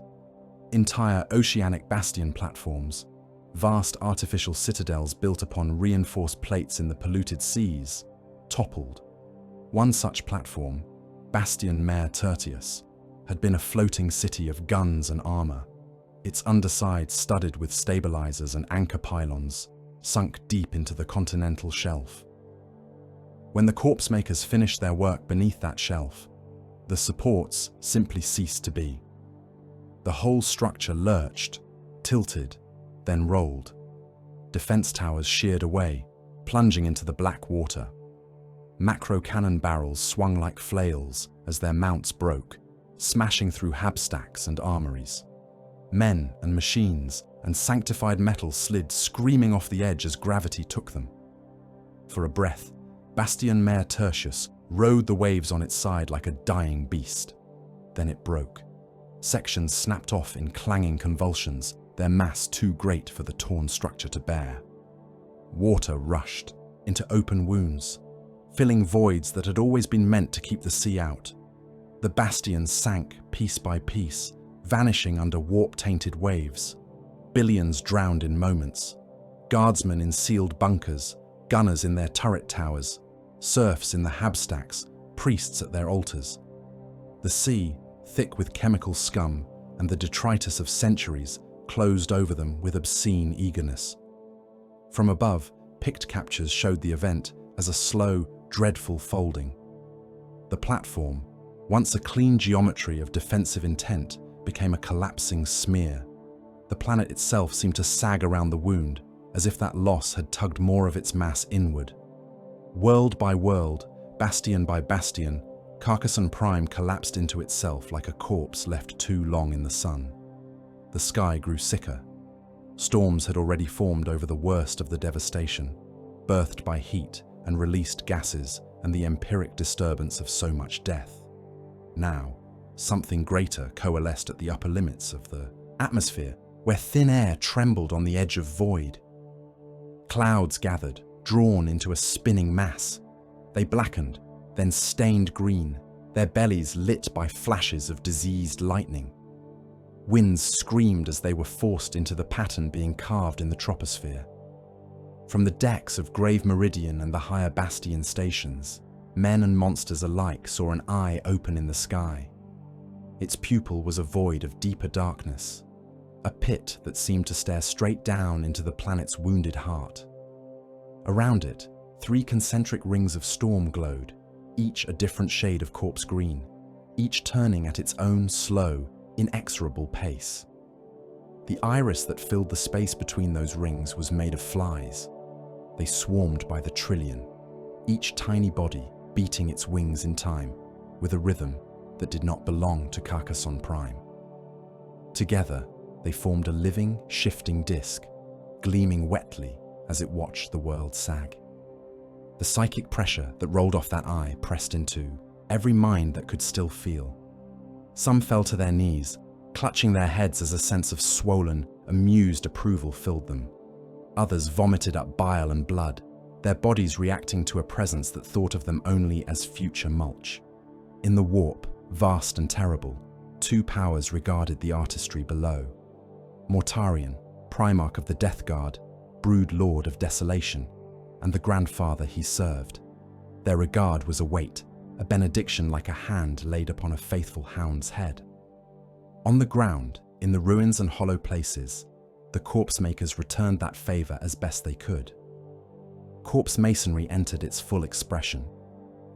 Entire oceanic bastion platforms, vast artificial citadels built upon reinforced plates in the polluted seas, toppled. One such platform, Bastion Mare Tertius, had been a floating city of guns and armor, its underside studded with stabilizers and anchor pylons, sunk deep into the continental shelf. When the Corpsemakers finished their work beneath that shelf, the supports simply ceased to be. The whole structure lurched, tilted, then rolled. Defense towers sheared away, plunging into the black water. Macro cannon barrels swung like flails as their mounts broke, smashing through habstacks and armories. Men and machines and sanctified metal slid screaming off the edge as gravity took them. For a breath, Bastion Mare Tertius rode the waves on its side like a dying beast. Then it broke. Sections snapped off in clanging convulsions, their mass too great for the torn structure to bear. Water rushed into open wounds, filling voids that had always been meant to keep the sea out. The bastions sank piece by piece, vanishing under warp-tainted waves. Billions drowned in moments. Guardsmen in sealed bunkers, gunners in their turret towers, serfs in the habstacks, priests at their altars. The sea, thick with chemical scum and the detritus of centuries, closed over them with obscene eagerness. From above, picked captures showed the event as a slow, dreadful folding. The platform, once a clean geometry of defensive intent, became a collapsing smear. The planet itself seemed to sag around the wound, as if that loss had tugged more of its mass inward. World by world, bastion by bastion, Carcassonne Prime collapsed into itself like a corpse left too long in the sun. The sky grew sicker. Storms had already formed over the worst of the devastation, birthed by heat and released gases and the empiric disturbance of so much death. Now, something greater coalesced at the upper limits of the atmosphere, where thin air trembled on the edge of void. Clouds gathered, drawn into a spinning mass. They blackened, then stained green, their bellies lit by flashes of diseased lightning. Winds screamed as they were forced into the pattern being carved in the troposphere. From the decks of Grave Meridian and the higher bastion stations, men and monsters alike saw an eye open in the sky. Its pupil was a void of deeper darkness, a pit that seemed to stare straight down into the planet's wounded heart. Around it, 3 concentric rings of storm glowed, each a different shade of corpse green, each turning at its own slow, inexorable pace. The iris that filled the space between those rings was made of flies. They swarmed by the trillion, each tiny body beating its wings in time, with a rhythm that did not belong to Carcassonne Prime. Together, they formed a living, shifting disk, gleaming wetly as it watched the world sag. The psychic pressure that rolled off that eye pressed into every mind that could still feel. Some fell to their knees, clutching their heads as a sense of swollen, amused approval filled them. Others vomited up bile and blood, their bodies reacting to a presence that thought of them only as future mulch. In the warp, vast and terrible, two powers regarded the artistry below. Mortarion, Primarch of the Death Guard, brood lord of desolation, and the grandfather he served. Their regard was a weight, a benediction like a hand laid upon a faithful hound's head. On the ground, in the ruins and hollow places, the Corpsemakers returned that favor as best they could. Corpse masonry entered its full expression.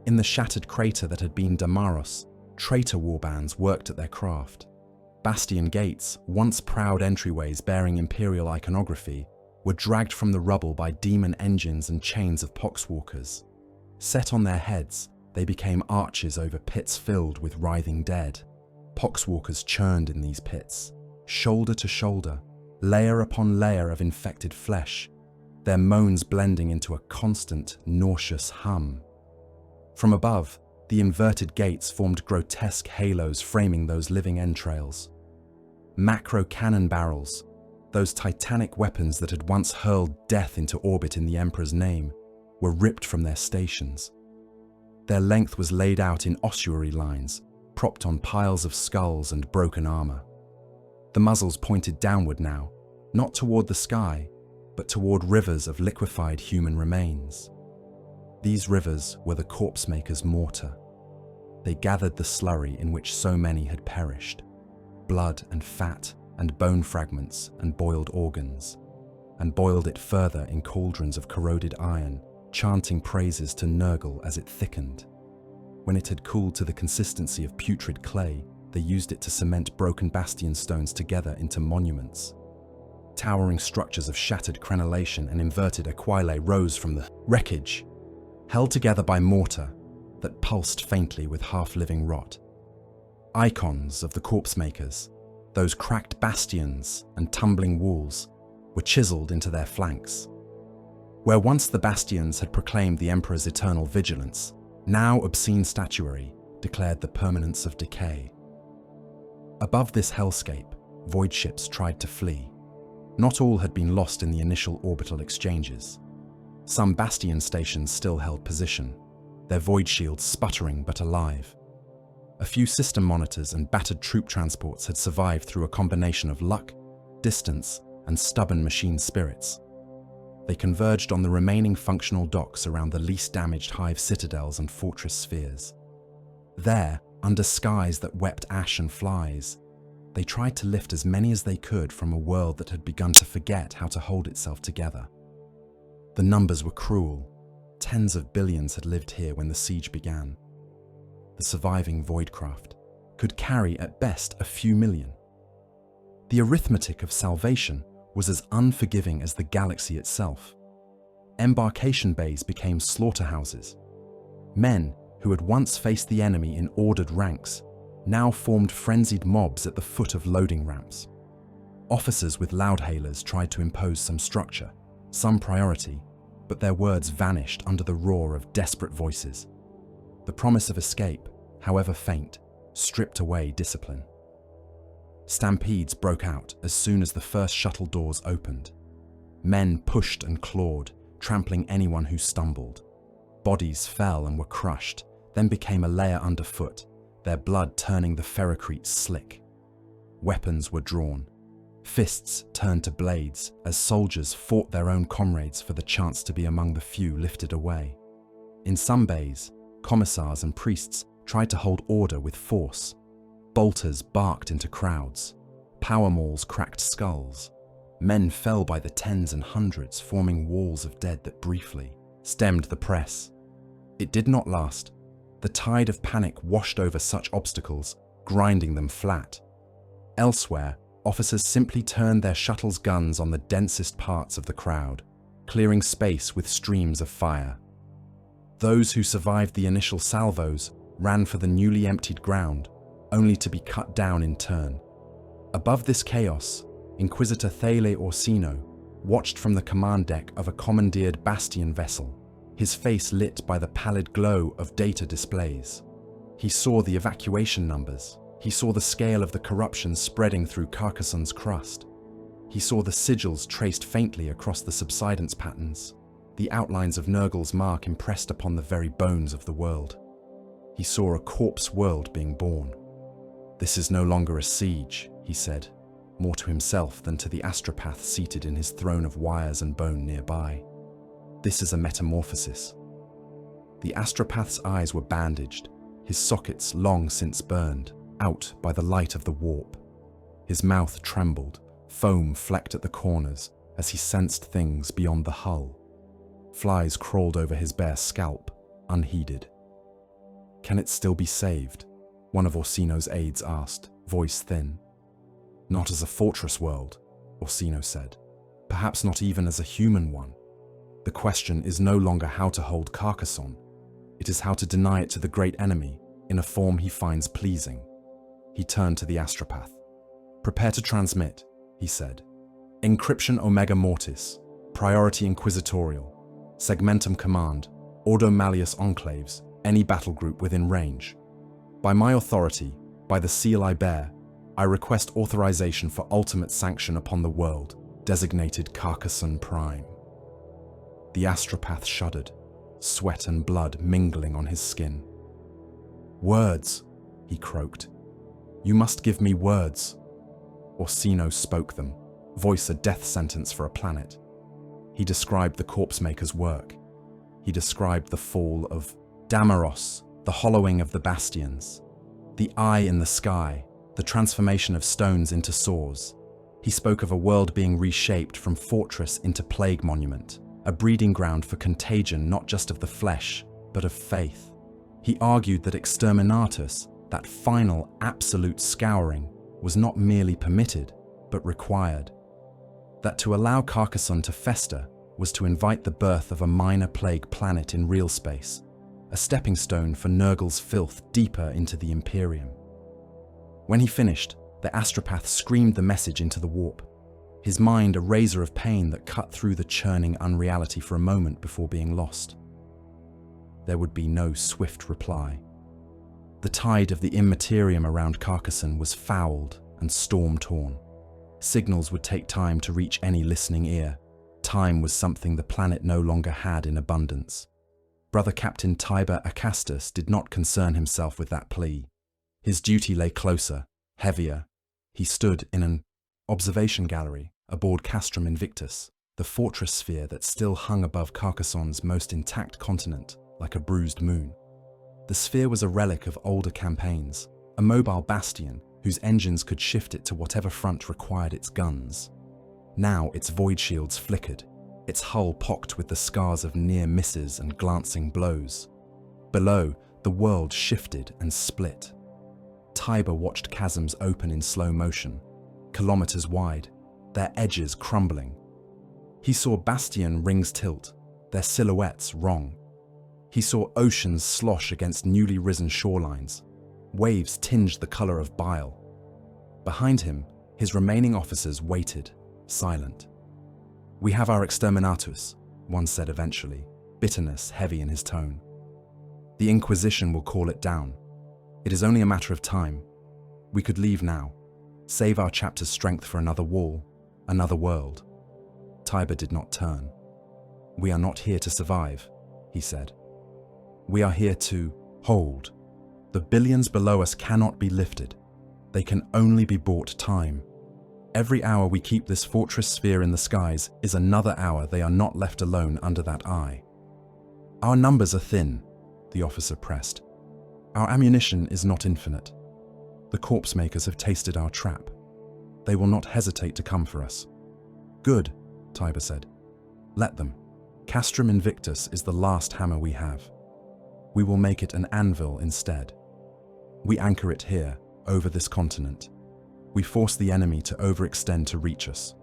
In the shattered crater that had been Damaros, traitor warbands worked at their craft. Bastion gates, once proud entryways bearing imperial iconography, were dragged from the rubble by demon engines and chains of poxwalkers. Set on their heads, they became arches over pits filled with writhing dead. Poxwalkers churned in these pits, shoulder to shoulder, layer upon layer of infected flesh, their moans blending into a constant, nauseous hum. From above, the inverted gates formed grotesque halos framing those living entrails. Macro cannon barrels, those titanic weapons that had once hurled death into orbit in the Emperor's name, were ripped from their stations. Their length was laid out in ossuary lines, propped on piles of skulls and broken armor. The muzzles pointed downward now, not toward the sky, but toward rivers of liquefied human remains. These rivers were the Corpsemakers' mortar. They gathered the slurry in which so many had perished, blood and fat and bone fragments and boiled organs, and boiled it further in cauldrons of corroded iron, chanting praises to Nurgle as it thickened. When it had cooled to the consistency of putrid clay, they used it to cement broken bastion stones together into monuments. Towering structures of shattered crenellation and inverted aquilae rose from the wreckage, held together by mortar that pulsed faintly with half-living rot. Icons of the Corpsemakers, those cracked bastions and tumbling walls, were chiseled into their flanks. Where once the bastions had proclaimed the Emperor's eternal vigilance, now obscene statuary declared the permanence of decay. Above this hellscape, void ships tried to flee. Not all had been lost in the initial orbital exchanges. Some bastion stations still held position, their void shields sputtering but alive. A few system monitors and battered troop transports had survived through a combination of luck, distance, and stubborn machine spirits. They converged on the remaining functional docks around the least damaged hive citadels and fortress spheres. There, under skies that wept ash and flies, they tried to lift as many as they could from a world that had begun to forget how to hold itself together. The numbers were cruel. Tens of billions had lived here when the siege began. The surviving voidcraft could carry at best a few million. The arithmetic of salvation was as unforgiving as the galaxy itself. Embarkation bays became slaughterhouses. Men who had once faced the enemy in ordered ranks now formed frenzied mobs at the foot of loading ramps. Officers with loudhailers tried to impose some structure, some priority, but their words vanished under the roar of desperate voices. The promise of escape, however faint, stripped away discipline. Stampedes broke out as soon as the first shuttle doors opened. Men pushed and clawed, trampling anyone who stumbled. Bodies fell and were crushed, then became a layer underfoot, their blood turning the ferrocrete slick. Weapons were drawn. Fists turned to blades as soldiers fought their own comrades for the chance to be among the few lifted away. In some bays, commissars and priests tried to hold order with force. Bolters barked into crowds. Power mauls cracked skulls. Men fell by the tens and hundreds, forming walls of dead that briefly stemmed the press. It did not last. The tide of panic washed over such obstacles, grinding them flat. Elsewhere, officers simply turned their shuttle's guns on the densest parts of the crowd, clearing space with streams of fire. Those who survived the initial salvos ran for the newly emptied ground, only to be cut down in turn. Above this chaos, Inquisitor Thele Orsino, watched from the command deck of a commandeered Bastion vessel, his face lit by the pallid glow of data displays. He saw the evacuation numbers. He saw the scale of the corruption spreading through Carcassonne's crust. He saw the sigils traced faintly across the subsidence patterns, the outlines of Nurgle's mark impressed upon the very bones of the world. He saw a corpse world being born. "This is no longer a siege," he said, more to himself than to the astropath seated in his throne of wires and bone nearby. "This is a metamorphosis." The astropath's eyes were bandaged, his sockets long since burned, out by the light of the warp. His mouth trembled, foam flecked at the corners as he sensed things beyond the hull. Flies crawled over his bare scalp, unheeded. "Can it still be saved?" one of Orsino's aides asked, voice thin. "Not as a fortress world," Orsino said. "Perhaps not even as a human one. The question is no longer how to hold Carcassonne. It is how to deny it to the great enemy in a form he finds pleasing." He turned to the astropath. "Prepare to transmit," he said. "Encryption Omega Mortis, Priority Inquisitorial, Segmentum Command, Ordo Malleus Enclaves, any battle group within range. By my authority, by the seal I bear, I request authorization for ultimate sanction upon the world, designated Carcassonne Prime." The astropath shuddered, sweat and blood mingling on his skin. "Words," he croaked. "You must give me words." Orsino spoke them, voice a death sentence for a planet. He described the Corpsemaker's work. He described the fall of Damaros, the hollowing of the bastions, the eye in the sky, the transformation of stones into saws. He spoke of a world being reshaped from fortress into plague monument, a breeding ground for contagion not just of the flesh, but of faith. He argued that exterminatus, that final, absolute scouring, was not merely permitted, but required. That to allow Carcassonne to fester was to invite the birth of a minor plague planet in real space, a stepping stone for Nurgle's filth deeper into the Imperium. When he finished, the astropath screamed the message into the warp, his mind a razor of pain that cut through the churning unreality for a moment before being lost. There would be no swift reply. The tide of the immaterium around Carcassonne was fouled and storm-torn. Signals would take time to reach any listening ear. Time was something the planet no longer had in abundance. Brother Captain Tiber Acastus did not concern himself with that plea. His duty lay closer, heavier. He stood in an observation gallery aboard Castrum Invictus, the fortress sphere that still hung above Carcassonne's most intact continent, like a bruised moon. The sphere was a relic of older campaigns, a mobile bastion whose engines could shift it to whatever front required its guns. Now its void shields flickered, its hull pocked with the scars of near misses and glancing blows. Below, the world shifted and split. Tiber watched chasms open in slow motion, kilometers wide, their edges crumbling. He saw bastion rings tilt, their silhouettes wrong. He saw oceans slosh against newly risen shorelines. Waves tinged the color of bile. Behind him, his remaining officers waited, silent. "We have our exterminatus," one said eventually, bitterness heavy in his tone. "The Inquisition will call it down. It is only a matter of time. We could leave now, save our chapter's strength for another wall, another world." Tiber did not turn. "We are not here to survive," he said. "We are here to hold. The billions below us cannot be lifted. They can only be bought time. Every hour we keep this fortress sphere in the skies is another hour they are not left alone under that eye." "Our numbers are thin," the officer pressed. "Our ammunition is not infinite. The Corpsemakers have tasted our trap. They will not hesitate to come for us." "Good," Tiber said. "Let them. Castrum Invictus is the last hammer we have. We will make it an anvil instead. We anchor it here, over this continent. We force the enemy to overextend to reach us.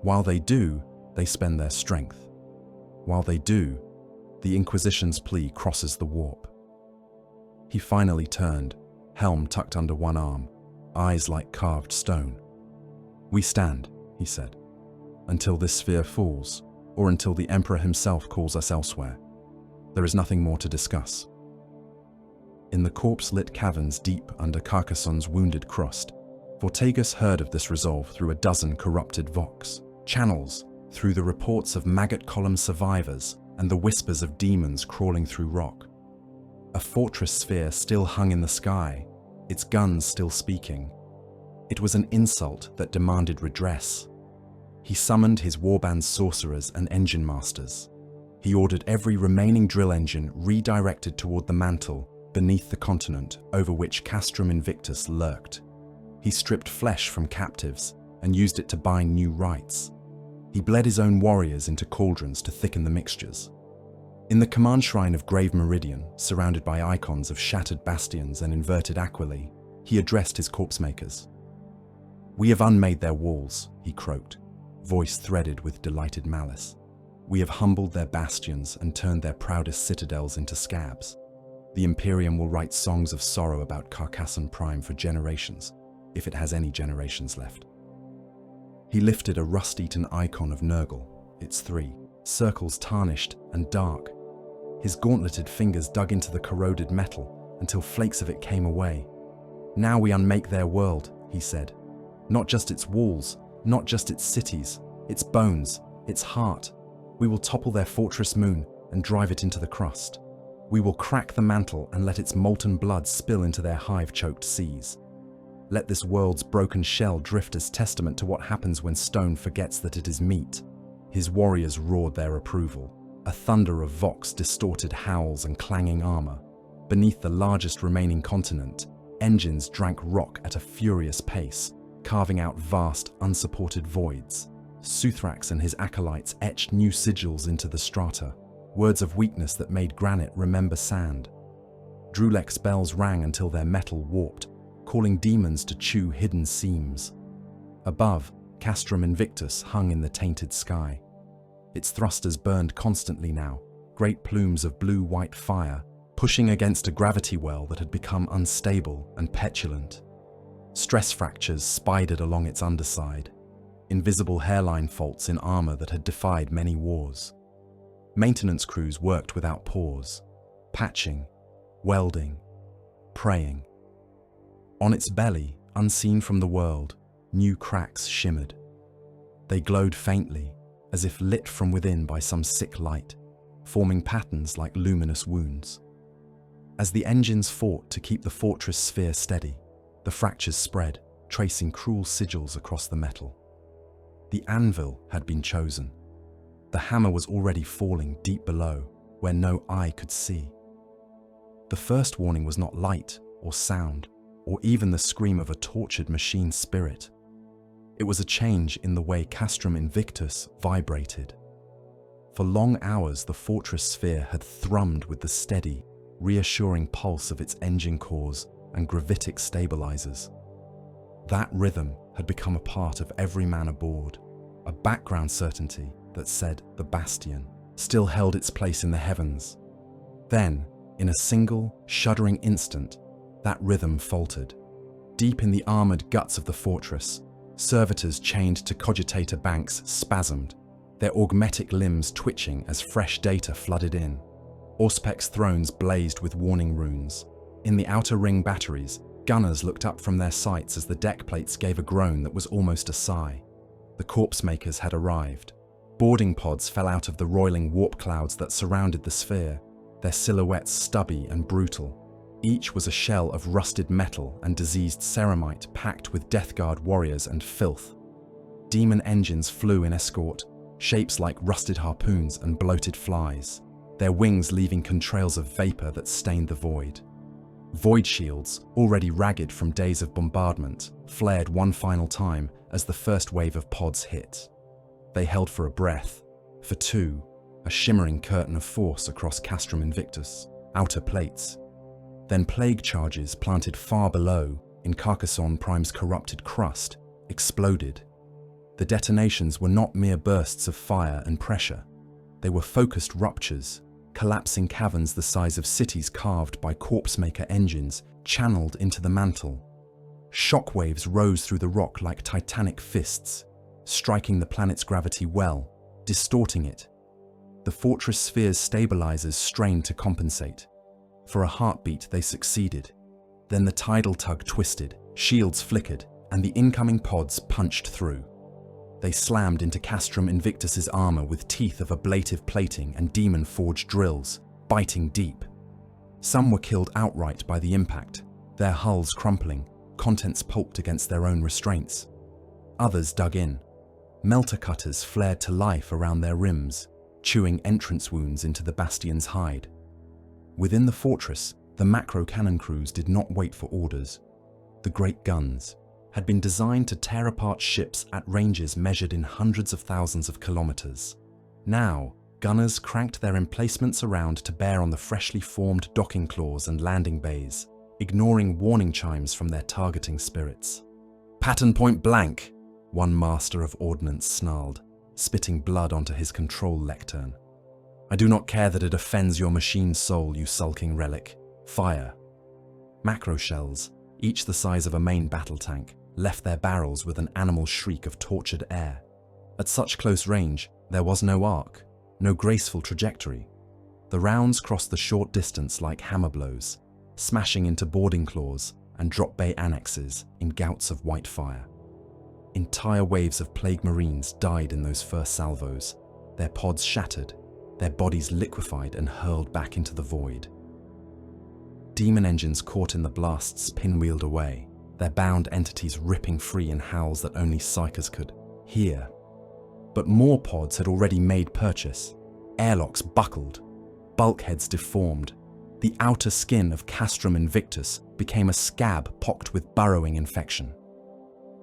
While they do, they spend their strength. While they do, the Inquisition's plea crosses the warp." He finally turned, helm tucked under one arm, eyes like carved stone. "We stand," he said. Until this sphere falls, or until the Emperor himself calls us elsewhere. There is nothing more to discuss. In the corpse-lit caverns deep under Carcassonne's wounded crust, Vortigern heard of this resolve through a dozen corrupted vox channels, through the reports of maggot column survivors and the whispers of demons crawling through rock. A fortress sphere still hung in the sky, its guns still speaking. It was an insult that demanded redress. He summoned his warband sorcerers and engine masters. He ordered every remaining drill engine redirected toward the mantle beneath the continent over which Castrum Invictus lurked. He stripped flesh from captives and used it to bind new rites. He bled his own warriors into cauldrons to thicken the mixtures. In the command shrine of Grave Meridian, surrounded by icons of shattered bastions and inverted aquilae, he addressed his corpsemakers. "We have unmade their walls," he croaked, voice threaded with delighted malice. "We have humbled their bastions and turned their proudest citadels into scabs. The Imperium will write songs of sorrow about Carcassonne Prime for generations, if it has any generations left." He lifted a rust-eaten icon of Nurgle, its 3 circles tarnished and dark. His gauntleted fingers dug into the corroded metal until flakes of it came away. "Now we unmake their world," he said. "Not just its walls, not just its cities, its bones, its heart. We will topple their fortress moon and drive it into the crust. We will crack the mantle and let its molten blood spill into their hive-choked seas. Let this world's broken shell drift as testament to what happens when stone forgets that it is meat." His warriors roared their approval, a thunder of vox distorted howls and clanging armor. Beneath the largest remaining continent, engines drank rock at a furious pace, carving out vast, unsupported voids. Suthrax and his acolytes etched new sigils into the strata, words of weakness that made granite remember sand. Drulek's bells rang until their metal warped, calling demons to chew hidden seams. Above, Castrum Invictus hung in the tainted sky. Its thrusters burned constantly now, great plumes of blue-white fire, pushing against a gravity well that had become unstable and petulant. Stress fractures spidered along its underside, invisible hairline faults in armor that had defied many wars. Maintenance crews worked without pause, patching, welding, praying. On its belly, unseen from the world, new cracks shimmered. They glowed faintly, as if lit from within by some sick light, forming patterns like luminous wounds. As the engines fought to keep the fortress sphere steady, the fractures spread, tracing cruel sigils across the metal. The anvil had been chosen. The hammer was already falling deep below, where no eye could see. The first warning was not light or sound, or even the scream of a tortured machine spirit. It was a change in the way Castrum Invictus vibrated. For long hours, the fortress sphere had thrummed with the steady, reassuring pulse of its engine cores and gravitic stabilizers. That rhythm had become a part of every man aboard, a background certainty that said the Bastion still held its place in the heavens. Then, in a single, shuddering instant, that rhythm faltered. Deep in the armored guts of the fortress, servitors chained to cogitator banks spasmed, their augmetic limbs twitching as fresh data flooded in. Auspec's thrones blazed with warning runes. In the outer ring batteries, gunners looked up from their sights as the deck plates gave a groan that was almost a sigh. The Corpsemakers had arrived. Boarding pods fell out of the roiling warp clouds that surrounded the sphere, their silhouettes stubby and brutal. Each was a shell of rusted metal and diseased ceramite packed with Death Guard warriors and filth. Demon engines flew in escort, shapes like rusted harpoons and bloated flies, their wings leaving contrails of vapor that stained the void. Void shields, already ragged from days of bombardment, flared one final time as the first wave of pods hit. They held for a breath, for two, a shimmering curtain of force across Castrum Invictus, outer plates. Then plague charges planted far below, in Carcassonne Prime's corrupted crust, exploded. The detonations were not mere bursts of fire and pressure. They were focused ruptures, collapsing caverns the size of cities carved by Corpsemaker engines, channeled into the mantle. Shockwaves rose through the rock like titanic fists, striking the planet's gravity well, distorting it. The fortress sphere's stabilizers strained to compensate. For a heartbeat, they succeeded. Then the tidal tug twisted, shields flickered, and the incoming pods punched through. They slammed into Castrum Invictus's armor with teeth of ablative plating and demon-forged drills, biting deep. Some were killed outright by the impact, their hulls crumpling, contents pulped against their own restraints. Others dug in. Melter cutters flared to life around their rims, chewing entrance wounds into the bastion's hide. Within the fortress, the macro cannon crews did not wait for orders. The great guns had been designed to tear apart ships at ranges measured in hundreds of thousands of kilometers. Now, gunners cranked their emplacements around to bear on the freshly formed docking claws and landing bays, ignoring warning chimes from their targeting spirits. "Pattern point blank," one master of ordnance snarled, spitting blood onto his control lectern. "I do not care that it offends your machine's soul, you sulking relic. Fire." Macro shells, each the size of a main battle tank, left their barrels with an animal shriek of tortured air. At such close range, there was no arc, no graceful trajectory. The rounds crossed the short distance like hammer blows, smashing into boarding claws and drop bay annexes in gouts of white fire. Entire waves of plague marines died in those first salvos, their pods shattered, their bodies liquefied and hurled back into the void. Demon engines caught in the blasts pinwheeled away, their bound entities ripping free in howls that only psychers could hear. But more pods had already made purchase. Airlocks buckled, bulkheads deformed. The outer skin of Castrum Invictus became a scab pocked with burrowing infection.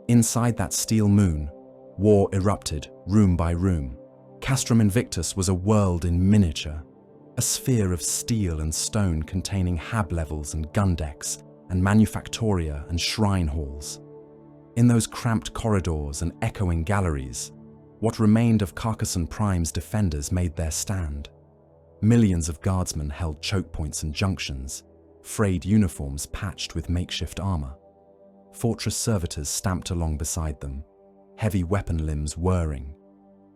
Inside that steel moon, war erupted room by room. Castrum Invictus was a world in miniature, a sphere of steel and stone containing hab levels and gun decks and manufactoria and shrine halls. In those cramped corridors and echoing galleries, what remained of Carcassonne Prime's defenders made their stand. Millions of guardsmen held choke points and junctions, frayed uniforms patched with makeshift armor. Fortress servitors stamped along beside them, heavy weapon limbs whirring,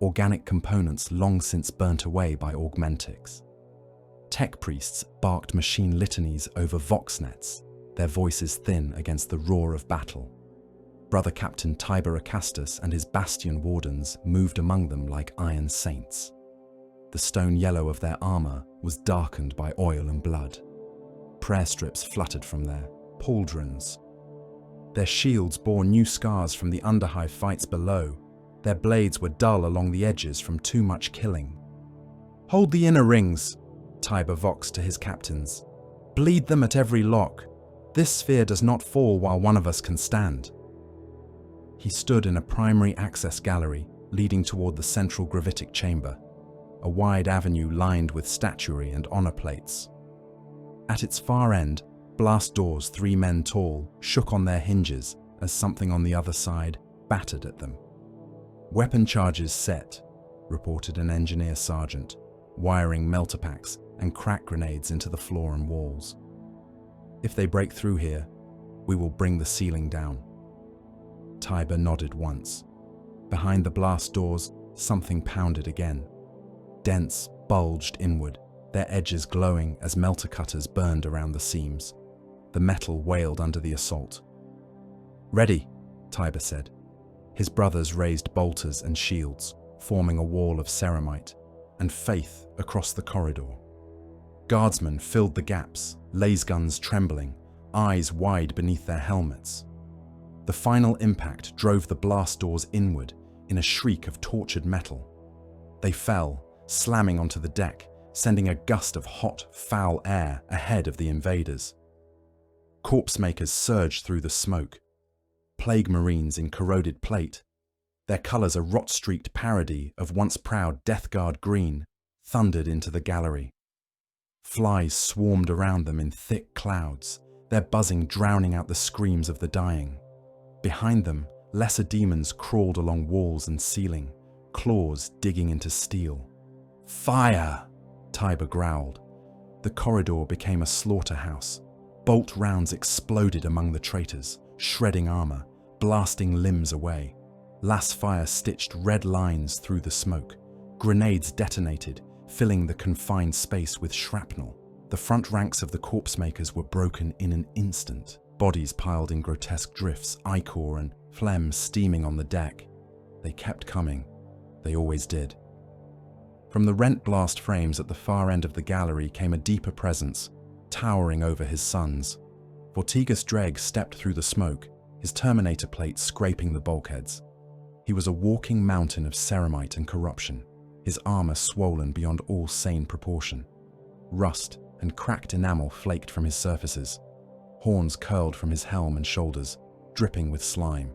organic components long since burnt away by augmentics. Tech priests barked machine litanies over voxnets, their voices thin against the roar of battle. Brother Captain Tiber Acastus and his bastion wardens moved among them like iron saints. The stone yellow of their armor was darkened by oil and blood. Prayer strips fluttered from their pauldrons. Their shields bore new scars from the underhive fights below. Their blades were dull along the edges from too much killing. "Hold the inner rings," Tiber voxed to his captains. "Bleed them at every lock. This sphere does not fall while one of us can stand." He stood in a primary access gallery leading toward the central gravitic chamber, a wide avenue lined with statuary and honor plates. At its far end, blast doors 3 men tall shook on their hinges as something on the other side battered at them. "Weapon charges set," reported an engineer sergeant, wiring melter packs and crack grenades into the floor and walls. "If they break through here, we will bring the ceiling down." Tiber nodded once. Behind the blast doors, something pounded again. Dents bulged inward, their edges glowing as melter cutters burned around the seams. The metal wailed under the assault. "Ready," Tiber said. His brothers raised bolters and shields, forming a wall of ceramite, and faith across the corridor. Guardsmen filled the gaps, laser-guns trembling, eyes wide beneath their helmets. The final impact drove the blast doors inward in a shriek of tortured metal. They fell, slamming onto the deck, sending a gust of hot, foul air ahead of the invaders. Corpsemakers surged through the smoke. Plague Marines in corroded plate, their colors a rot-streaked parody of once proud Death Guard green, thundered into the gallery. Flies swarmed around them in thick clouds, their buzzing drowning out the screams of the dying. Behind them, lesser demons crawled along walls and ceiling, claws digging into steel. "Fire!" Tiber growled. The corridor became a slaughterhouse. Bolt rounds exploded among the traitors, shredding armor, blasting limbs away. Las fire stitched red lines through the smoke. Grenades detonated, filling the confined space with shrapnel. The front ranks of the Corpsemakers were broken in an instant. Bodies piled in grotesque drifts, ichor and phlegm steaming on the deck. They kept coming. They always did. From the rent blast frames at the far end of the gallery came a deeper presence, towering over his sons. Vortigas Dreg stepped through the smoke, his Terminator plate scraping the bulkheads. He was a walking mountain of ceramite and corruption, his armor swollen beyond all sane proportion. Rust and cracked enamel flaked from his surfaces. Horns curled from his helm and shoulders, dripping with slime.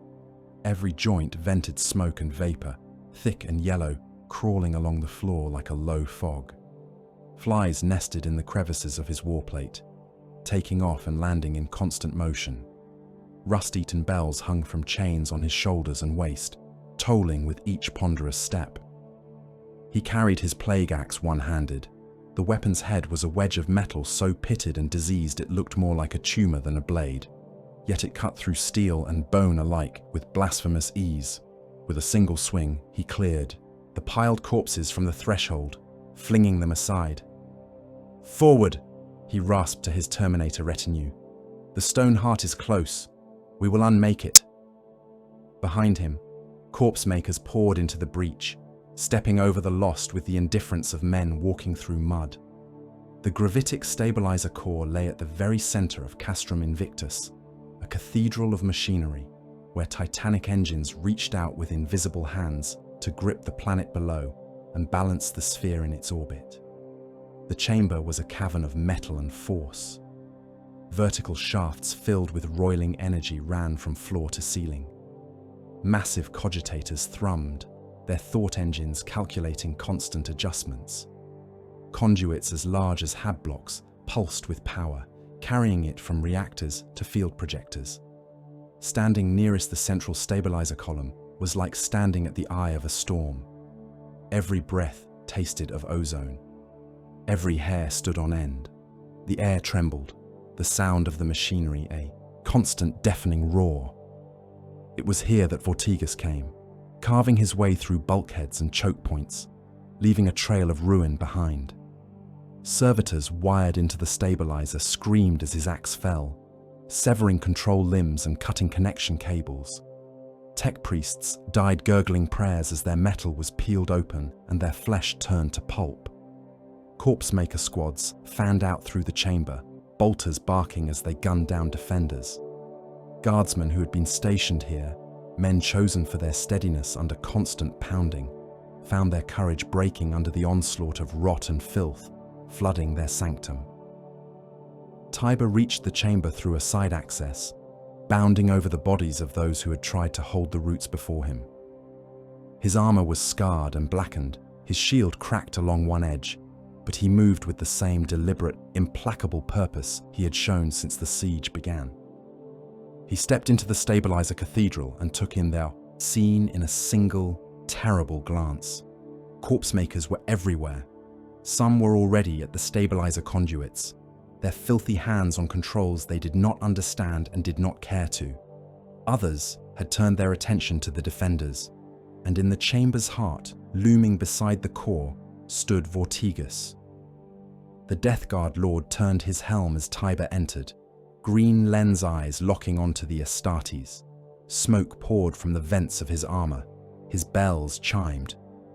Every joint vented smoke and vapor, thick and yellow, crawling along the floor like a low fog. Flies nested in the crevices of his warplate, taking off and landing in constant motion. Rust-eaten bells hung from chains on his shoulders and waist, tolling with each ponderous step. He carried his plague axe one-handed. The weapon's head was a wedge of metal so pitted and diseased it looked more like a tumor than a blade. Yet it cut through steel and bone alike with blasphemous ease. With a single swing, he cleared the piled corpses from the threshold, flinging them aside. "Forward!" he rasped to his Terminator retinue. "The stone heart is close. We will unmake it." Behind him, Corpsemakers poured into the breach, stepping over the lost with the indifference of men walking through mud. The gravitic stabilizer core lay at the very center of Castrum Invictus, a cathedral of machinery, where titanic engines reached out with invisible hands to grip the planet below and balance the sphere in its orbit. The chamber was a cavern of metal and force. Vertical shafts filled with roiling energy ran from floor to ceiling. Massive cogitators thrummed, their thought engines calculating constant adjustments. Conduits as large as hab blocks pulsed with power, carrying it from reactors to field projectors. Standing nearest the central stabilizer column was like standing at the eye of a storm. Every breath tasted of ozone. Every hair stood on end. The air trembled, the sound of the machinery a constant deafening roar. It was here that Vortigas came, carving his way through bulkheads and choke points, leaving a trail of ruin behind. Servitors wired into the stabilizer screamed as his axe fell, severing control limbs and cutting connection cables. Tech priests died gurgling prayers as their metal was peeled open and their flesh turned to pulp. Corpsemaker squads fanned out through the chamber, bolters barking as they gunned down defenders. Guardsmen who had been stationed here, men chosen for their steadiness under constant pounding, found their courage breaking under the onslaught of rot and filth, flooding their sanctum. Tiber reached the chamber through a side access, bounding over the bodies of those who had tried to hold the roots before him. His armor was scarred and blackened, his shield cracked along one edge, but he moved with the same deliberate, implacable purpose he had shown since the siege began. He stepped into the stabilizer cathedral and took in their scene in a single, terrible glance. Corpsemakers were everywhere. Some were already at the stabilizer conduits, their filthy hands on controls they did not understand and did not care to. Others had turned their attention to the defenders, and in the chamber's heart, looming beside the core, stood Vortigas. The Death Guard Lord turned his helm as Tiber entered, green lens eyes locking onto the Astartes. Smoke poured from the vents of his armor. His bells chimed.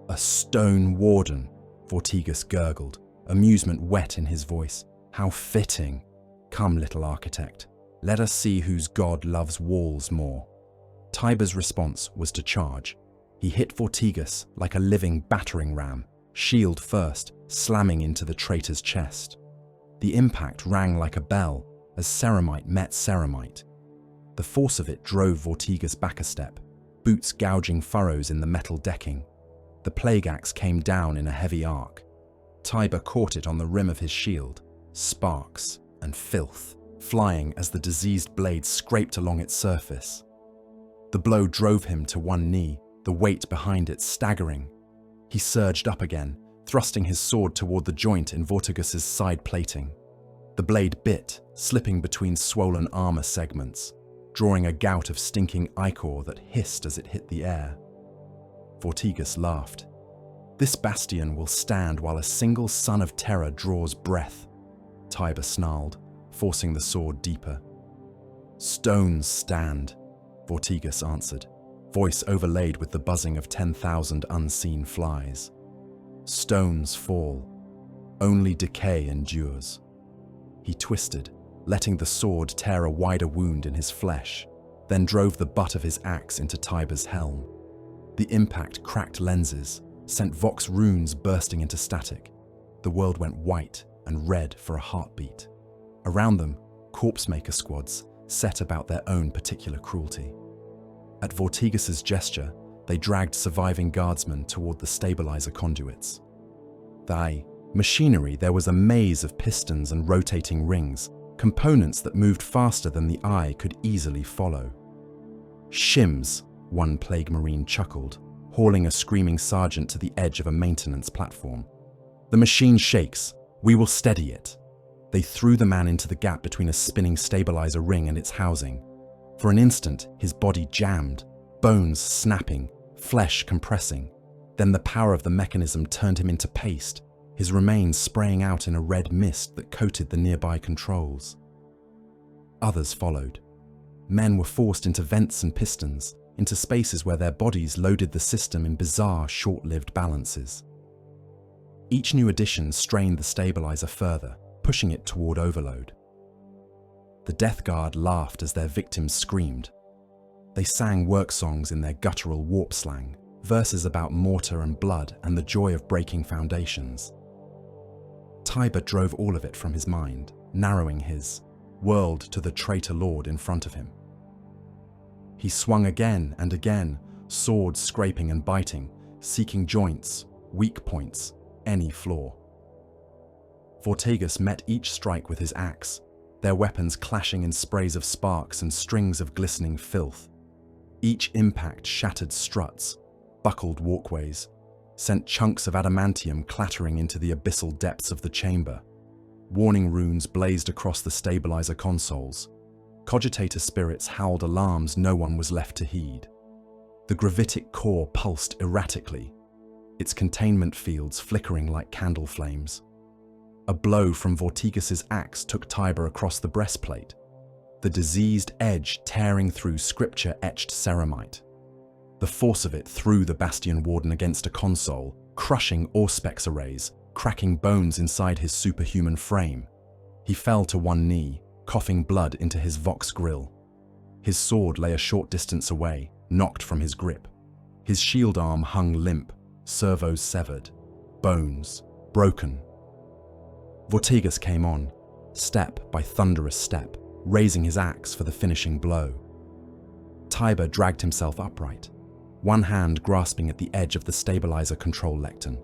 "A stone warden," Vortigas gurgled, amusement wet in his voice. "How fitting. Come, little architect. Let us see whose god loves walls more." Tiber's response was to charge. He hit Vortigas like a living battering ram, shield first, slamming into the traitor's chest. The impact rang like a bell as ceramite met ceramite. The force of it drove Vortigas back a step, boots gouging furrows in the metal decking. The plague axe came down in a heavy arc. Tiber caught it on the rim of his shield, sparks and filth flying as the diseased blade scraped along its surface. The blow drove him to one knee, the weight behind it staggering. He surged up again, thrusting his sword toward the joint in Vortigas's side plating. The blade bit, slipping between swollen armor segments, drawing a gout of stinking ichor that hissed as it hit the air. Vortigas laughed. This bastion will stand while a single son of terror draws breath, Tiber snarled, forcing the sword deeper. Stones stand, Vortigas answered, voice overlaid with the buzzing of 10,000 unseen flies. Stones fall. Only decay endures. He twisted, letting the sword tear a wider wound in his flesh, then drove the butt of his axe into Tiber's helm. The impact cracked lenses, sent Vox runes bursting into static. The world went white and red for a heartbeat. Around them, Corpsemaker squads set about their own particular cruelty. At Vortigas's gesture, they dragged surviving guardsmen toward the stabilizer conduits. Machinery, there was a maze of pistons and rotating rings, components that moved faster than the eye could easily follow. Shims, one plague marine chuckled, hauling a screaming sergeant to the edge of a maintenance platform. The machine shakes. We will steady it. They threw the man into the gap between a spinning stabilizer ring and its housing. For an instant, his body jammed, bones snapping, flesh compressing. Then the power of the mechanism turned him into paste, his remains spraying out in a red mist that coated the nearby controls. Others followed. Men were forced into vents and pistons, into spaces where their bodies loaded the system in bizarre, short-lived balances. Each new addition strained the stabilizer further, pushing it toward overload. The Death Guard laughed as their victims screamed. They sang work songs in their guttural warp slang, verses about mortar and blood and the joy of breaking foundations. Tiber drove all of it from his mind, narrowing his world to the traitor lord in front of him. He swung again and again, sword scraping and biting, seeking joints, weak points, any flaw. Vortigas met each strike with his axe, their weapons clashing in sprays of sparks and strings of glistening filth. Each impact shattered struts, buckled walkways, sent chunks of adamantium clattering into the abyssal depths of the chamber. Warning runes blazed across the stabilizer consoles. Cogitator spirits howled alarms no one was left to heed. The gravitic core pulsed erratically, its containment fields flickering like candle flames. A blow from Vortigas's axe took Tiber across the breastplate, the diseased edge tearing through scripture-etched ceramite. The force of it threw the Bastion Warden against a console, crushing Auspex arrays, cracking bones inside his superhuman frame. He fell to one knee, coughing blood into his Vox grill. His sword lay a short distance away, knocked from his grip. His shield arm hung limp, servos severed, bones broken. Vortigas came on, step by thunderous step, raising his axe for the finishing blow. Tiber dragged himself upright, one hand grasping at the edge of the stabilizer control lectern.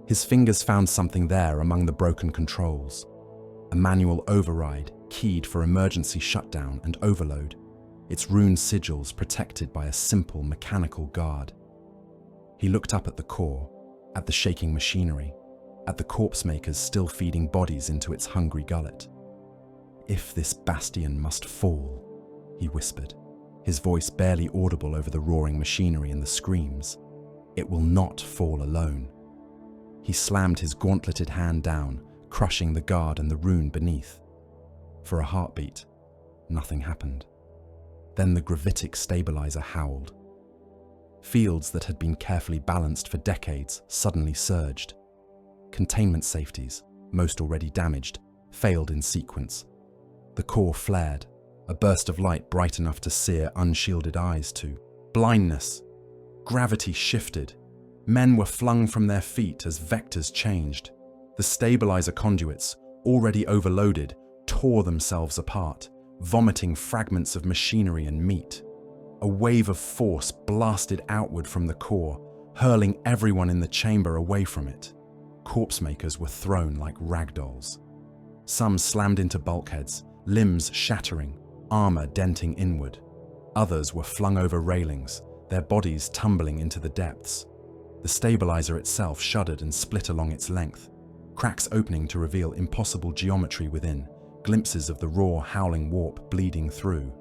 His fingers found something there among the broken controls. A manual override, keyed for emergency shutdown and overload, its rune sigils protected by a simple mechanical guard. He looked up at the core, at the shaking machinery, at the Corpsemakers still feeding bodies into its hungry gullet. If this bastion must fall, he whispered, his voice barely audible over the roaring machinery and the screams, it will not fall alone. He slammed his gauntleted hand down, crushing the guard and the rune beneath. For a heartbeat, nothing happened. Then the gravitic stabilizer howled. Fields that had been carefully balanced for decades suddenly surged. Containment safeties, most already damaged, failed in sequence. The core flared, a burst of light bright enough to sear unshielded eyes to. Blindness. Gravity shifted. Men were flung from their feet as vectors changed. The stabilizer conduits, already overloaded, tore themselves apart, vomiting fragments of machinery and meat. A wave of force blasted outward from the core, hurling everyone in the chamber away from it. Corpsemakers were thrown like ragdolls. Some slammed into bulkheads, limbs shattering, armor denting inward. Others were flung over railings, their bodies tumbling into the depths. The stabilizer itself shuddered and split along its length, cracks opening to reveal impossible geometry within, glimpses of the raw, howling warp bleeding through.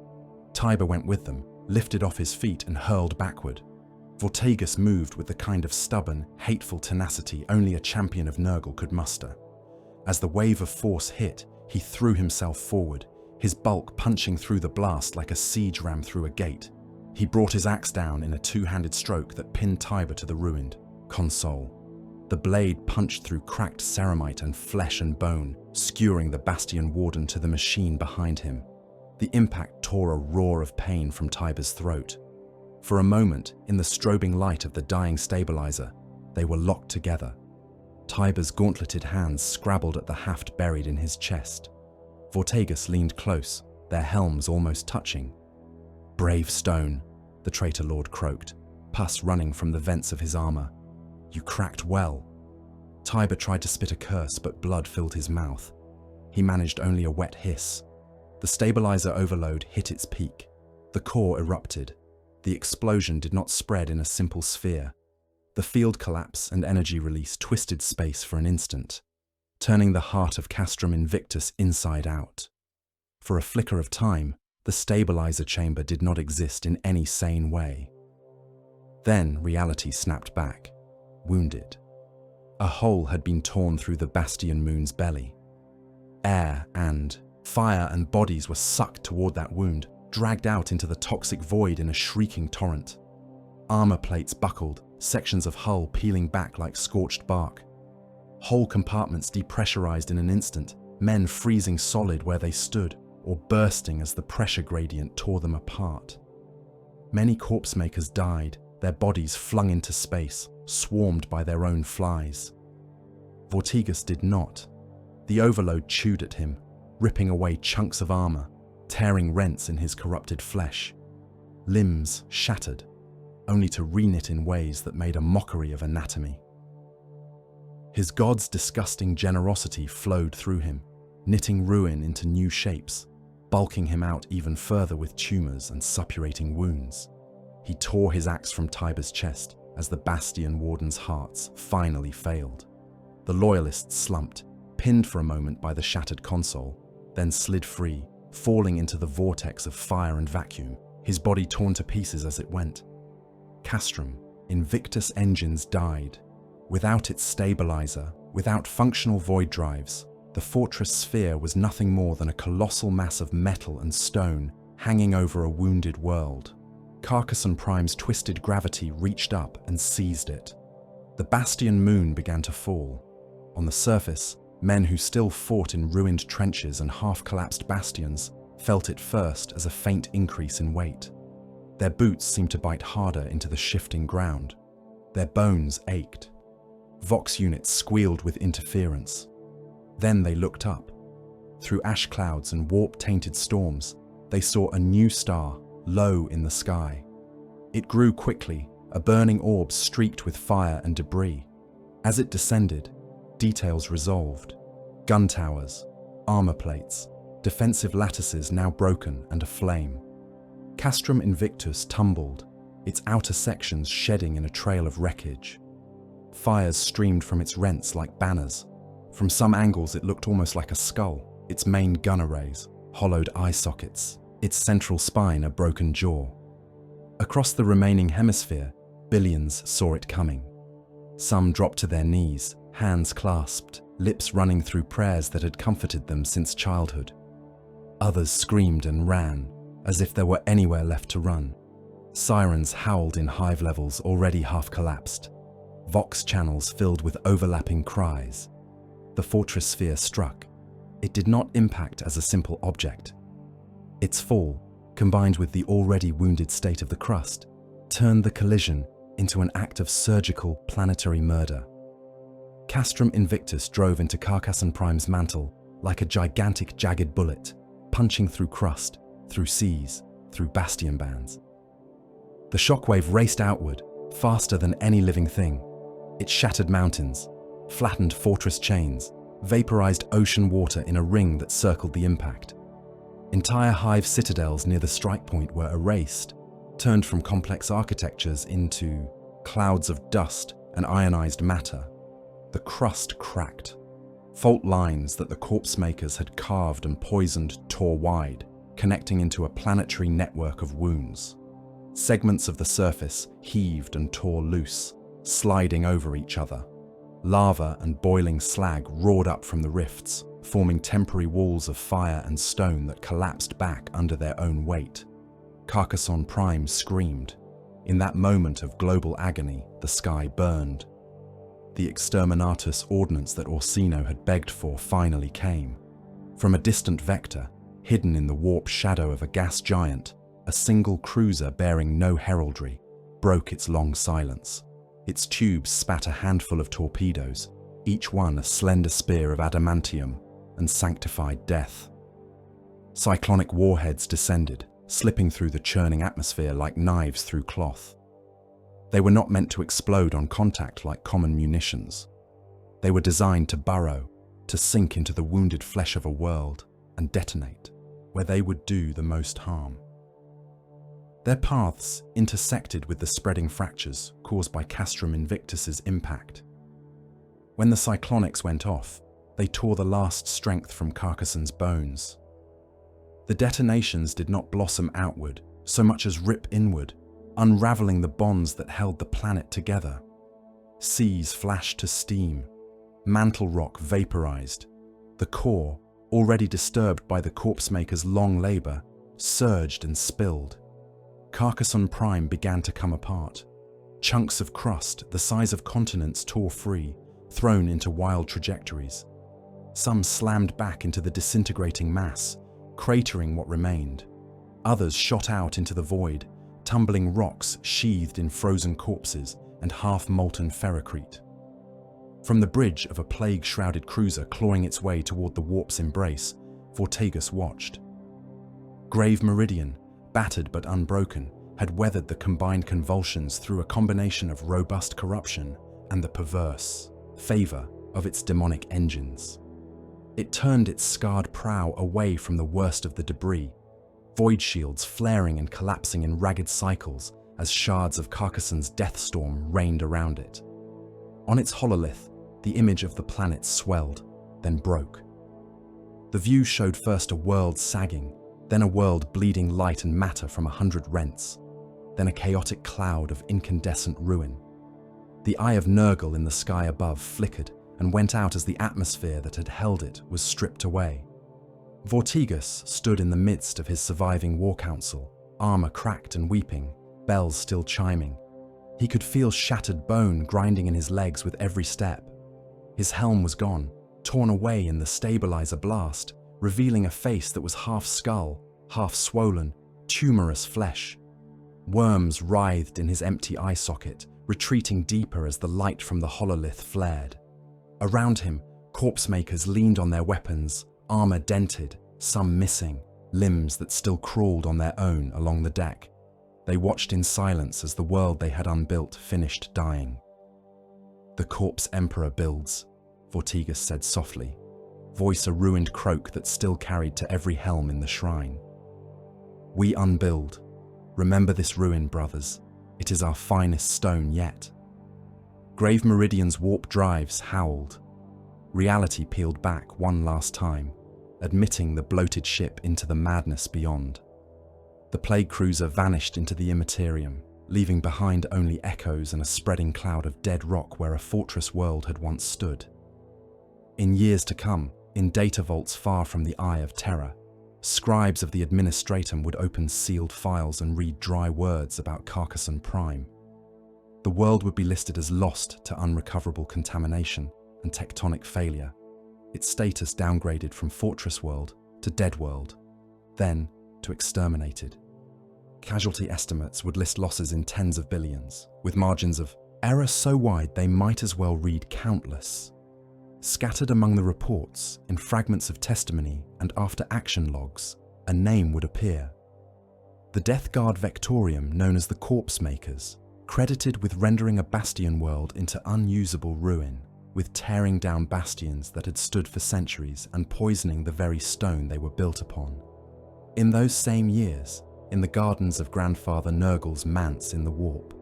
Tiber went with them, lifted off his feet and hurled backward. Vortigern moved with the kind of stubborn, hateful tenacity only a champion of Nurgle could muster. As the wave of force hit, he threw himself forward, his bulk punching through the blast like a siege ram through a gate. He brought his axe down in a two-handed stroke that pinned Tiber to the ruined console. The blade punched through cracked ceramite and flesh and bone, skewering the Bastion Warden to the machine behind him. The impact tore a roar of pain from Tiber's throat. For a moment, in the strobing light of the dying stabilizer, they were locked together. Tiber's gauntleted hands scrabbled at the haft buried in his chest. Vortigern leaned close, their helms almost touching. "Brave stone," the traitor lord croaked, pus running from the vents of his armor. "You cracked well." Tiber tried to spit a curse, but blood filled his mouth. He managed only a wet hiss. The stabilizer overload hit its peak. The core erupted. The explosion did not spread in a simple sphere. The field collapse and energy release twisted space for an instant, turning the heart of Castrum Invictus inside out. For a flicker of time, the stabilizer chamber did not exist in any sane way. Then reality snapped back, wounded. A hole had been torn through the Bastion Moon's belly. Air and fire and bodies were sucked toward that wound, dragged out into the toxic void in a shrieking torrent. Armor plates buckled, sections of hull peeling back like scorched bark. Whole compartments depressurized in an instant, men freezing solid where they stood, or bursting as the pressure gradient tore them apart. Many Corpsemakers died, their bodies flung into space, swarmed by their own flies. Vortigern did not. The overload chewed at him, ripping away chunks of armor, tearing rents in his corrupted flesh. Limbs shattered, only to reknit in ways that made a mockery of anatomy. His god's disgusting generosity flowed through him, knitting ruin into new shapes, bulking him out even further with tumors and suppurating wounds. He tore his axe from Tiber's chest as the Bastion Warden's hearts finally failed. The Loyalist slumped, pinned for a moment by the shattered console, then slid free, falling into the vortex of fire and vacuum, his body torn to pieces as it went. Castrum, Invictus engines died. Without its stabilizer, without functional void drives, the fortress sphere was nothing more than a colossal mass of metal and stone hanging over a wounded world. Carcassonne Prime's twisted gravity reached up and seized it. The Bastion Moon began to fall. On the surface, men who still fought in ruined trenches and half-collapsed bastions felt it first as a faint increase in weight. Their boots seemed to bite harder into the shifting ground. Their bones ached. Vox units squealed with interference. Then they looked up. Through ash clouds and warp-tainted storms, they saw a new star, low in the sky. It grew quickly, a burning orb streaked with fire and debris. As it descended, details resolved. Gun towers, armor plates, defensive lattices now broken and aflame. Castrum Invictus tumbled, its outer sections shedding in a trail of wreckage. Fires streamed from its rents like banners. From some angles it looked almost like a skull, its main gun arrays, hollowed eye sockets, its central spine a broken jaw. Across the remaining hemisphere, billions saw it coming. Some dropped to their knees, hands clasped, lips running through prayers that had comforted them since childhood. Others screamed and ran, as if there were anywhere left to run. Sirens howled in hive levels already half collapsed. Vox channels filled with overlapping cries. The fortress sphere struck. It did not impact as a simple object. Its fall, combined with the already wounded state of the crust, turned the collision into an act of surgical planetary murder. Castrum Invictus drove into Carcassonne Prime's mantle like a gigantic jagged bullet, punching through crust, through seas, through bastion bands. The shockwave raced outward, faster than any living thing. It shattered mountains, flattened fortress chains, vaporized ocean water in a ring that circled the impact. Entire hive citadels near the strike point were erased, turned from complex architectures into clouds of dust and ionized matter. The crust cracked. Fault lines that the Corpsemakers had carved and poisoned tore wide, connecting into a planetary network of wounds. Segments of the surface heaved and tore loose, sliding over each other. Lava and boiling slag roared up from the rifts, forming temporary walls of fire and stone that collapsed back under their own weight. Carcassonne Prime screamed. In that moment of global agony, the sky burned. The exterminatus ordnance that Orsino had begged for finally came. From a distant vector, hidden in the warp shadow of a gas giant, a single cruiser bearing no heraldry broke its long silence. Its tubes spat a handful of torpedoes, each one a slender spear of adamantium and sanctified death. Cyclonic warheads descended, slipping through the churning atmosphere like knives through cloth. They were not meant to explode on contact like common munitions. They were designed to burrow, to sink into the wounded flesh of a world and detonate where they would do the most harm. Their paths intersected with the spreading fractures caused by Castrum Invictus's impact. When the cyclonics went off, they tore the last strength from Carcassonne's bones. The detonations did not blossom outward so much as rip inward, unraveling the bonds that held the planet together. Seas flashed to steam. Mantle rock vaporized. The core, already disturbed by the Corpsemakers' long labor, surged and spilled. Carcassonne Prime began to come apart. Chunks of crust the size of continents tore free, thrown into wild trajectories. Some slammed back into the disintegrating mass, cratering what remained. Others shot out into the void, tumbling rocks sheathed in frozen corpses and half-molten ferrocrete. From the bridge of a plague-shrouded cruiser clawing its way toward the warp's embrace, Vortigus watched. Grave Meridian, battered but unbroken, had weathered the combined convulsions through a combination of robust corruption and the perverse favor of its demonic engines. It turned its scarred prow away from the worst of the debris, void shields flaring and collapsing in ragged cycles as shards of Carcassonne's death storm rained around it. On its hololith, the image of the planet swelled, then broke. The view showed first a world sagging, then a world bleeding light and matter from 100 rents, then a chaotic cloud of incandescent ruin. The eye of Nurgle in the sky above flickered and went out as the atmosphere that had held it was stripped away. Vortigus stood in the midst of his surviving war council, armor cracked and weeping, bells still chiming. He could feel shattered bone grinding in his legs with every step. His helm was gone, torn away in the stabilizer blast, revealing a face that was half skull, half swollen, tumorous flesh. Worms writhed in his empty eye socket, retreating deeper as the light from the hololith flared. Around him, Corpsemakers leaned on their weapons, armor dented, some missing, limbs that still crawled on their own along the deck. They watched in silence as the world they had unbuilt finished dying. "The Corpse Emperor builds," Vortigus said softly, voice a ruined croak that still carried to every helm in the shrine. "We unbuild. Remember this ruin, brothers. It is our finest stone yet." Grave Meridian's warp drives howled. Reality peeled back one last time, admitting the bloated ship into the madness beyond. The plague cruiser vanished into the immaterium, leaving behind only echoes and a spreading cloud of dead rock where a fortress world had once stood. In years to come, in data vaults far from the eye of terror, scribes of the administratum would open sealed files and read dry words about Carcassonne Prime. The world would be listed as lost to unrecoverable contamination and tectonic failure, its status downgraded from Fortress World to Dead World, then to exterminated. Casualty estimates would list losses in tens of billions, with margins of error so wide they might as well read countless. Scattered among the reports, in fragments of testimony and after-action logs, a name would appear. The Death Guard Vectorium known as the Corpsemakers, credited with rendering a bastion world into unusable ruin, with tearing down bastions that had stood for centuries and poisoning the very stone they were built upon. In those same years, in the gardens of Grandfather Nurgle's manse in the warp,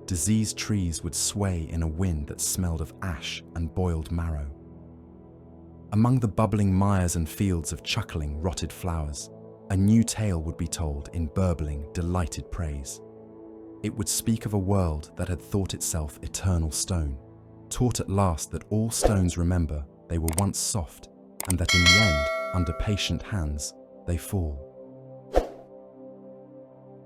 diseased trees would sway in a wind that smelled of ash and boiled marrow. Among the bubbling mires and fields of chuckling, rotted flowers, a new tale would be told in burbling, delighted praise. It would speak of a world that had thought itself eternal stone, taught at last that all stones remember they were once soft, and that in the end, under patient hands, they fall.